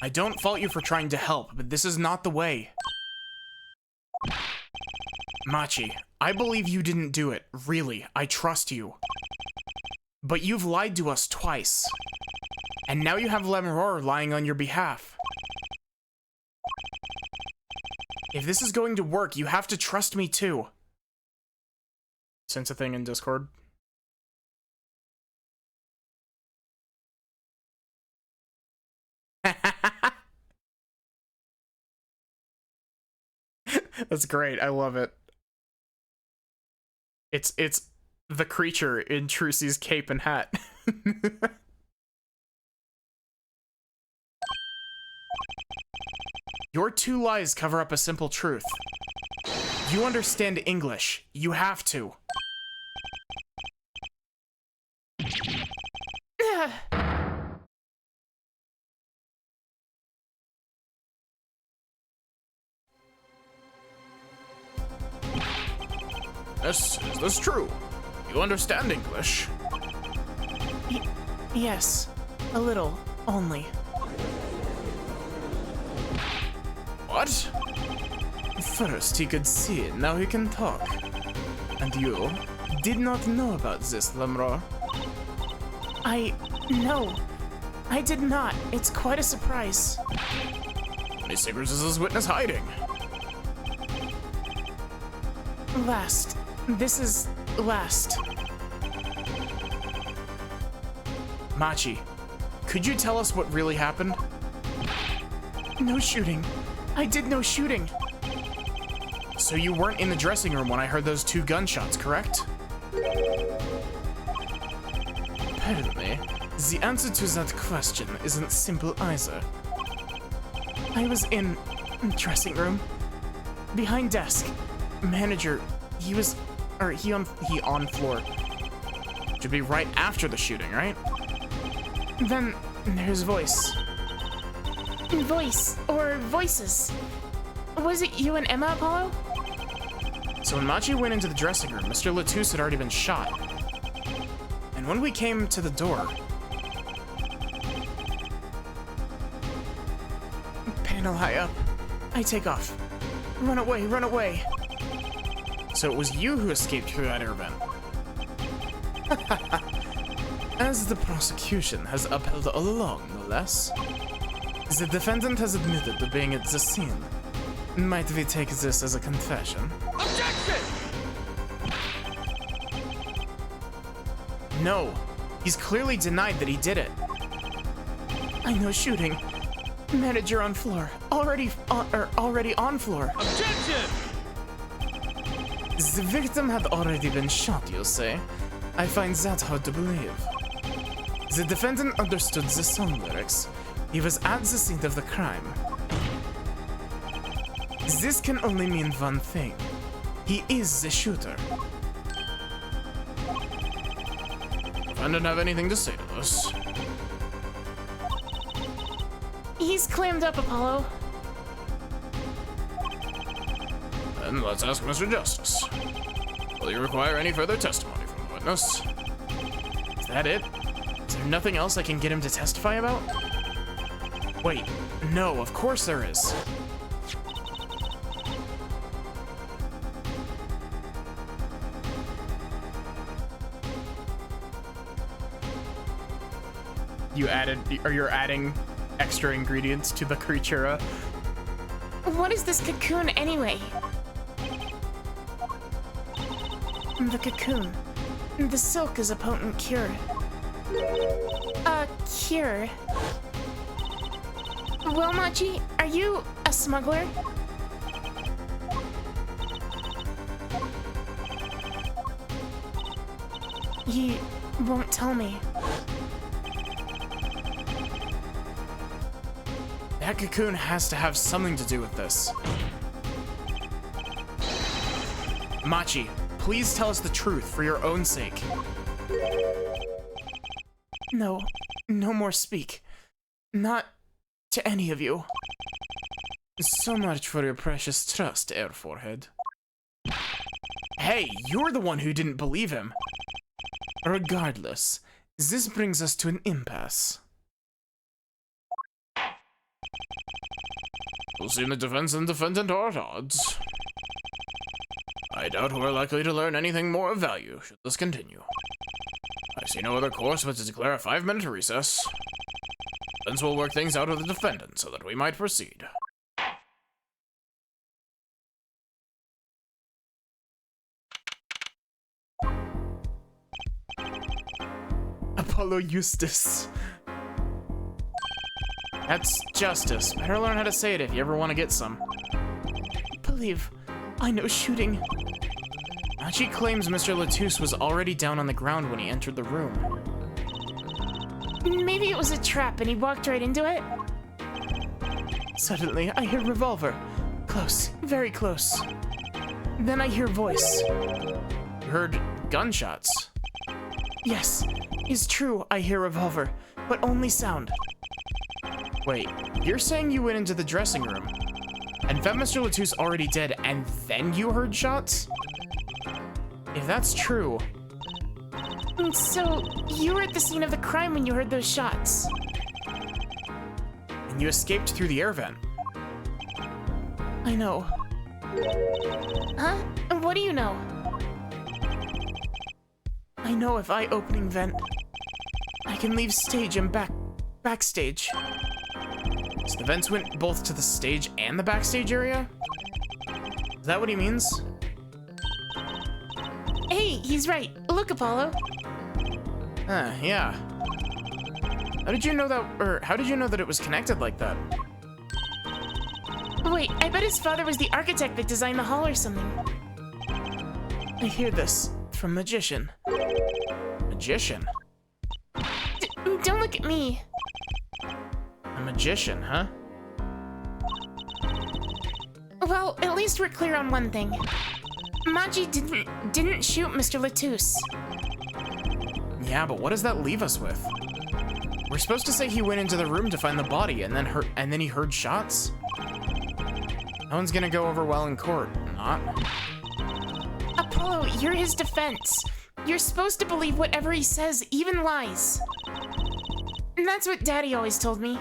I don't fault you for trying to help, but this is not the way. Machi, I believe you didn't do it. Really, I trust you. But you've lied to us twice. And now you have Lemur lying on your behalf. If this is going to work, you have to trust me too. Sense a thing in Discord. That's great. I love it. It's the creature in Trucy's cape and hat. Your two lies cover up a simple truth. You understand English. You have to. Is this true? You understand English? Yes, a little, only. What? First he could see, now he can talk. And you did not know about this, Lemur. No. I did not. It's quite a surprise. How many secrets is this witness hiding? Last. This is last. Machi, could you tell us what really happened? No shooting. I did no shooting. So you weren't in the dressing room when I heard those 2 gunshots, correct? Pardon me. The answer to that question isn't simple either. I was in dressing room. Behind desk. Manager, he on floor. Should be right after the shooting, right? Then there's voice. Voice, or voices. Was it you and Emma, Apollo? So when Machi went into the dressing room, Mr. Latouche had already been shot. And when we came to the door... Panel high up. I take off. Run away, run away. So it was you who escaped through that air vent. As the prosecution has upheld all along, no less, the defendant has admitted to being at the scene. Might we take this as a confession? Objection! No, he's clearly denied that he did it. I know shooting. Manager on floor. Already on floor. Objection! The victim had already been shot, you say? I find that hard to believe. The defendant understood the song lyrics. He was at the scene of the crime. This can only mean one thing. He is the shooter. I didn't have anything to say to this. He's clammed up, Apollo. Then let's ask Mr. Justice. Will you require any further testimony from the witness? Is that it? Is there nothing else I can get him to testify about? Wait, no, of course there is. You're adding extra ingredients to the creatura. What is this cocoon anyway? The cocoon. The silk is a potent cure. A cure? Well, Machi, are you a smuggler? He won't tell me. That cocoon has to have something to do with this. Machi, please tell us the truth for your own sake. No, no more speak. Not to any of you. So much for your precious trust, Air Forehead. Hey, you're the one who didn't believe him. Regardless, this brings us to an impasse. We'll see the defense and defendant are at odds. I doubt we're likely to learn anything more of value should this continue. I see no other course but to declare a 5-minute recess. Defense will work things out with the defendant so that we might proceed. Apollo Eustace. That's justice. Better learn how to say it if you ever want to get some. Believe, I know shooting. Machi claims Mr. Latouche was already down on the ground when he entered the room. Maybe it was a trap and he walked right into it? Suddenly, I hear revolver. Close, very close. Then I hear voice. You heard gunshots. Yes, it's true, I hear revolver, but only sound. Wait, you're saying you went into the dressing room and found Mr. Latouche already dead and then you heard shots? If that's true... So, you were at the scene of the crime when you heard those shots? And you escaped through the air vent. I know. Huh? What do you know? I know if I opening vent, I can leave stage and backstage. So the vents went both to the stage and the backstage area? Is that what he means? Hey, he's right. Look, Apollo. Yeah. How did you know that, or how did you know that it was connected like that? Wait, I bet his father was the architect that designed the hall or something. I hear this from Magician. Magician? Don't look at me. A magician, huh? Well, at least we're clear on one thing. Machi didn't shoot Mr. Latouche. Yeah, but what does that leave us with? We're supposed to say he went into the room to find the body and then he heard shots? No one's gonna go over well in court, not? Apollo, you're his defense. You're supposed to believe whatever he says, even lies. And that's what Daddy always told me.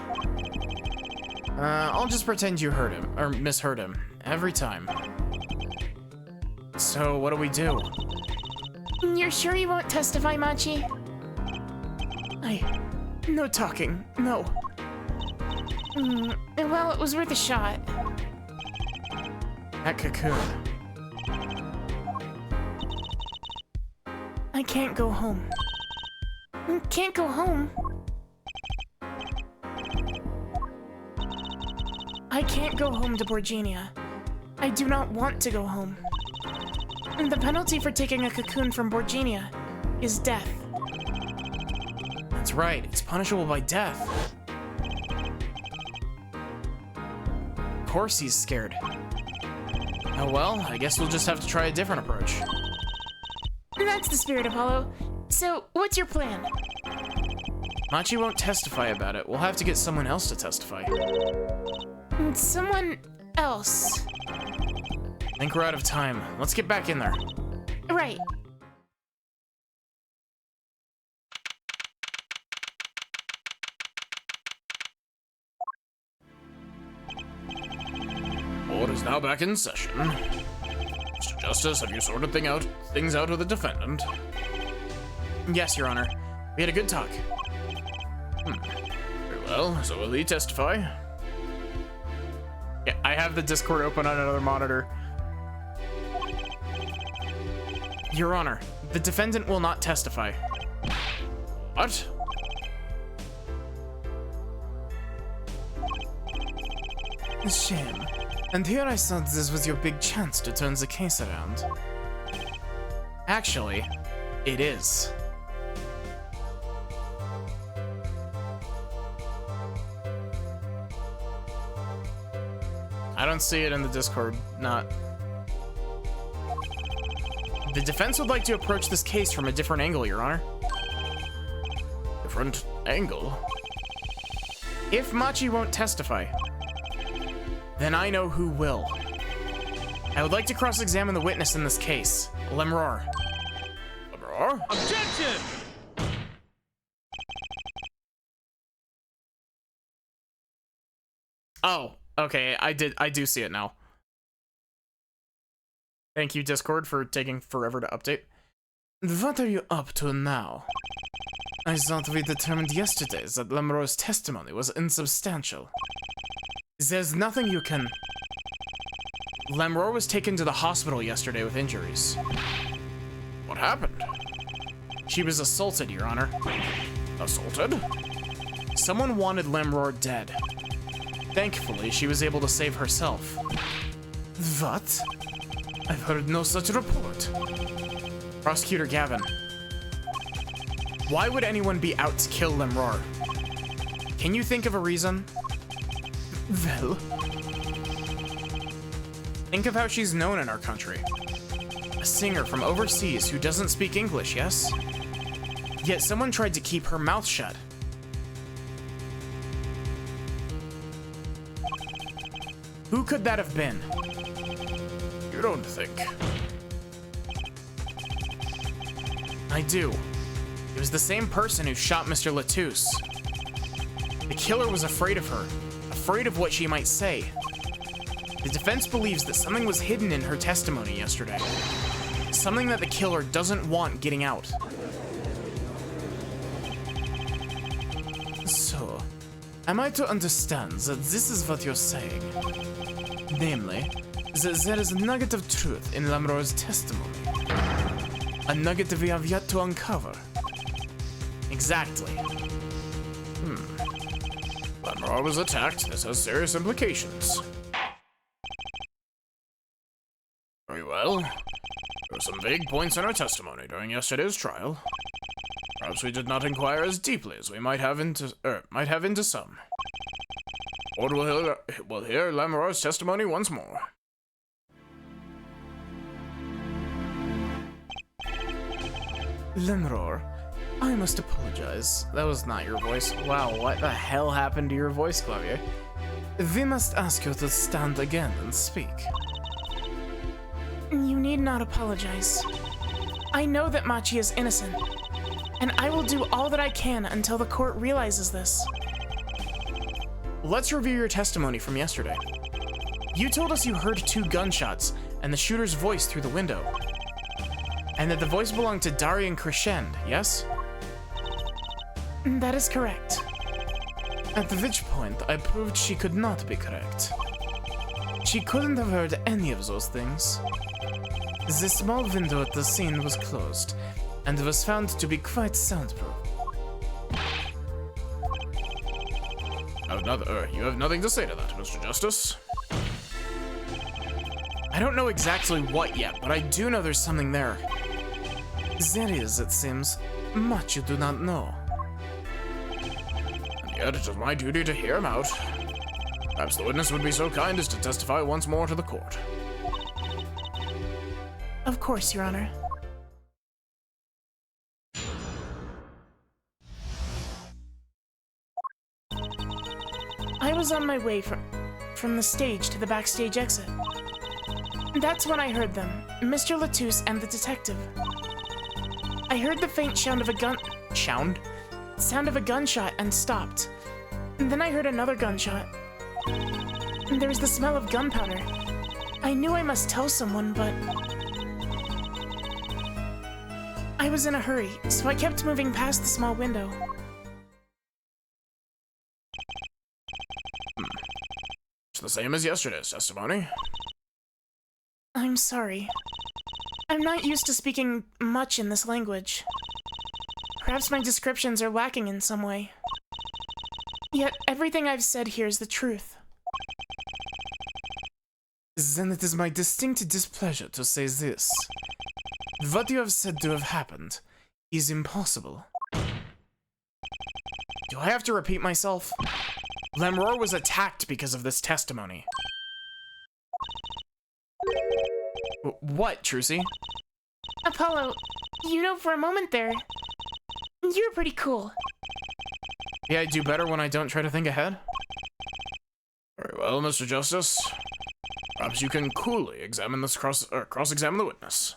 I'll just pretend you heard him, or misheard him, every time. So, what do we do? You're sure you won't testify, Machi? No talking, no. Well, it was worth a shot. That cocoon. I can't go home. Can't go home? I can't go home to Borginia. I do not want to go home. And the penalty for taking a cocoon from Borginia is death. That's right, it's punishable by death. Of course he's scared. Oh well, I guess we'll just have to try a different approach. That's the spirit, Apollo. So, what's your plan? Machi won't testify about it. We'll have to get someone else to testify. Someone else. I think we're out of time. Let's get back in there. Right. Court is now back in session. Mr. Justice, have you sorted things out with the defendant? Yes, Your Honor. We had a good talk. Very well, so will he testify? Yeah, I have the Discord open on another monitor. Your Honor, the defendant will not testify. What? Shame. And here I thought this was your big chance to turn the case around. Actually, it is. I don't see it in the Discord, not. The defense would like to approach this case from a different angle, Your Honor. Different angle? If Machi won't testify, then I know who will. I would like to cross-examine the witness in this case, Lemroar. Lemroar? Objection! Oh, okay, I do see it now. Thank you, Discord, for taking forever to update. What are you up to now? I thought we determined yesterday that Lemroar's testimony was insubstantial. There's nothing you can... Lemroar was taken to the hospital yesterday with injuries. What happened? She was assaulted, Your Honor. Assaulted? Someone wanted Lemroar dead. Thankfully, she was able to save herself. What? I've heard no such report. Prosecutor Gavin. Why would anyone be out to kill Lemroar? Can you think of a reason? Well... Think of how she's known in our country. A singer from overseas who doesn't speak English, yes? Yet someone tried to keep her mouth shut. Who could that have been? You don't think? I do. It was the same person who shot Mr. Latouche. The killer was afraid of her, afraid of what she might say. The defense believes that something was hidden in her testimony yesterday. Something that the killer doesn't want getting out. So, am I to understand that this is what you're saying? Namely, that there is a nugget of truth in Lemroar's testimony. A nugget that we have yet to uncover. Exactly. Lemur was attacked. This has serious implications. Very well. There were some vague points in our testimony during yesterday's trial. Perhaps we did not inquire as deeply as we might have into some. Board will hear Lemur's testimony once more. Lemur, I must apologize. That was not your voice. Wow, what the hell happened to your voice, Clavier? We must ask you to stand again and speak. You need not apologize. I know that Machi is innocent, and I will do all that I can until the court realizes this. Let's review your testimony from yesterday. You told us you heard 2 gunshots and the shooter's voice through the window, and that the voice belonged to Darian Crescend, yes? That is correct. At which point, I proved she could not be correct. She couldn't have heard any of those things. The small window at the scene was closed, and was found to be quite soundproof. You have nothing to say to that, Mr. Justice. I don't know exactly what yet, but I do know there's something there. There is, it seems, much you do not know. And yet it is my duty to hear him out. Perhaps the witness would be so kind as to testify once more to the court. Of course, Your Honor. I was on my way from the stage to the backstage exit. That's when I heard them, Mr. Latouche and the detective. I heard the faint sound of a gunshot and stopped. And then I heard another gunshot. And there was the smell of gunpowder. I knew I must tell someone, but I was in a hurry, so I kept moving past the small window. It's the same as yesterday's testimony. I'm sorry. I'm not used to speaking much in this language. Perhaps my descriptions are lacking in some way. Yet everything I've said here is the truth. Then it is my distinct displeasure to say this. What you have said to have happened is impossible. Do I have to repeat myself? Lemur was attacked because of this testimony. What, Trucy? Apollo, you know, for a moment there, you were pretty cool. Yeah, I do better when I don't try to think ahead. Very well, Mr. Justice. Perhaps you can coolly examine this cross-examine the witness.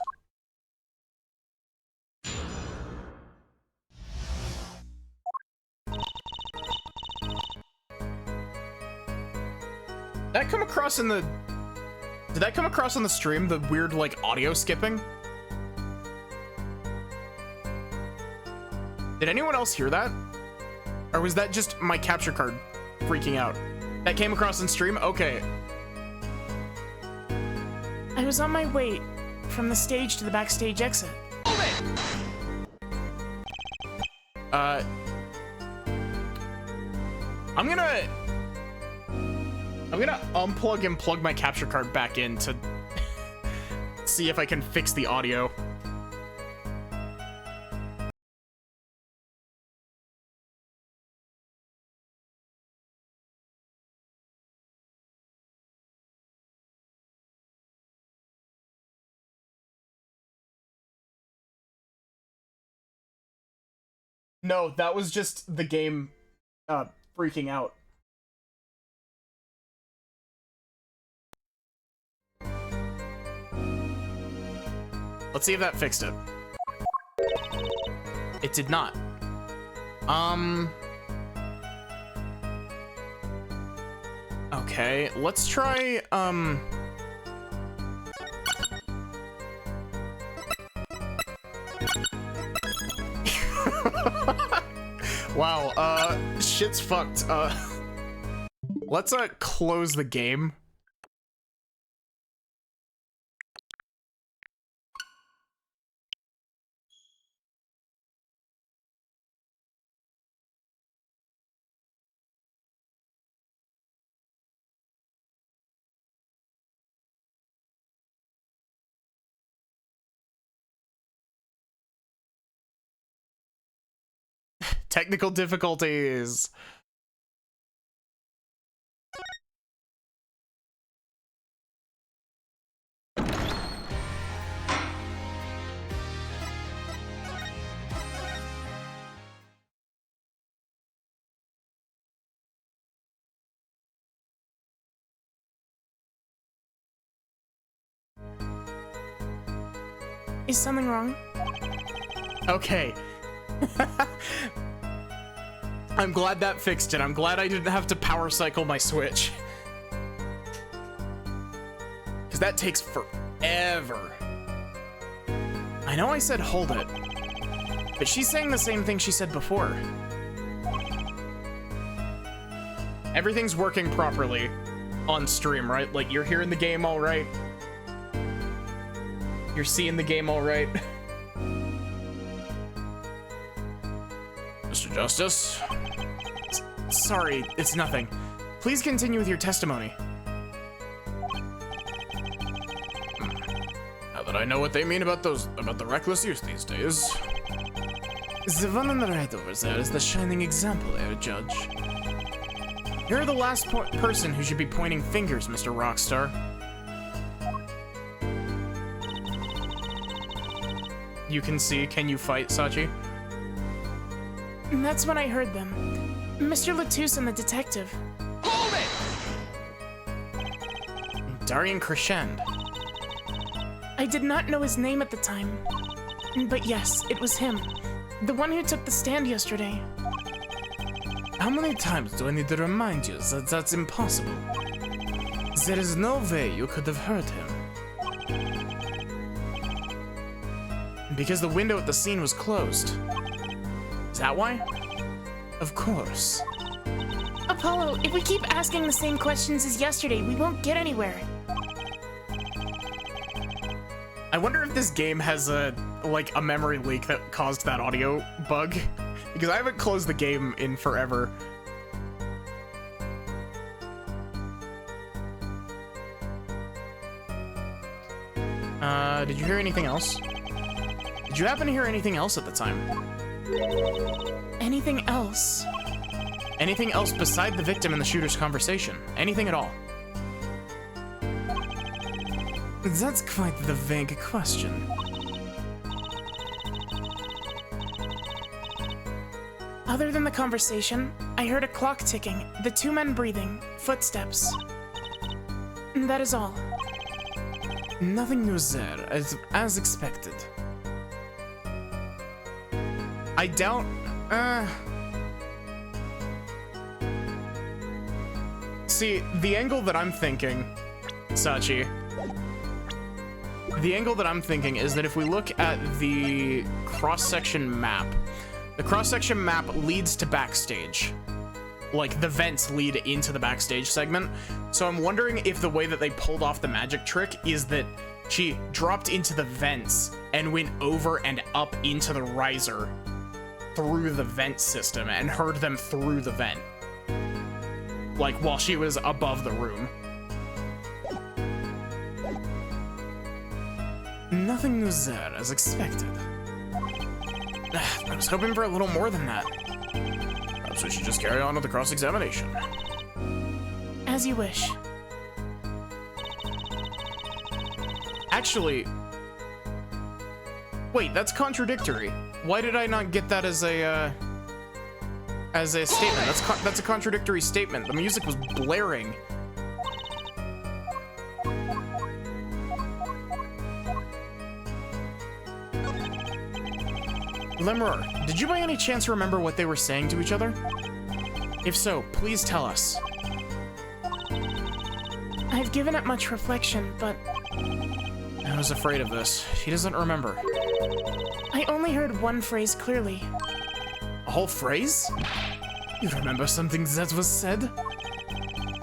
Did that come across in the stream, the weird, like, audio skipping? Did anyone else hear that? Or was that just my capture card freaking out? That came across in stream? Okay. I was on my way from the stage to the backstage exit. I'm gonna unplug and plug my capture card back in to see if I can fix the audio. No, that was just the game freaking out. Let's see if that fixed it. It did not. Okay, let's try, Wow, shit's fucked. Let's, close the game. Technical difficulties. Is something wrong? Okay. I'm glad that fixed it. I'm glad I didn't have to power cycle my Switch. Because that takes forever. I know I said hold it, but she's saying the same thing she said before. Everything's working properly on stream, right? Like, you're hearing the game all right. You're seeing the game all right. Mr. Justice? Sorry, it's nothing. Please continue with your testimony. Now that I know what they mean about the reckless use these days. The one on the right over there is the shining example, Judge. You're the last person who should be pointing fingers, Mr. Rockstar. You can see, can you fight, Sachi? That's when I heard them. Mr. Latus and the detective. Hold it! Darian Crescend. I did not know his name at the time. But yes, it was him. The one who took the stand yesterday. How many times do I need to remind you that that's impossible? There is no way you could have heard him. Because the window at the scene was closed. Is that why? Of course. Apollo, if we keep asking the same questions as yesterday, we won't get anywhere. I wonder if this game has a memory leak that caused that audio bug. Because I haven't closed the game in forever. Did you hear anything else? Did you happen to hear anything else at the time? Anything else? Anything else beside the victim and the shooter's conversation? Anything at all? That's quite the vague question. Other than the conversation, I heard a clock ticking, the two men breathing, footsteps. That is all. Nothing new there, as expected. I doubt... See, the angle that I'm thinking, Sachi, the angle that I'm thinking is that if we look at the cross-section map, the cross-section map leads to backstage. Like, the vents lead into the backstage segment. So I'm wondering if the way that they pulled off the magic trick is that she dropped into the vents and went over and up into the riser through the vent system and heard them through the vent. Like, while she was above the room. Nothing new there, as expected. I was hoping for a little more than that. Perhaps we should just carry on with the cross-examination. As you wish. Actually... Wait, that's contradictory. Why did I not get that as a statement? That's a contradictory statement. The music was blaring. Lemurr, did you by any chance remember what they were saying to each other? If so, please tell us. I've given it much reflection, but I was afraid of this. She doesn't remember. I only heard one phrase clearly. A whole phrase? You remember something that was said?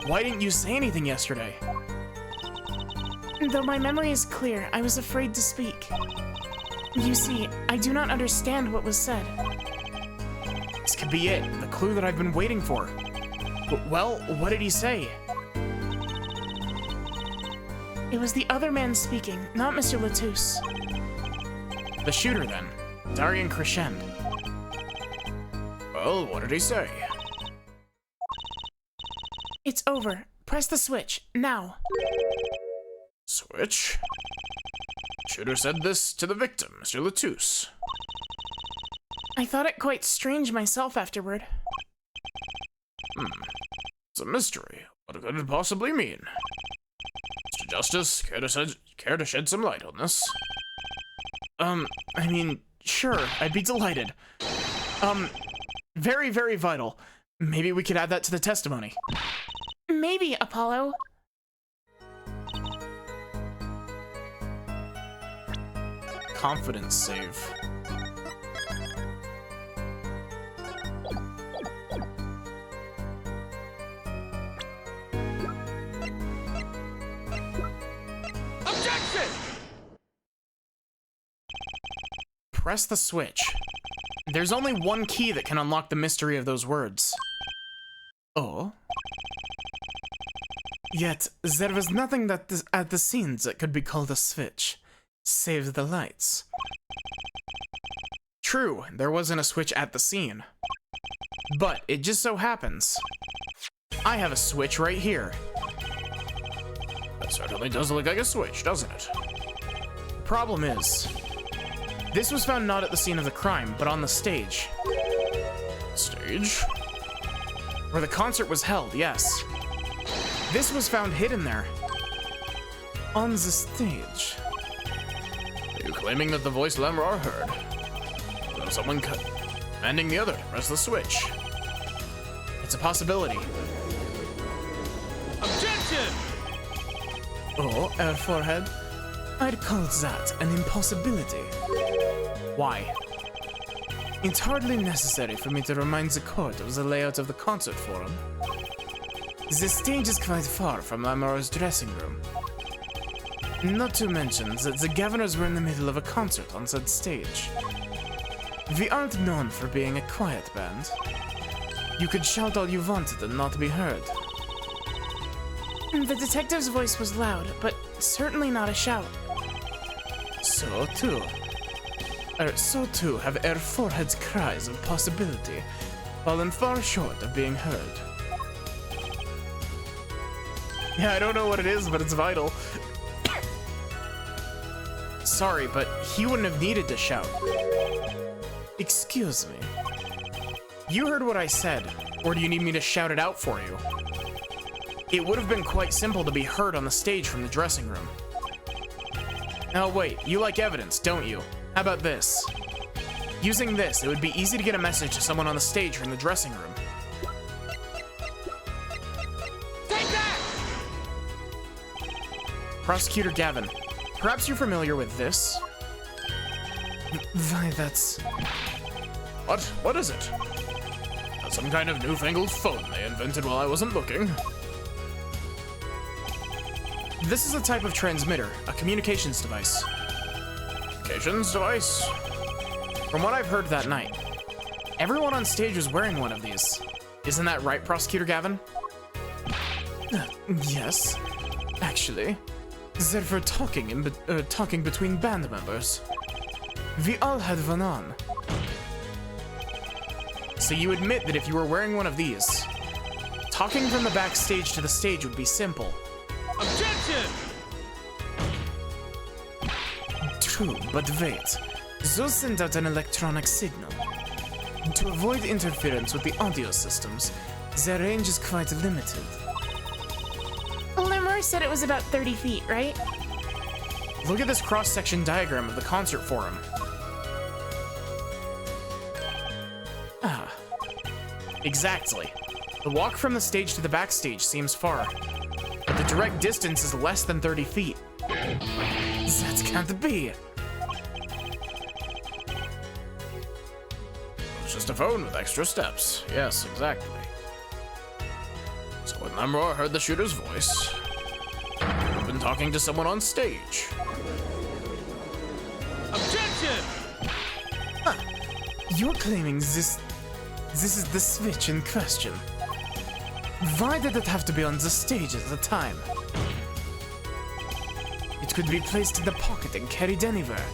Why didn't you say anything yesterday? Though my memory is clear, I was afraid to speak. You see, I do not understand what was said. This could be it, the clue that I've been waiting for. But, well, what did he say? It was the other man speaking, not Mr. Latus. The shooter, then. Darian Crescend. Well, what did he say? It's over. Press the switch, now. Switch? Shooter said this to the victim, Mr. Latouche. I thought it quite strange myself afterward. It's a mystery. What could it possibly mean? Mr. Justice, care to shed some light on this? I mean, sure, I'd be delighted. Very, very vital. Maybe we could add that to the testimony. Maybe, Apollo. Confidence save. Objection! Press the switch. There's only one key that can unlock the mystery of those words. Oh? Yet, there was nothing at the scenes that could be called a switch, save the lights. True, there wasn't a switch at the scene. But it just so happens, I have a switch right here. That certainly does look like a switch, doesn't it? Problem is, this was found not at the scene of the crime, but on the stage. Stage? Where the concert was held, yes. This was found hidden there. On the stage. Are you claiming that the voice Lamrar heard? Or someone commanding the other to press the switch? It's a possibility. Objection! Oh, Air Forehead? I'd call that an impossibility. Why? It's hardly necessary for me to remind the court of the layout of the concert forum. The stage is quite far from Lamra's dressing room. Not to mention that the governors were in the middle of a concert on said stage. We aren't known for being a quiet band. You could shout all you wanted and not be heard. The detective's voice was loud, but certainly not a shout. So too have Air Forehead's cries of possibility fallen far short of being heard. Yeah, I don't know what it is, but it's vital. Sorry, but he wouldn't have needed to shout. Excuse me. You heard what I said, or do you need me to shout it out for you? It would have been quite simple to be heard on the stage from the dressing room. Now wait, you like evidence, don't you? How about this? Using this, it would be easy to get a message to someone on the stage from the dressing room. Take that! Prosecutor Gavin, perhaps you're familiar with this? Why, that's... What? What is it? That's some kind of newfangled phone they invented while I wasn't looking. This is a type of transmitter, a communications device. Communications device? From what I've heard that night, everyone on stage was wearing one of these. Isn't that right, Prosecutor Gavin? Yes. Actually, they're for talking between band members. We all had one on. So you admit that if you were wearing one of these, talking from the backstage to the stage would be simple. Objection! True, but wait. Those send out an electronic signal. To avoid interference with the audio systems, their range is quite limited. Lamrar said it was about 30 feet, right? Look at this cross-section diagram of the concert forum. Ah. Exactly. The walk from the stage to the backstage seems far, but the direct distance is less than 30 feet. That can't be. It's just a phone with extra steps. Yes, exactly. So when Lamrar heard the shooter's voice, he would have been talking to someone on stage. Objection! You're claiming this is the switch in question. Why did it have to be on the stage at the time? It could be placed in the pocket and carried anywhere.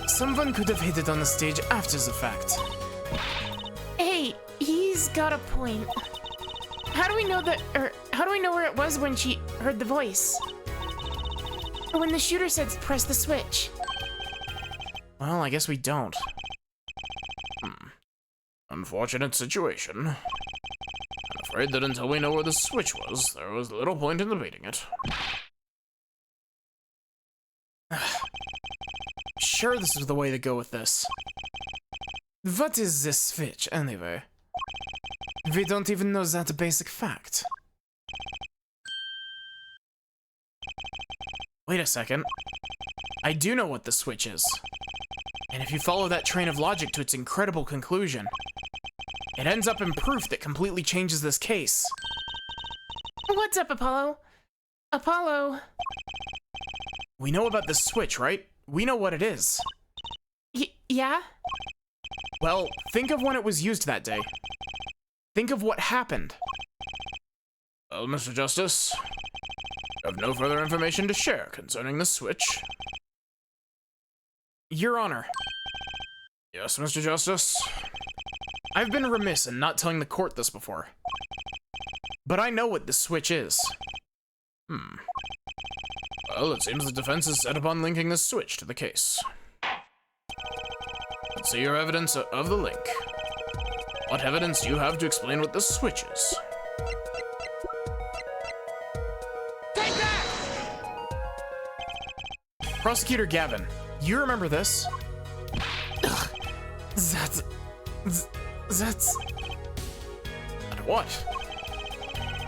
Someone could have hid it on the stage after the fact. Hey, He's got a point. How do we know how do we know where it was when she heard the voice? Or when the shooter said press the switch? Well, I guess we don't. Unfortunate situation. I'm afraid that until we know where the switch was, there was little point in debating it. Sure, this is the way to go with this. What is this switch, anyway? We don't even know that basic fact. Wait a second. I do know what the switch is. And if you follow that train of logic to its incredible conclusion, it ends up in proof that completely changes this case. What's up, Apollo? Apollo? We know about the switch, right? We know what it is. Yeah? Well, think of when it was used that day. Think of what happened. Well, Mr. Justice, I have no further information to share concerning the switch. Your Honor. Yes, Mr. Justice? I've been remiss in not telling the court this before. But I know what the switch is. Well, it seems the defense is set upon linking this switch to the case. Let's see your evidence of the link. What evidence do you have to explain what the switch is? Take that! Prosecutor Gavin, you remember this? That's... And what?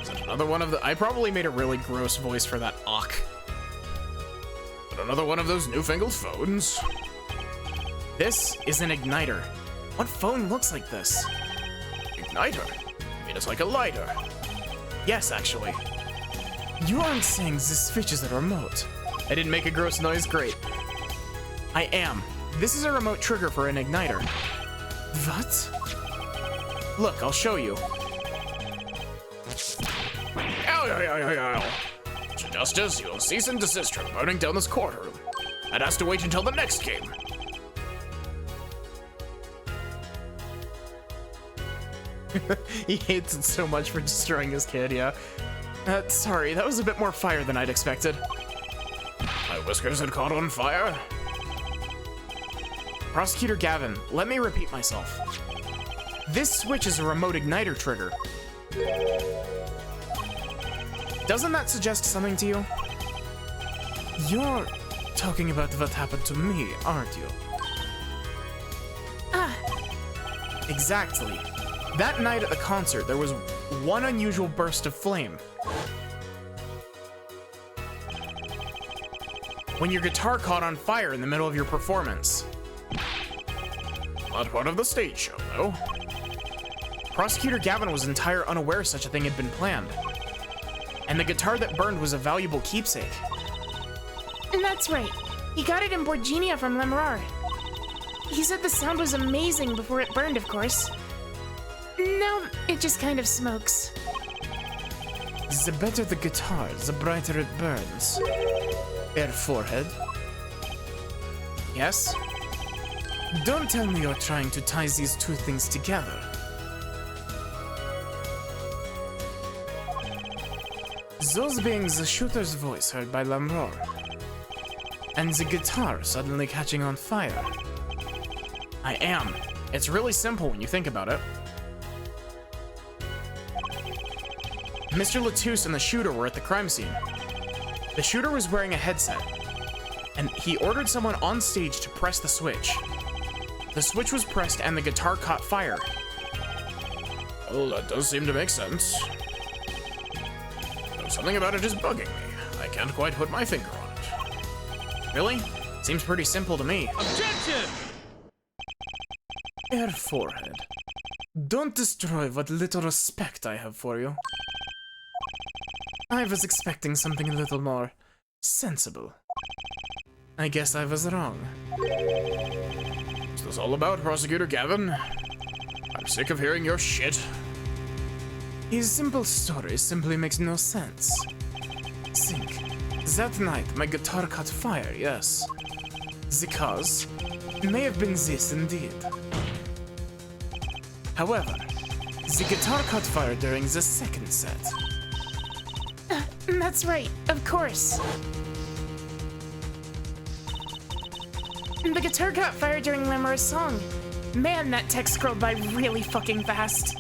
Is it another one of the... I probably made a really gross voice for that awk. But another one of those newfangled phones? This is an igniter. What phone looks like this? Igniter? I mean, it's like a lighter. Yes, actually. You aren't saying this switch is a remote. I didn't make a gross noise, great. I am. This is a remote trigger for an igniter. What? Look, I'll show you. Ow. Mr. Justice, you'll cease and desist from burning down this courtroom. That has to wait until the next game. He hates it so much for destroying his kid, yeah. Sorry, that was a bit more fire than I'd expected. My whiskers had caught on fire. Prosecutor Gavin, let me repeat myself. This switch is a remote igniter trigger. Doesn't that suggest something to you? You're talking about what happened to me, aren't you? Exactly. That night at the concert, there was one unusual burst of flame. When your guitar caught on fire in the middle of your performance. Not part of the stage show, though. Prosecutor Gavin was entirely unaware such a thing had been planned. And the guitar that burned was a valuable keepsake. And that's right. He got it in Borginia from Lemrar. He said the sound was amazing before it burned, of course. Now it just kind of smokes. The better the guitar, the brighter it burns. Air forehead. Yes? Don't tell me you're trying to tie these two things together. Those being the shooter's voice heard by Lemrar, and the guitar suddenly catching on fire. I am. It's really simple when you think about it. Mr. Latouche and the shooter were at the crime scene. The shooter was wearing a headset, and he ordered someone on stage to press the switch. The switch was pressed and the guitar caught fire. Well, that does seem to make sense. Though something about it is bugging me. I can't quite put my finger on it. Really? Seems pretty simple to me. Objection! Air forehead. Don't destroy what little respect I have for you. I was expecting something a little more sensible. I guess I was wrong. What's this all about, Prosecutor Gavin? I'm sick of hearing your shit. His simple story simply makes no sense. Think. That night, my guitar caught fire, yes. The cause may have been this indeed. However, The guitar caught fire during the second set. That's right, of course. The guitar caught fire during Lamara's song. Man, that text scrolled by really fucking fast.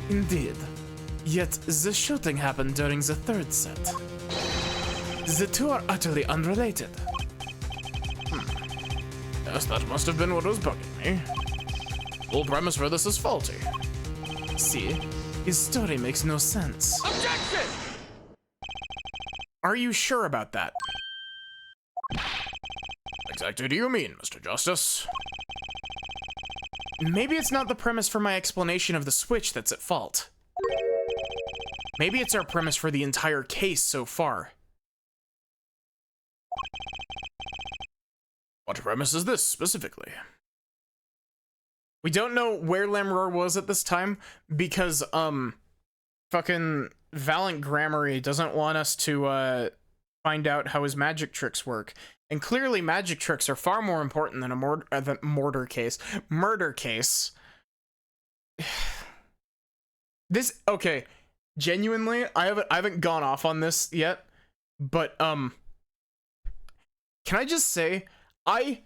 Indeed. Yet, the shooting happened during the third set. The two are utterly unrelated. Yes, that must have been what was bugging me. Whole premise for this is faulty. See, his story makes no sense. Objection! Are you sure about that? Exactly do you mean, Mr. Justice? Maybe it's not the premise for my explanation of the switch that's at fault. Maybe it's our premise for the entire case so far. What premise is this, specifically? We don't know where Lamrar was at this time, because, fucking Valiant Grammary doesn't want us to, find out how his magic tricks work. And clearly magic tricks are far more important than a murder case. This, okay, genuinely, I haven't gone off on this yet, but, can I just say, I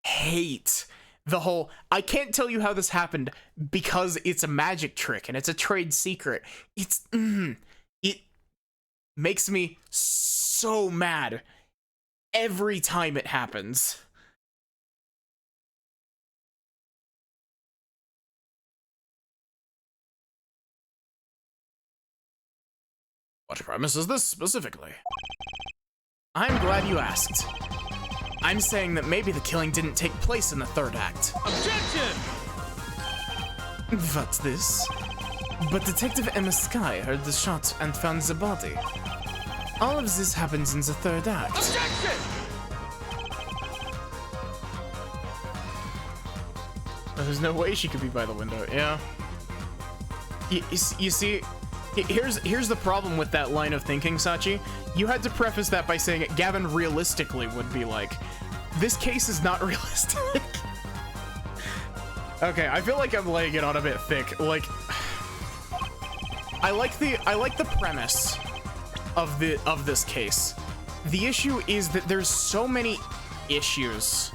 hate the whole, I can't tell you how this happened because it's a magic trick and it's a trade secret. It makes me so mad every time it happens. What premise is this specifically? I'm glad you asked. I'm saying that maybe the killing didn't take place in the third act. Objection! What's this? But Detective Emma Sky heard the shot and found the body. All of this happens in the third act. Objection! There's no way she could be by the window, yeah. You see, here's the problem with that line of thinking, Sachi. You had to preface that by saying Gavin realistically would be like, this case is not realistic. Okay, I feel like I'm laying it on a bit thick. Like, I like the premise of this case. The issue is that there's so many issues.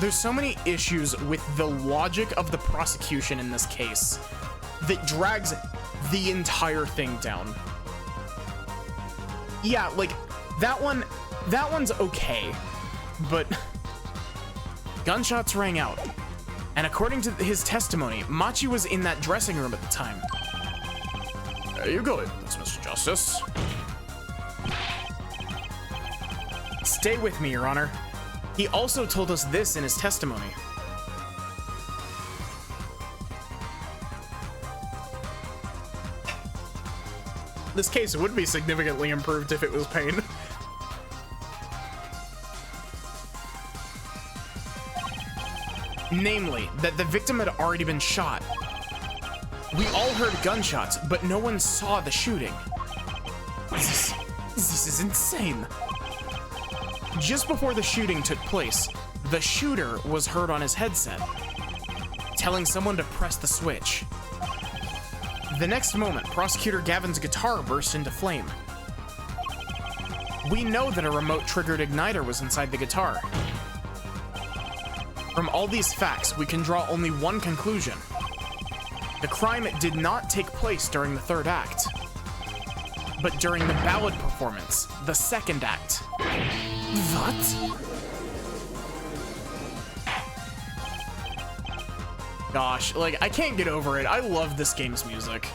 There's so many issues with the logic of the prosecution in this case that drags the entire thing down. Yeah, like, that one's okay, but gunshots rang out. And according to his testimony, Machi was in that dressing room at the time. There you go, that's Mr. Justice. Stay with me, Your Honor. He also told us this in his testimony. This case would be significantly improved if it was Pain. Namely, that the victim had already been shot. We all heard gunshots, but no one saw the shooting. This is insane. Just before the shooting took place, the shooter was heard on his headset, telling someone to press the switch. The next moment, Prosecutor Gavin's guitar burst into flame. We know that a remote-triggered igniter was inside the guitar. From all these facts, we can draw only one conclusion. The crime did not take place during the third act, but during the ballad performance, the second act. What? Gosh, like, I can't get over it. I love this game's music.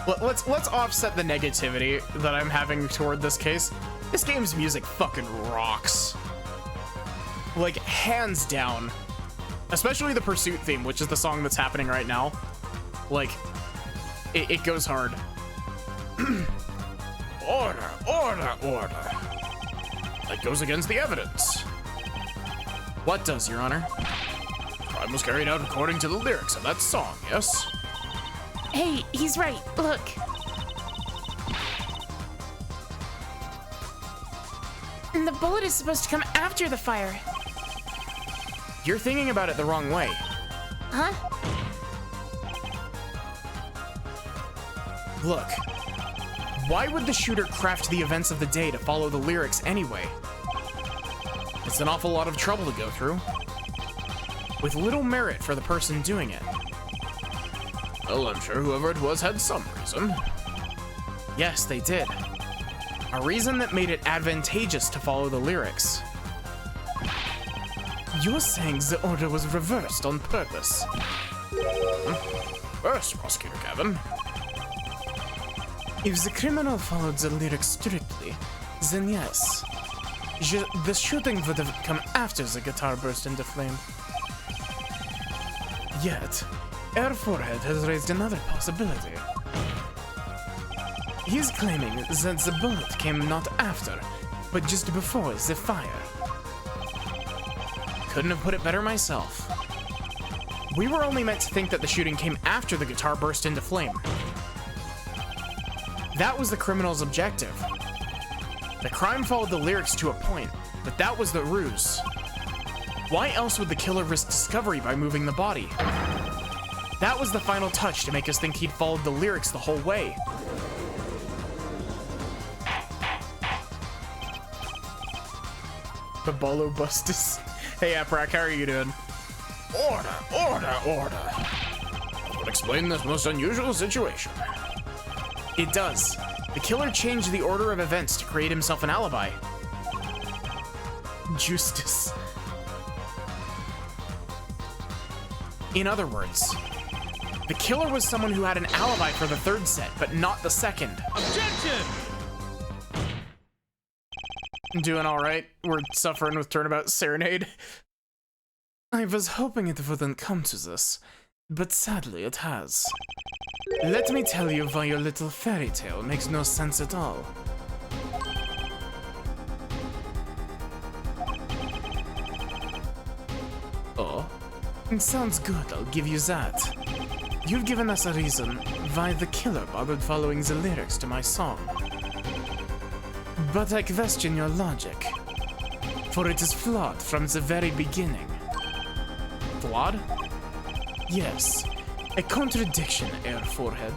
Let's offset the negativity that I'm having toward this case. This game's music fucking rocks. Like, hands down. Especially the Pursuit theme, which is the song that's happening right now. Like, it goes hard. Order, order, order. That goes against the evidence. What does, Your Honor? Crime was carried out according to the lyrics of that song, yes? Hey, he's right. Look. And the bullet is supposed to come after the fire. You're thinking about it the wrong way. Huh? Look, why would the shooter craft the events of the day to follow the lyrics anyway? It's an awful lot of trouble to go through, with little merit for the person doing it. Well, I'm sure whoever it was had some reason. Yes, they did. A reason that made it advantageous to follow the lyrics. You're saying the order was reversed on purpose? First, Prosecutor Gavin. If the criminal followed the lyrics strictly, then yes. The shooting would have come after the guitar burst into flame. Yet, Air Forehead has raised another possibility. He's claiming that the bullet came not after, but just before the fire. Couldn't have put it better myself. We were only meant to think that the shooting came after the guitar burst into flame. That was the criminal's objective. The crime followed the lyrics to a point, but that was the ruse. Why else would the killer risk discovery by moving the body? That was the final touch to make us think he'd followed the lyrics the whole way. The Bolo Bustus. Hey, Aprak, how are you doing? Order, order, order. That would explain this most unusual situation. It does. The killer changed the order of events to create himself an alibi. Justice. In other words, the killer was someone who had an alibi for the third set, but not the second. Objection! Doing all right. We're suffering with Turnabout Serenade. I was hoping it wouldn't come to this, but sadly it has. Let me tell you why your little fairy tale makes no sense at all. Oh, it sounds good, I'll give you that. You've given us a reason why the killer bothered following the lyrics to my song. But I question your logic, for it is flawed from the very beginning. Flawed? Yes, a contradiction, Air Forehead.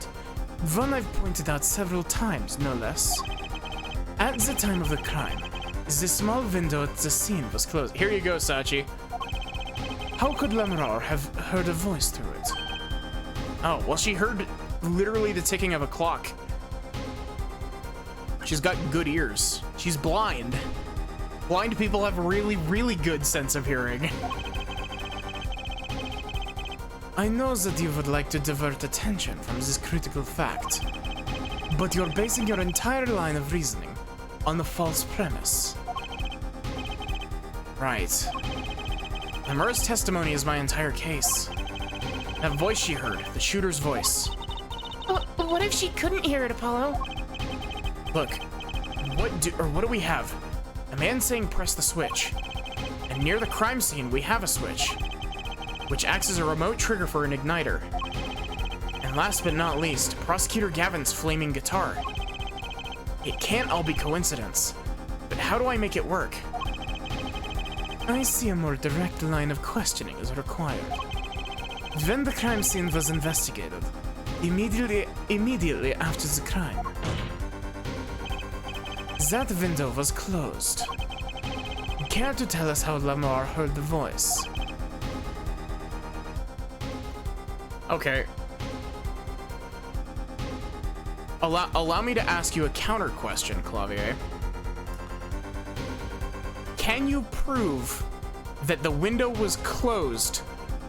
One I've pointed out several times, no less. At the time of the crime, the small window at the scene was closed. Here you go, Sachi. How could Lamrar have heard a voice through it? Oh, well, she heard literally the ticking of a clock. She's got good ears. She's blind. Blind people have a really, really good sense of hearing. I know that you would like to divert attention from this critical fact, but you're basing your entire line of reasoning on a false premise. Right. Amura's testimony is my entire case. That voice she heard, the shooter's voice. What if she couldn't hear it, Apollo? Look, what do we have? A man saying press the switch. And near the crime scene, we have a switch, which acts as a remote trigger for an igniter. And last but not least, Prosecutor Gavin's flaming guitar. It can't all be coincidence, but how do I make it work? I see a more direct line of questioning is required. When the crime scene was investigated, immediately after the crime, that window was closed. Care to tell us how Lamar heard the voice? Okay. Allow me to ask you a counter question, Clavier. Can you prove that the window was closed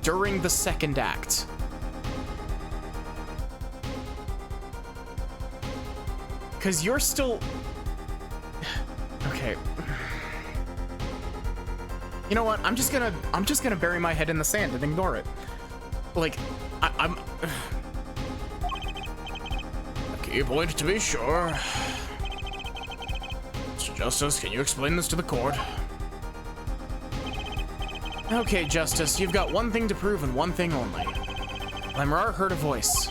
during the second act? Because you're still... Okay. You know what? I'm just gonna bury my head in the sand and ignore it. Like, I'm... A key point to be sure. Mr. Justice, can you explain this to the court? Okay, Justice, you've got one thing to prove and one thing only. Lamrar heard a voice.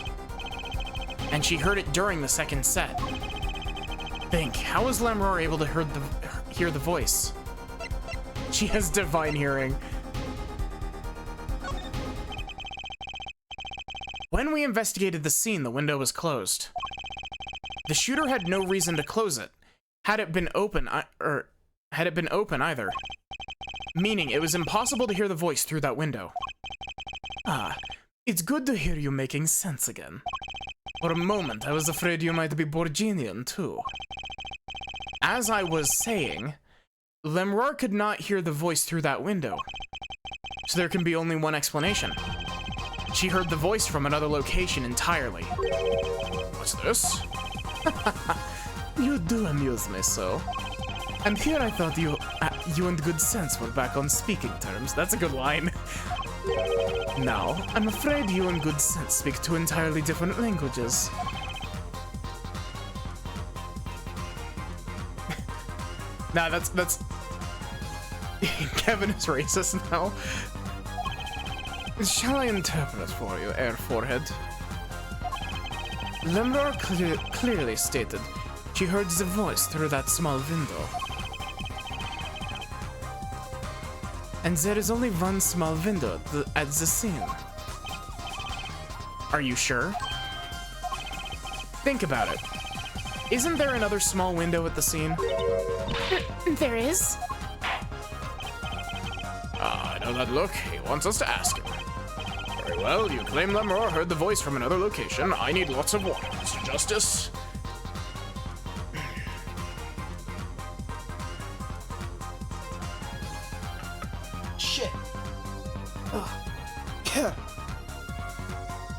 And she heard it during the second set. Think, how was Lamrar able to hear the voice. She has divine hearing. When we investigated the scene, the window was closed. The shooter had no reason to close it. Had it been open, either. Meaning, it was impossible to hear the voice through that window. Ah, it's good to hear you making sense again. For a moment, I was afraid you might be Borginian, too. As I was saying, Lemrar could not hear the voice through that window. So there can be only one explanation. She heard the voice from another location entirely. What's this? You do amuse me so. And here I thought you and Good Sense were back on speaking terms. That's a good line. Now, I'm afraid you and Good Sense speak two entirely different languages. Nah, that's... Kevin is racist now. Shall I interpret for you, Air Forehead? Lemrar clearly stated she heard the voice through that small window. And there is only one small window at the scene. Are you sure? Think about it. Isn't there another small window at the scene? There is? Ah, I know that look. He wants us to ask him. Very well, you claim Lemrar heard the voice from another location. I need lots of water, Mr. Justice. Shit. Yeah.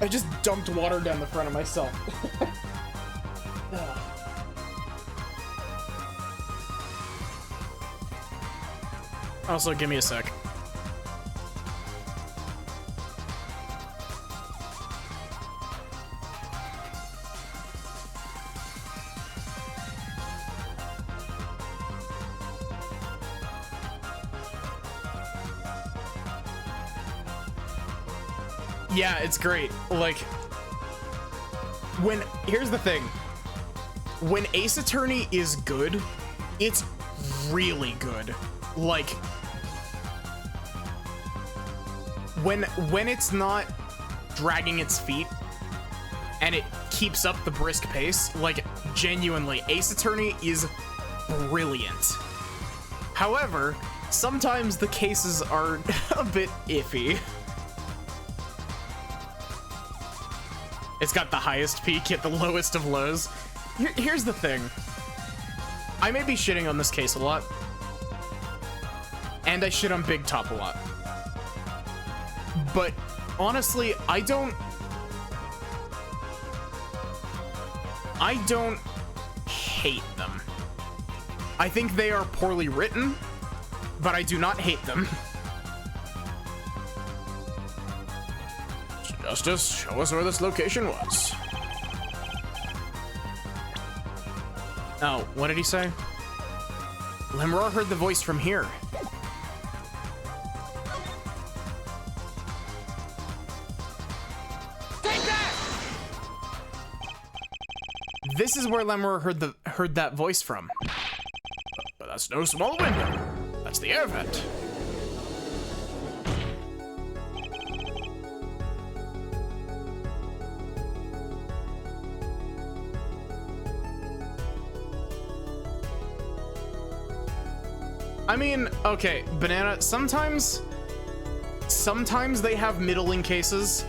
I just dumped water down the front of myself. Also, give me a sec. Yeah, it's great. Like, here's the thing. When Ace Attorney is good, it's really good. Like, when it's not dragging its feet and it keeps up the brisk pace, like, genuinely, Ace Attorney is brilliant. However, sometimes the cases are a bit iffy. It's got the highest peak at the lowest of lows. Here's the thing. I may be shitting on this case a lot. And I shit on Big Top a lot. But honestly, I don't hate them. I think they are poorly written, but I do not hate them. Justice, show us where this location was. Oh, what did he say? Lemrar heard the voice from here. Take that! This is where Lemrar heard that voice from. But that's no small window. That's the air vent. I mean, okay, Banana, sometimes they have middling cases.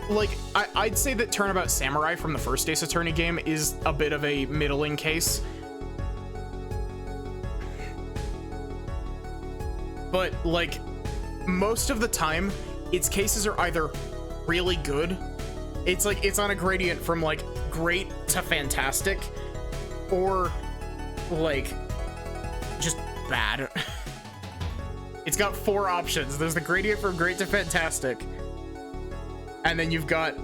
Like, I'd say that Turnabout Samurai from the first Ace Attorney game is a bit of a middling case. But, like, most of the time, its cases are either really good, it's like, it's on a gradient from, like, great to fantastic, or, like, just bad. It's got 4 options. There's the gradient from great to fantastic, and then you've got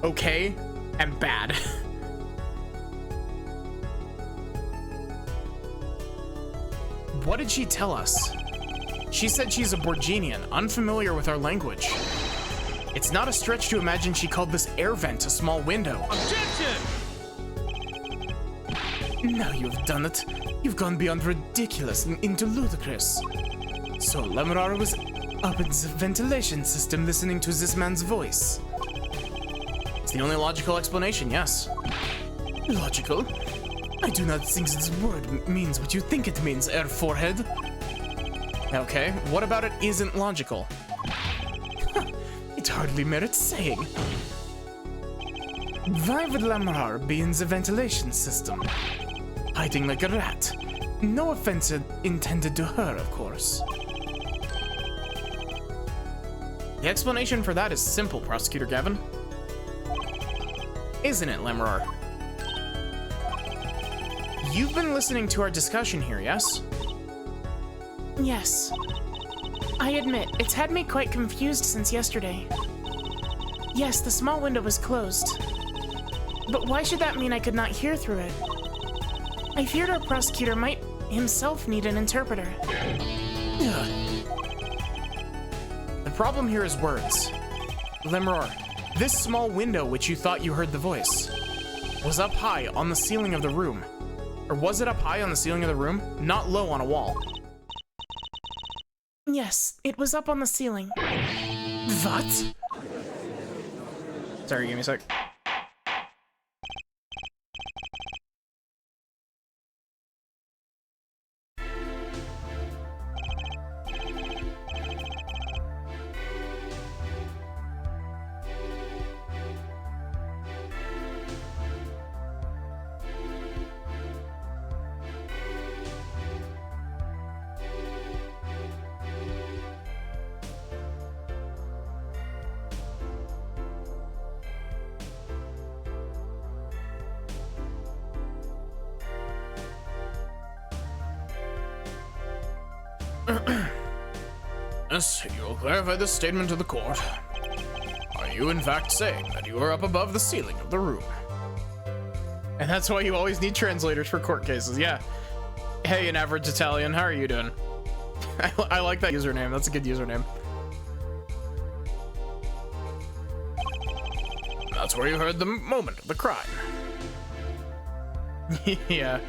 okay and bad. What did she tell us? She said she's a Borginian, unfamiliar with our language. It's not a stretch to imagine she called this air vent a small window. Objection! Now you've done it. You've gone beyond ridiculous and into ludicrous. So Lemrar was up in the ventilation system listening to this man's voice. It's the only logical explanation, yes. Logical? I do not think this word means what you think it means, Air Forehead. Okay, what about it isn't logical? It hardly merits saying. Why would Lemrar be in the ventilation system? Hiding like a rat. No offense intended to her, of course. The explanation for that is simple, Prosecutor Gavin. Isn't it, Lemrar? You've been listening to our discussion here, yes? Yes. I admit, it's had me quite confused since yesterday. Yes, the small window was closed. But why should that mean I could not hear through it? I feared our prosecutor might himself need an interpreter. The problem here is words. Lemrar, this small window which you thought you heard the voice was up high on the ceiling of the room. Or was it up high on the ceiling of the room? Not low on a wall. Yes, it was up on the ceiling. What? Sorry, give me a sec. Yes, you will clarify this statement to the court. Are you in fact saying that you are up above the ceiling of the room? And that's why you always need translators for court cases, yeah. Hey, an average Italian, how are you doing? I like that username, that's a good username. That's where you heard the moment of the crime. Yeah.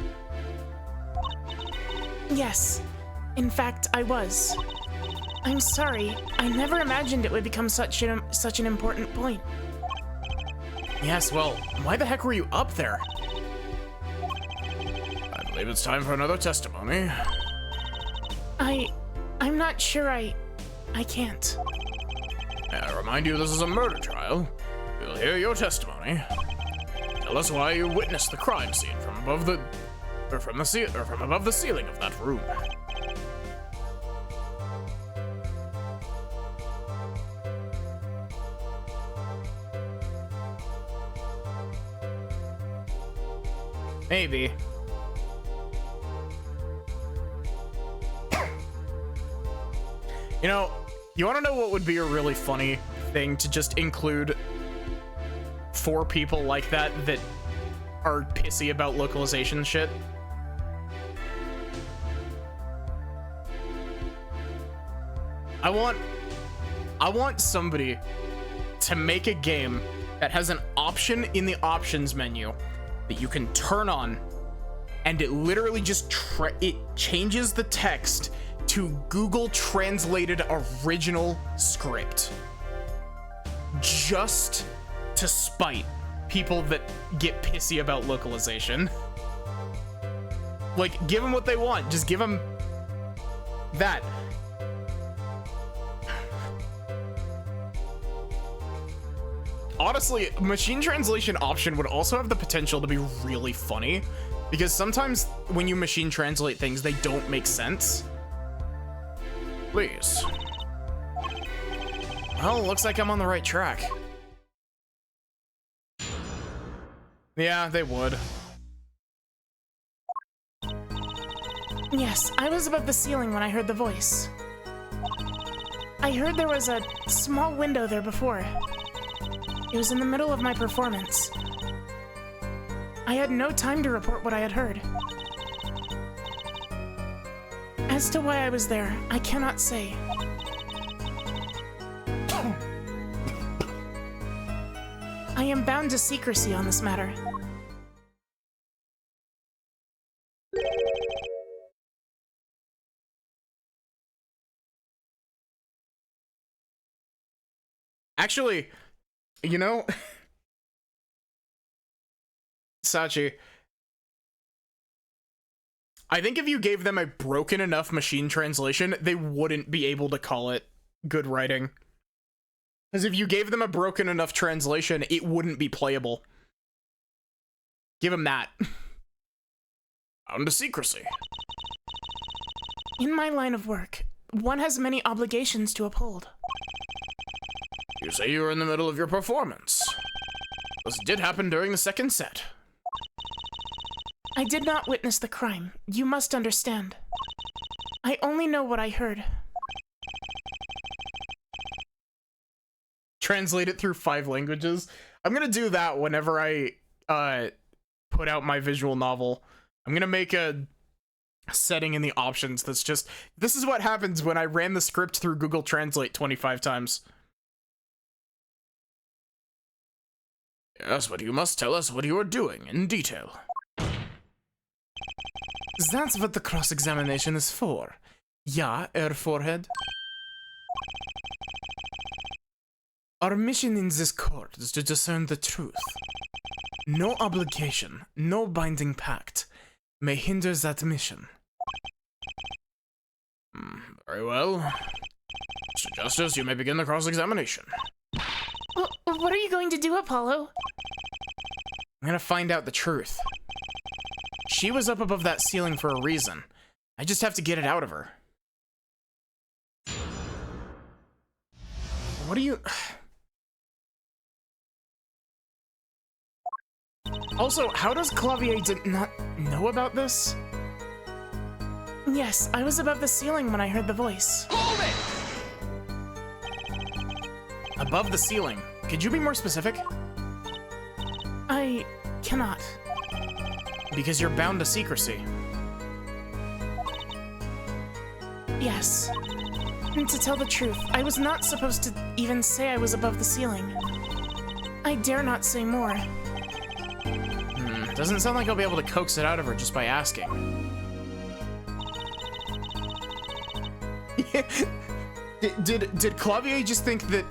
Yes. In fact, I was. I'm sorry. I never imagined it would become such an important point. Yes, well, why the heck were you up there? I believe it's time for another testimony. I'm not sure I can't. May I remind you this is a murder trial. We'll hear your testimony. Tell us why you witnessed the crime scene from above the ceiling of that room. Maybe. You know, you want to know what would be a really funny thing to just include 4 people like that that are pissy about localization shit? I want somebody to make a game that has an option in the options menu that you can turn on, and it literally just it changes the text to Google translated original script, just to spite people that get pissy about localization. Like, give them what they want, just give them that. Honestly, machine translation option would also have the potential to be really funny, because sometimes when you machine translate things, they don't make sense. Please. Well, looks like I'm on the right track. Yeah, they would. Yes, I was above the ceiling when I heard the voice. I heard there was a small window there before. It was in the middle of my performance. I had no time to report what I had heard. As to why I was there, I cannot say. I am bound to secrecy on this matter. Actually, you know, Sachi, I think if you gave them a broken enough machine translation, they wouldn't be able to call it good writing. Because if you gave them a broken enough translation, it wouldn't be playable. Give them that. Bound to secrecy. In my line of work, one has many obligations to uphold. You say you were in the middle of your performance. This did happen during the second set. I did not witness the crime. You must understand. I only know what I heard. Translate it through 5 languages. I'm gonna do that whenever I put out my visual novel. I'm gonna make a setting in the options that's just, this is what happens when I ran the script through Google Translate 25 times. Yes, but you must tell us what you are doing in detail. That's what the cross-examination is for. Yeah, Forehead. Our mission in this court is to discern the truth. No obligation, no binding pact may hinder that mission. Very well. Mr. Justice, you may begin the cross-examination. What are you going to do, Apollo? I'm gonna find out the truth. She was up above that ceiling for a reason. I just have to get it out of her. What do you... Also, how does Clavier not know about this? Yes, I was above the ceiling when I heard the voice. Hold it! Above the ceiling. Could you be more specific? I cannot. Because you're bound to secrecy. Yes. And to tell the truth, I was not supposed to even say I was above the ceiling. I dare not say more. Doesn't sound like I'll be able to coax it out of her just by asking. Did Clavier just think that,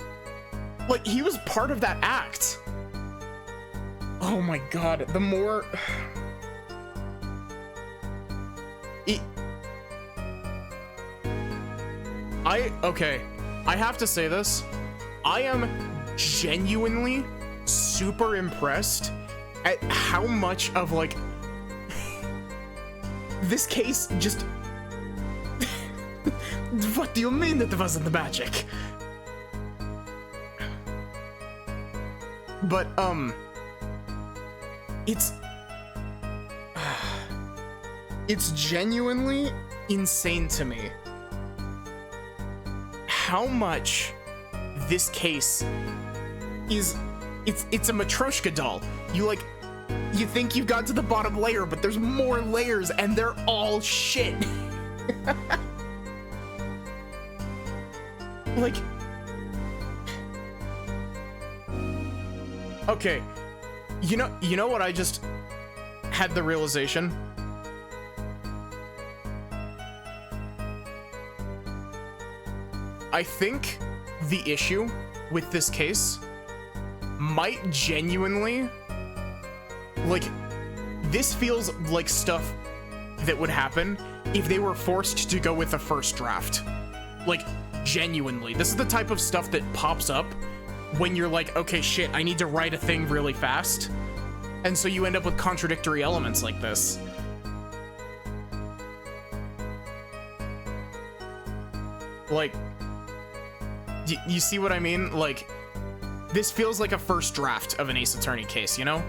like, he was part of that act? Oh my god, the more... Okay, I have to say this. I am genuinely super impressed at how much of, like, this case just... What do you mean that wasn't the magic? But, it's genuinely insane to me how much this case is, it's a Matryoshka doll. You think you've got to the bottom layer, but there's more layers and they're all shit. Like, okay, you know what I just had the realization? I think the issue with this case might genuinely, like, this feels like stuff that would happen if they were forced to go with the first draft. Like, genuinely. This is the type of stuff that pops up when you're like, okay, shit, I need to write a thing really fast. And so you end up with contradictory elements like this. Like, you see what I mean? Like, this feels like a first draft of an Ace Attorney case, you know?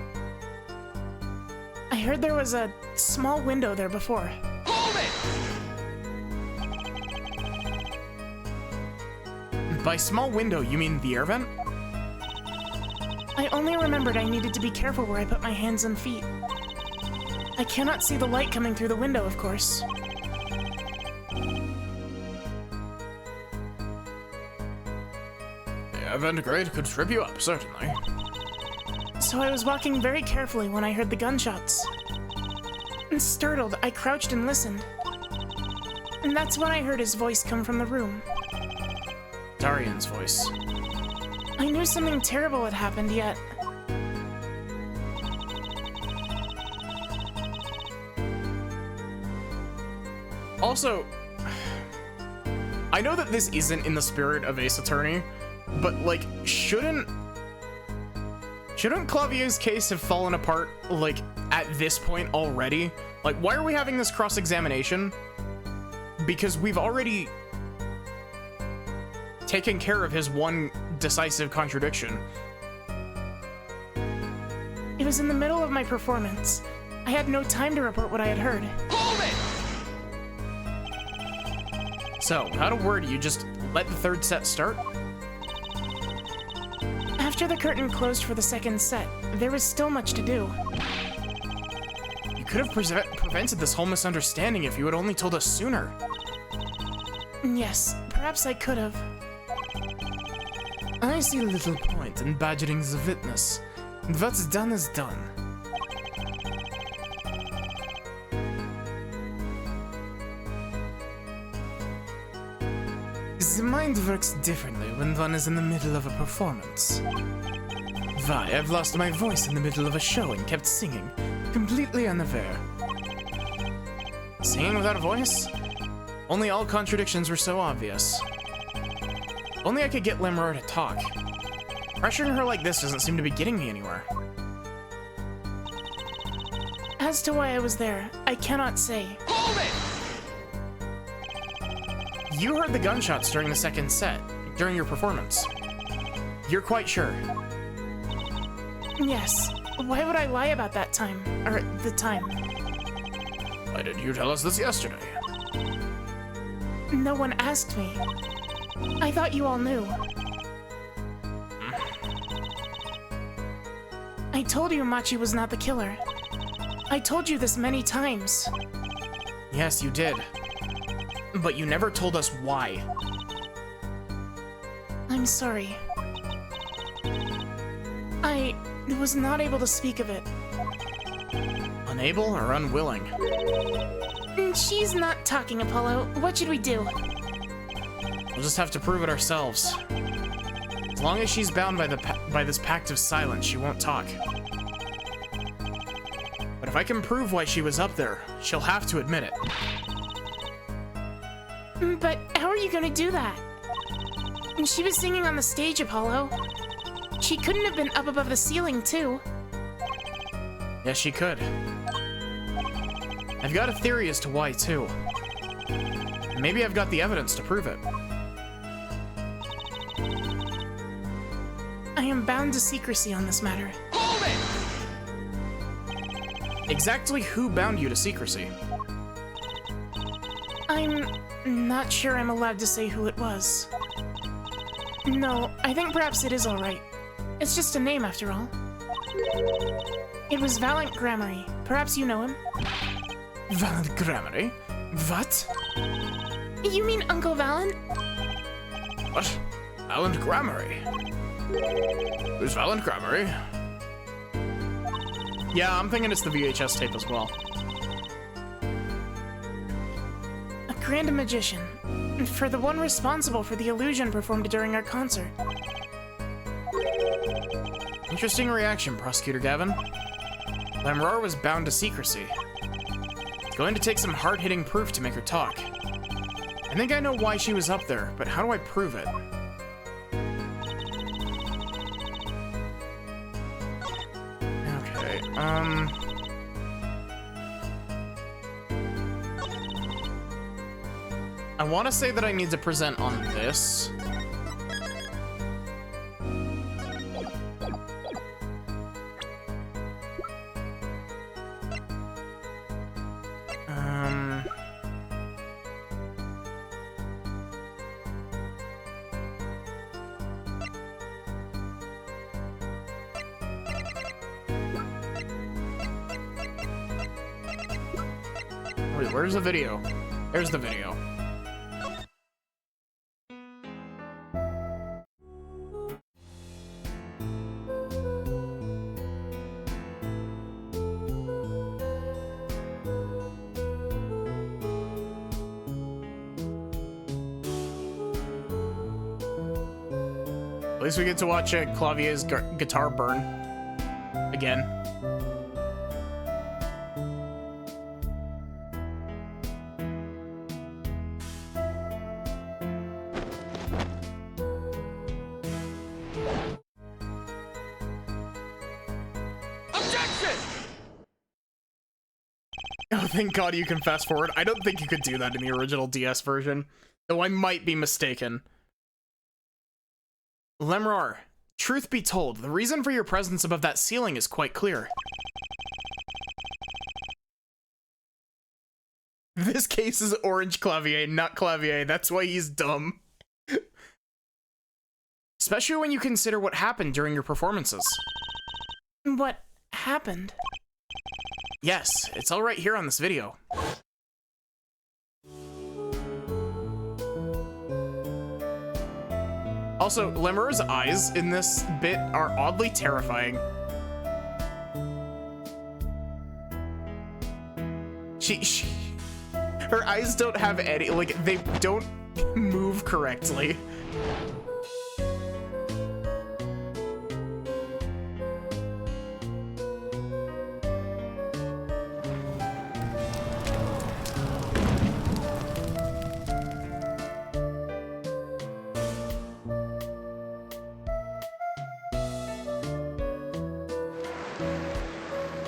I heard there was a small window there before. Hold it! By small window, you mean the air vent? I only remembered I needed to be careful where I put my hands and feet. I cannot see the light coming through the window, of course. The event grade could trip you up, certainly. So I was walking very carefully when I heard the gunshots. And startled, I crouched and listened. And that's when I heard his voice come from the room. Darian's voice. I knew something terrible had happened, yet... Also, I know that this isn't in the spirit of Ace Attorney, but like, shouldn't Clavier's case have fallen apart, like, at this point already? Like, why are we having this cross-examination? Because we've already taken care of his one decisive contradiction. It was in the middle of my performance. I had no time to report what I had heard. Hold it! So, without a word, you just let the third set start? After the curtain closed for the second set, there was still much to do. You could have prevented this whole misunderstanding if you had only told us sooner. Yes, perhaps I could have. I see little point in badgering the witness. What's done is done. The mind works differently when one is in the middle of a performance. Why, I've lost my voice in the middle of a show and kept singing, completely unaware. Singing without a voice? Only all contradictions were so obvious. Only I could get Lemur to talk. Pressuring her like this doesn't seem to be getting me anywhere. As to why I was there, I cannot say. Hold it! You heard the gunshots during the second set, during your performance. You're quite sure. Yes. Why would I lie about that time? Or the time? Why didn't you tell us this yesterday? No one asked me. I thought you all knew. I told you Machi was not the killer. I told you this many times. Yes, you did. But you never told us why. I'm sorry. I was not able to speak of it. Unable or unwilling? She's not talking, Apollo. What should we do? We'll just have to prove it ourselves. As long as she's bound by this pact of silence, she won't talk. But if I can prove why she was up there, she'll have to admit it. But how are you gonna do that? She was singing on the stage, Apollo. She couldn't have been up above the ceiling, too. Yes, she could. I've got a theory as to why, too. Maybe I've got the evidence to prove it. I am bound to secrecy on this matter. Hold it! Exactly who bound you to secrecy? I'm not sure I'm allowed to say who it was. No, I think perhaps it is alright. It's just a name, after all. It was Valiant Grammary. Perhaps you know him? Valiant Grammary? What? You mean Uncle Valiant? What? Valiant Grammary? Who's Valiant Grammary? Yeah, I'm thinking it's the VHS tape as well. A grand magician. For the one responsible for the illusion performed during our concert. Interesting reaction, Prosecutor Gavin. Lemurr was bound to secrecy. It's going to take some hard-hitting proof to make her talk. I think I know why she was up there, but how do I prove it? Okay, I want to say that I need to present on this. Wait, where's the video? There's the video. At least we get to watch Clavier's guitar burn. Again. Oh, thank God you can fast forward. I don't think you could do that in the original DS version, though I might be mistaken. Lemrar, truth be told, the reason for your presence above that ceiling is quite clear. This case is Orange Clavier, not Clavier. That's why he's dumb. Especially when you consider what happened during your performances. What happened? Yes, it's all right here on this video. Also, Lemur's eyes in this bit are oddly terrifying. Her eyes don't have any, like, they don't move correctly.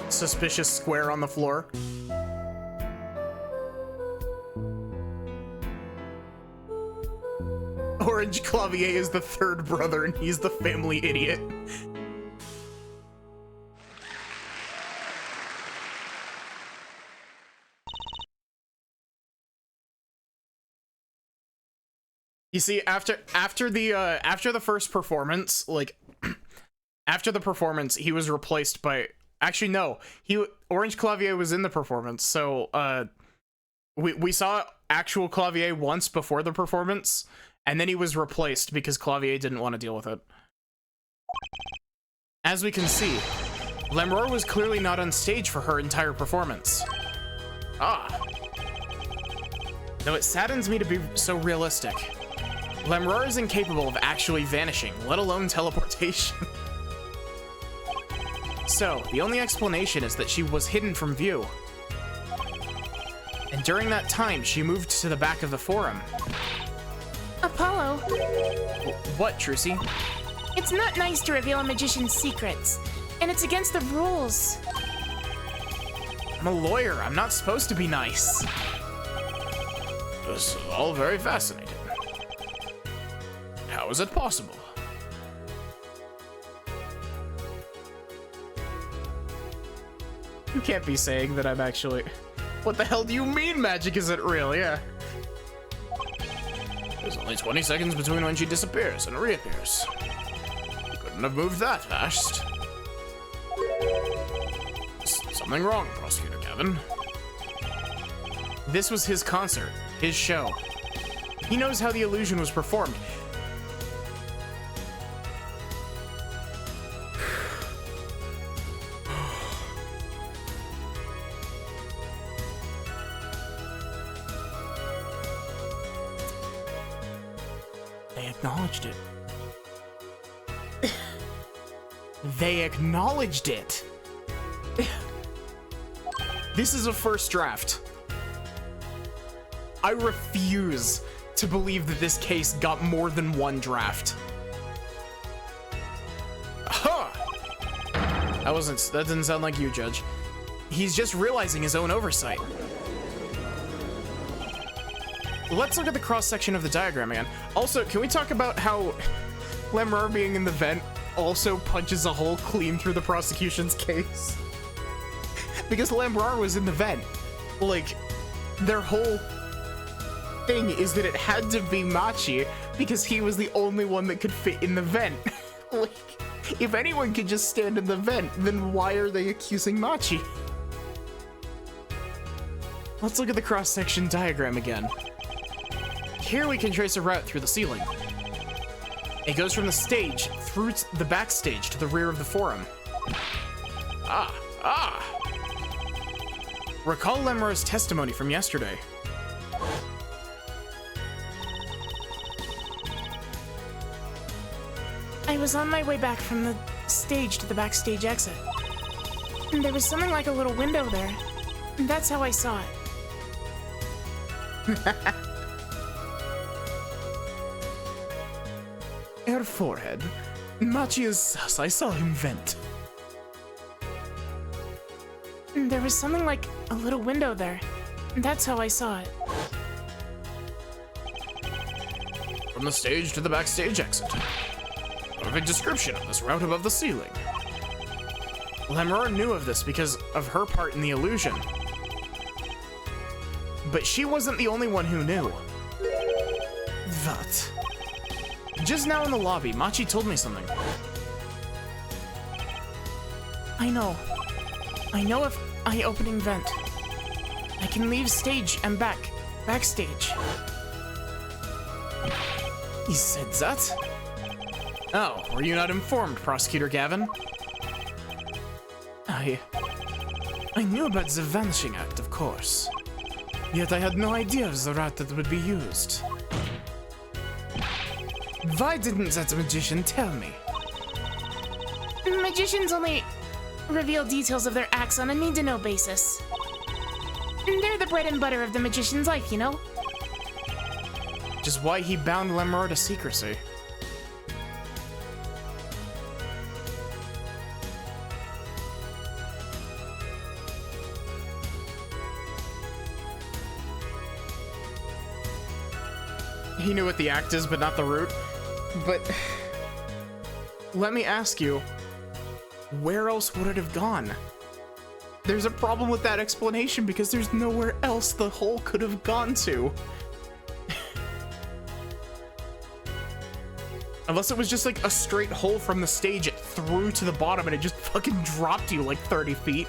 Suspicious square on the floor. Orange Clavier is the third brother and he's the family idiot. You see, after the first performance, like after the performance, he was replaced by. Actually, no. Orange Clavier was in the performance, so we saw actual Clavier once before the performance, and then he was replaced because Clavier didn't want to deal with it. As we can see, Lemrar was clearly not on stage for her entire performance. Ah. Though it saddens me to be so realistic. Lemrar is incapable of actually vanishing, let alone teleportation. So, the only explanation is that she was hidden from view. And during that time, she moved to the back of the forum. Apollo, What, Trucy? it's not nice to reveal a magician's secrets, and it's against the rules. I'm a lawyer. I'm not supposed to be nice. This is all very fascinating. How is it possible? You can't be saying that I'm actually... What the hell do you mean magic isn't real? Yeah. There's only 20 seconds between when she disappears and reappears. You couldn't have moved that fast. Something wrong, Prosecutor Gavin. This was his concert, his show. He knows how the illusion was performed. They acknowledged it. They acknowledged it. This is a first draft. I refuse to believe that this case got more than one draft. Huh! That didn't sound like you, Judge. He's just realizing his own oversight. Let's look at the cross-section of the diagram again. Also, can we talk about how Lemrar being in the vent also punches a hole clean through the prosecution's case? Because Lemrar was in the vent. Like, their whole thing is that it had to be Machi because he was the only one that could fit in the vent. Like, if anyone could just stand in the vent, then why are they accusing Machi? Let's look at the cross-section diagram again. Here we can trace a route through the ceiling. It goes from the stage through the backstage to the rear of the forum. Recall Lemrar's testimony from yesterday. I was on my way back from the stage to the backstage exit. And there was something like a little window there. And that's how I saw it. Her forehead. Machi is sus. I saw him vent. And there was something like a little window there. And that's how I saw it. From the stage to the backstage exit. Perfect description of this route above the ceiling. Lemurr knew of this because of her part in the illusion. But she wasn't the only one who knew. What? Just now in the lobby, Machi told me something. I know. I know if I opening vent, I can leave stage and backstage. He said that? Oh, were you not informed, Prosecutor Gavin? I knew about the Vanishing Act, of course. Yet I had no idea of the route that would be used. Why didn't that magician tell me? Magicians only reveal details of their acts on a need-to-know basis. They're the bread and butter of the magician's life, you know? Which is why he bound Lemurr to secrecy. He knew what the act is, but not the root. But let me ask you, where else would it have gone? There's a problem with that explanation because there's nowhere else the hole could have gone to. Unless it was just like a straight hole from the stage it threw to the bottom and it just fucking dropped you like 30 feet.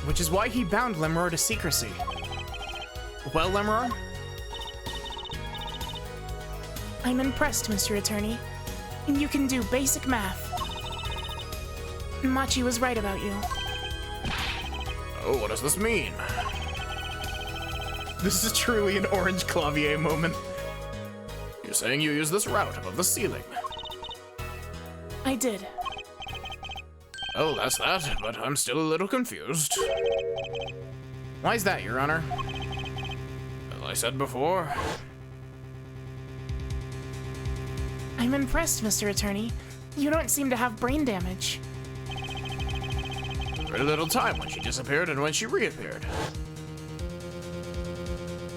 Which is why he bound Lemurr to secrecy. Well, Lemurr? I'm impressed, Mr. Attorney. You can do basic math. Machi was right about you. Oh, what does this mean? This is truly an Orange Clavier moment. You're saying you use this route above the ceiling? I did. Oh, that's that, but I'm still a little confused. Why's that, Your Honor? As I said before, I'm impressed, Mr. Attorney. You don't seem to have brain damage. very little time when she disappeared and when she reappeared.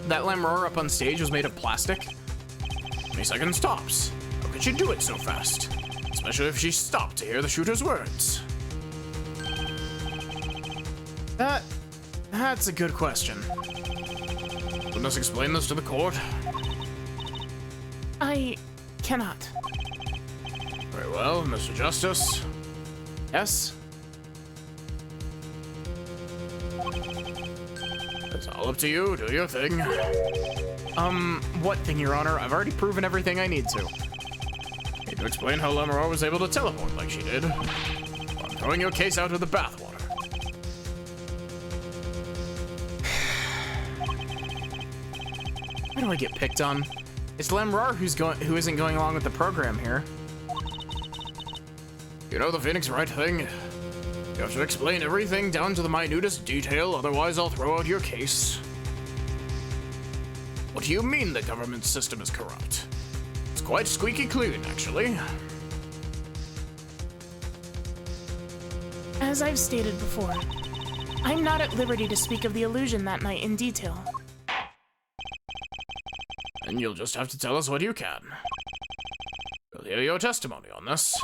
That Lemurr up on stage was made of plastic? 20 seconds tops. How could she do it so fast? Especially if she stopped to hear the shooter's words. That's a good question. Couldn't us explain this to the court? I cannot. Very well, Mr. Justice. Yes? It's all up to you. Do your thing. What thing, Your Honor? I've already proven everything I need to. Need to explain how Lemurr was able to teleport like she did. I'm throwing your case out of the bathwater. How do I get picked on? It's Lemurr who isn't going along with the program here. You know the Phoenix Wright thing? You have to explain everything down to the minutest detail, otherwise I'll throw out your case. What do you mean the government system is corrupt? It's quite squeaky clean, actually. As I've stated before, I'm not at liberty to speak of the illusion that night in detail. And you'll just have to tell us what you can. We'll hear your testimony on this.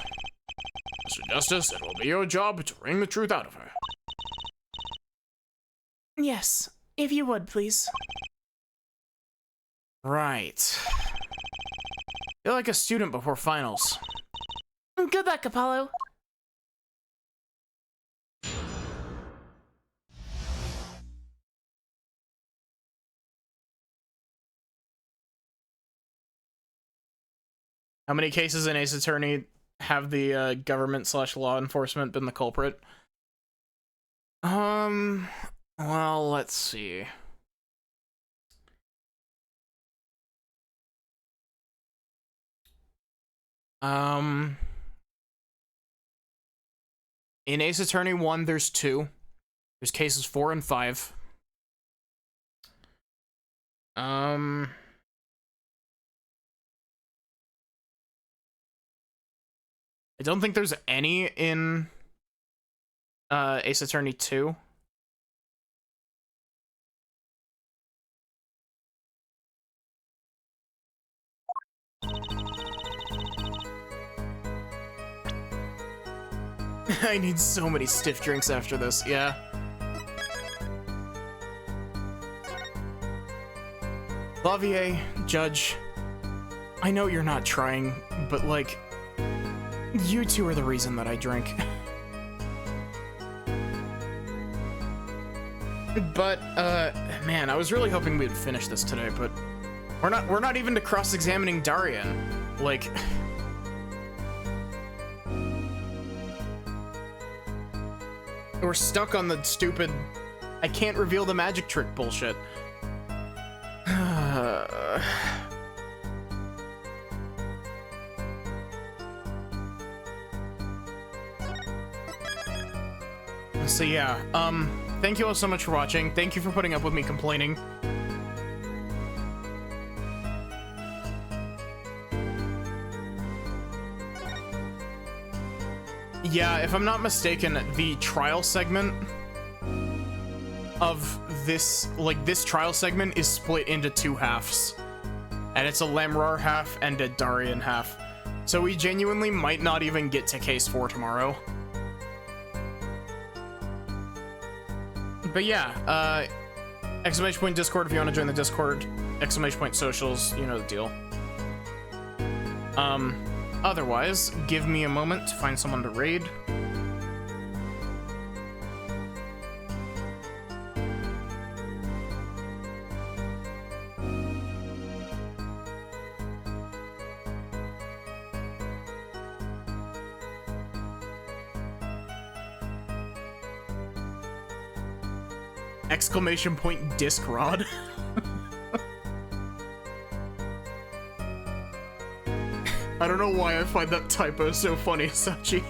Mr. Justice, it will be your job to wring the truth out of her. Yes, if you would, please. Right. Feel like a student before finals. Good luck, Apollo. How many cases in Ace Attorney have the government / law enforcement been the culprit? Well, let's see. In Ace Attorney 1, there's 2. There's cases 4 and 5. I don't think there's any in Ace Attorney 2. I need so many stiff drinks after this, yeah. Lavier, Judge, I know you're not trying, but like, you two are the reason that I drink. But, man, I was really hoping we'd finish this today, but we're not even to cross-examining Darian. Like, we're stuck on the stupid, I can't reveal the magic trick bullshit. So yeah, thank you all so much for watching. Thank you for putting up with me complaining. Yeah, if I'm not mistaken, the trial segment of this, like, this trial segment is split into 2 halves. And it's a Lamrar half and a Darian half. So we genuinely might not even get to case 4 tomorrow. But yeah, exclamation point Discord if you want to join the Discord. Exclamation point socials, you know the deal. Otherwise, give me a moment to find someone to raid. Exclamation point disc rod. I don't know why I find that typo so funny, Sachi.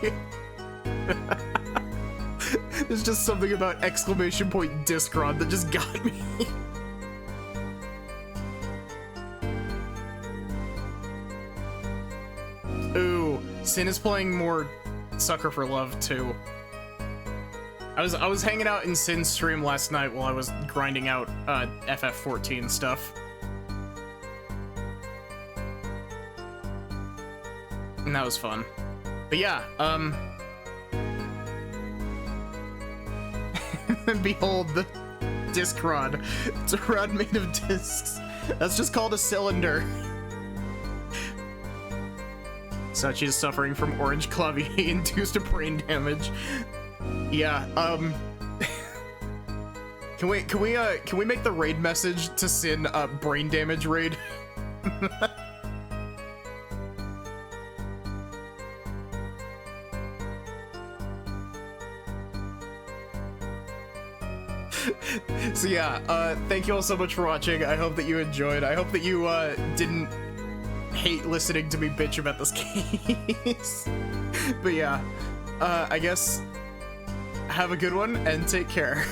There's just something about exclamation point disc rod that just got me. Ooh, Sin is playing more Sucker for Love too. I was hanging out in Sin's stream last night while I was grinding out FF14 stuff. And that was fun. But yeah, behold the disc rod. It's a rod made of discs. That's just called a cylinder. Sachi is suffering from orange clavier-induced brain damage. Yeah, can we make the raid message to Sin brain damage raid? So yeah, thank you all so much for watching. I hope that you enjoyed. I hope that you didn't hate listening to me bitch about this case. But yeah, I guess have a good one and take care.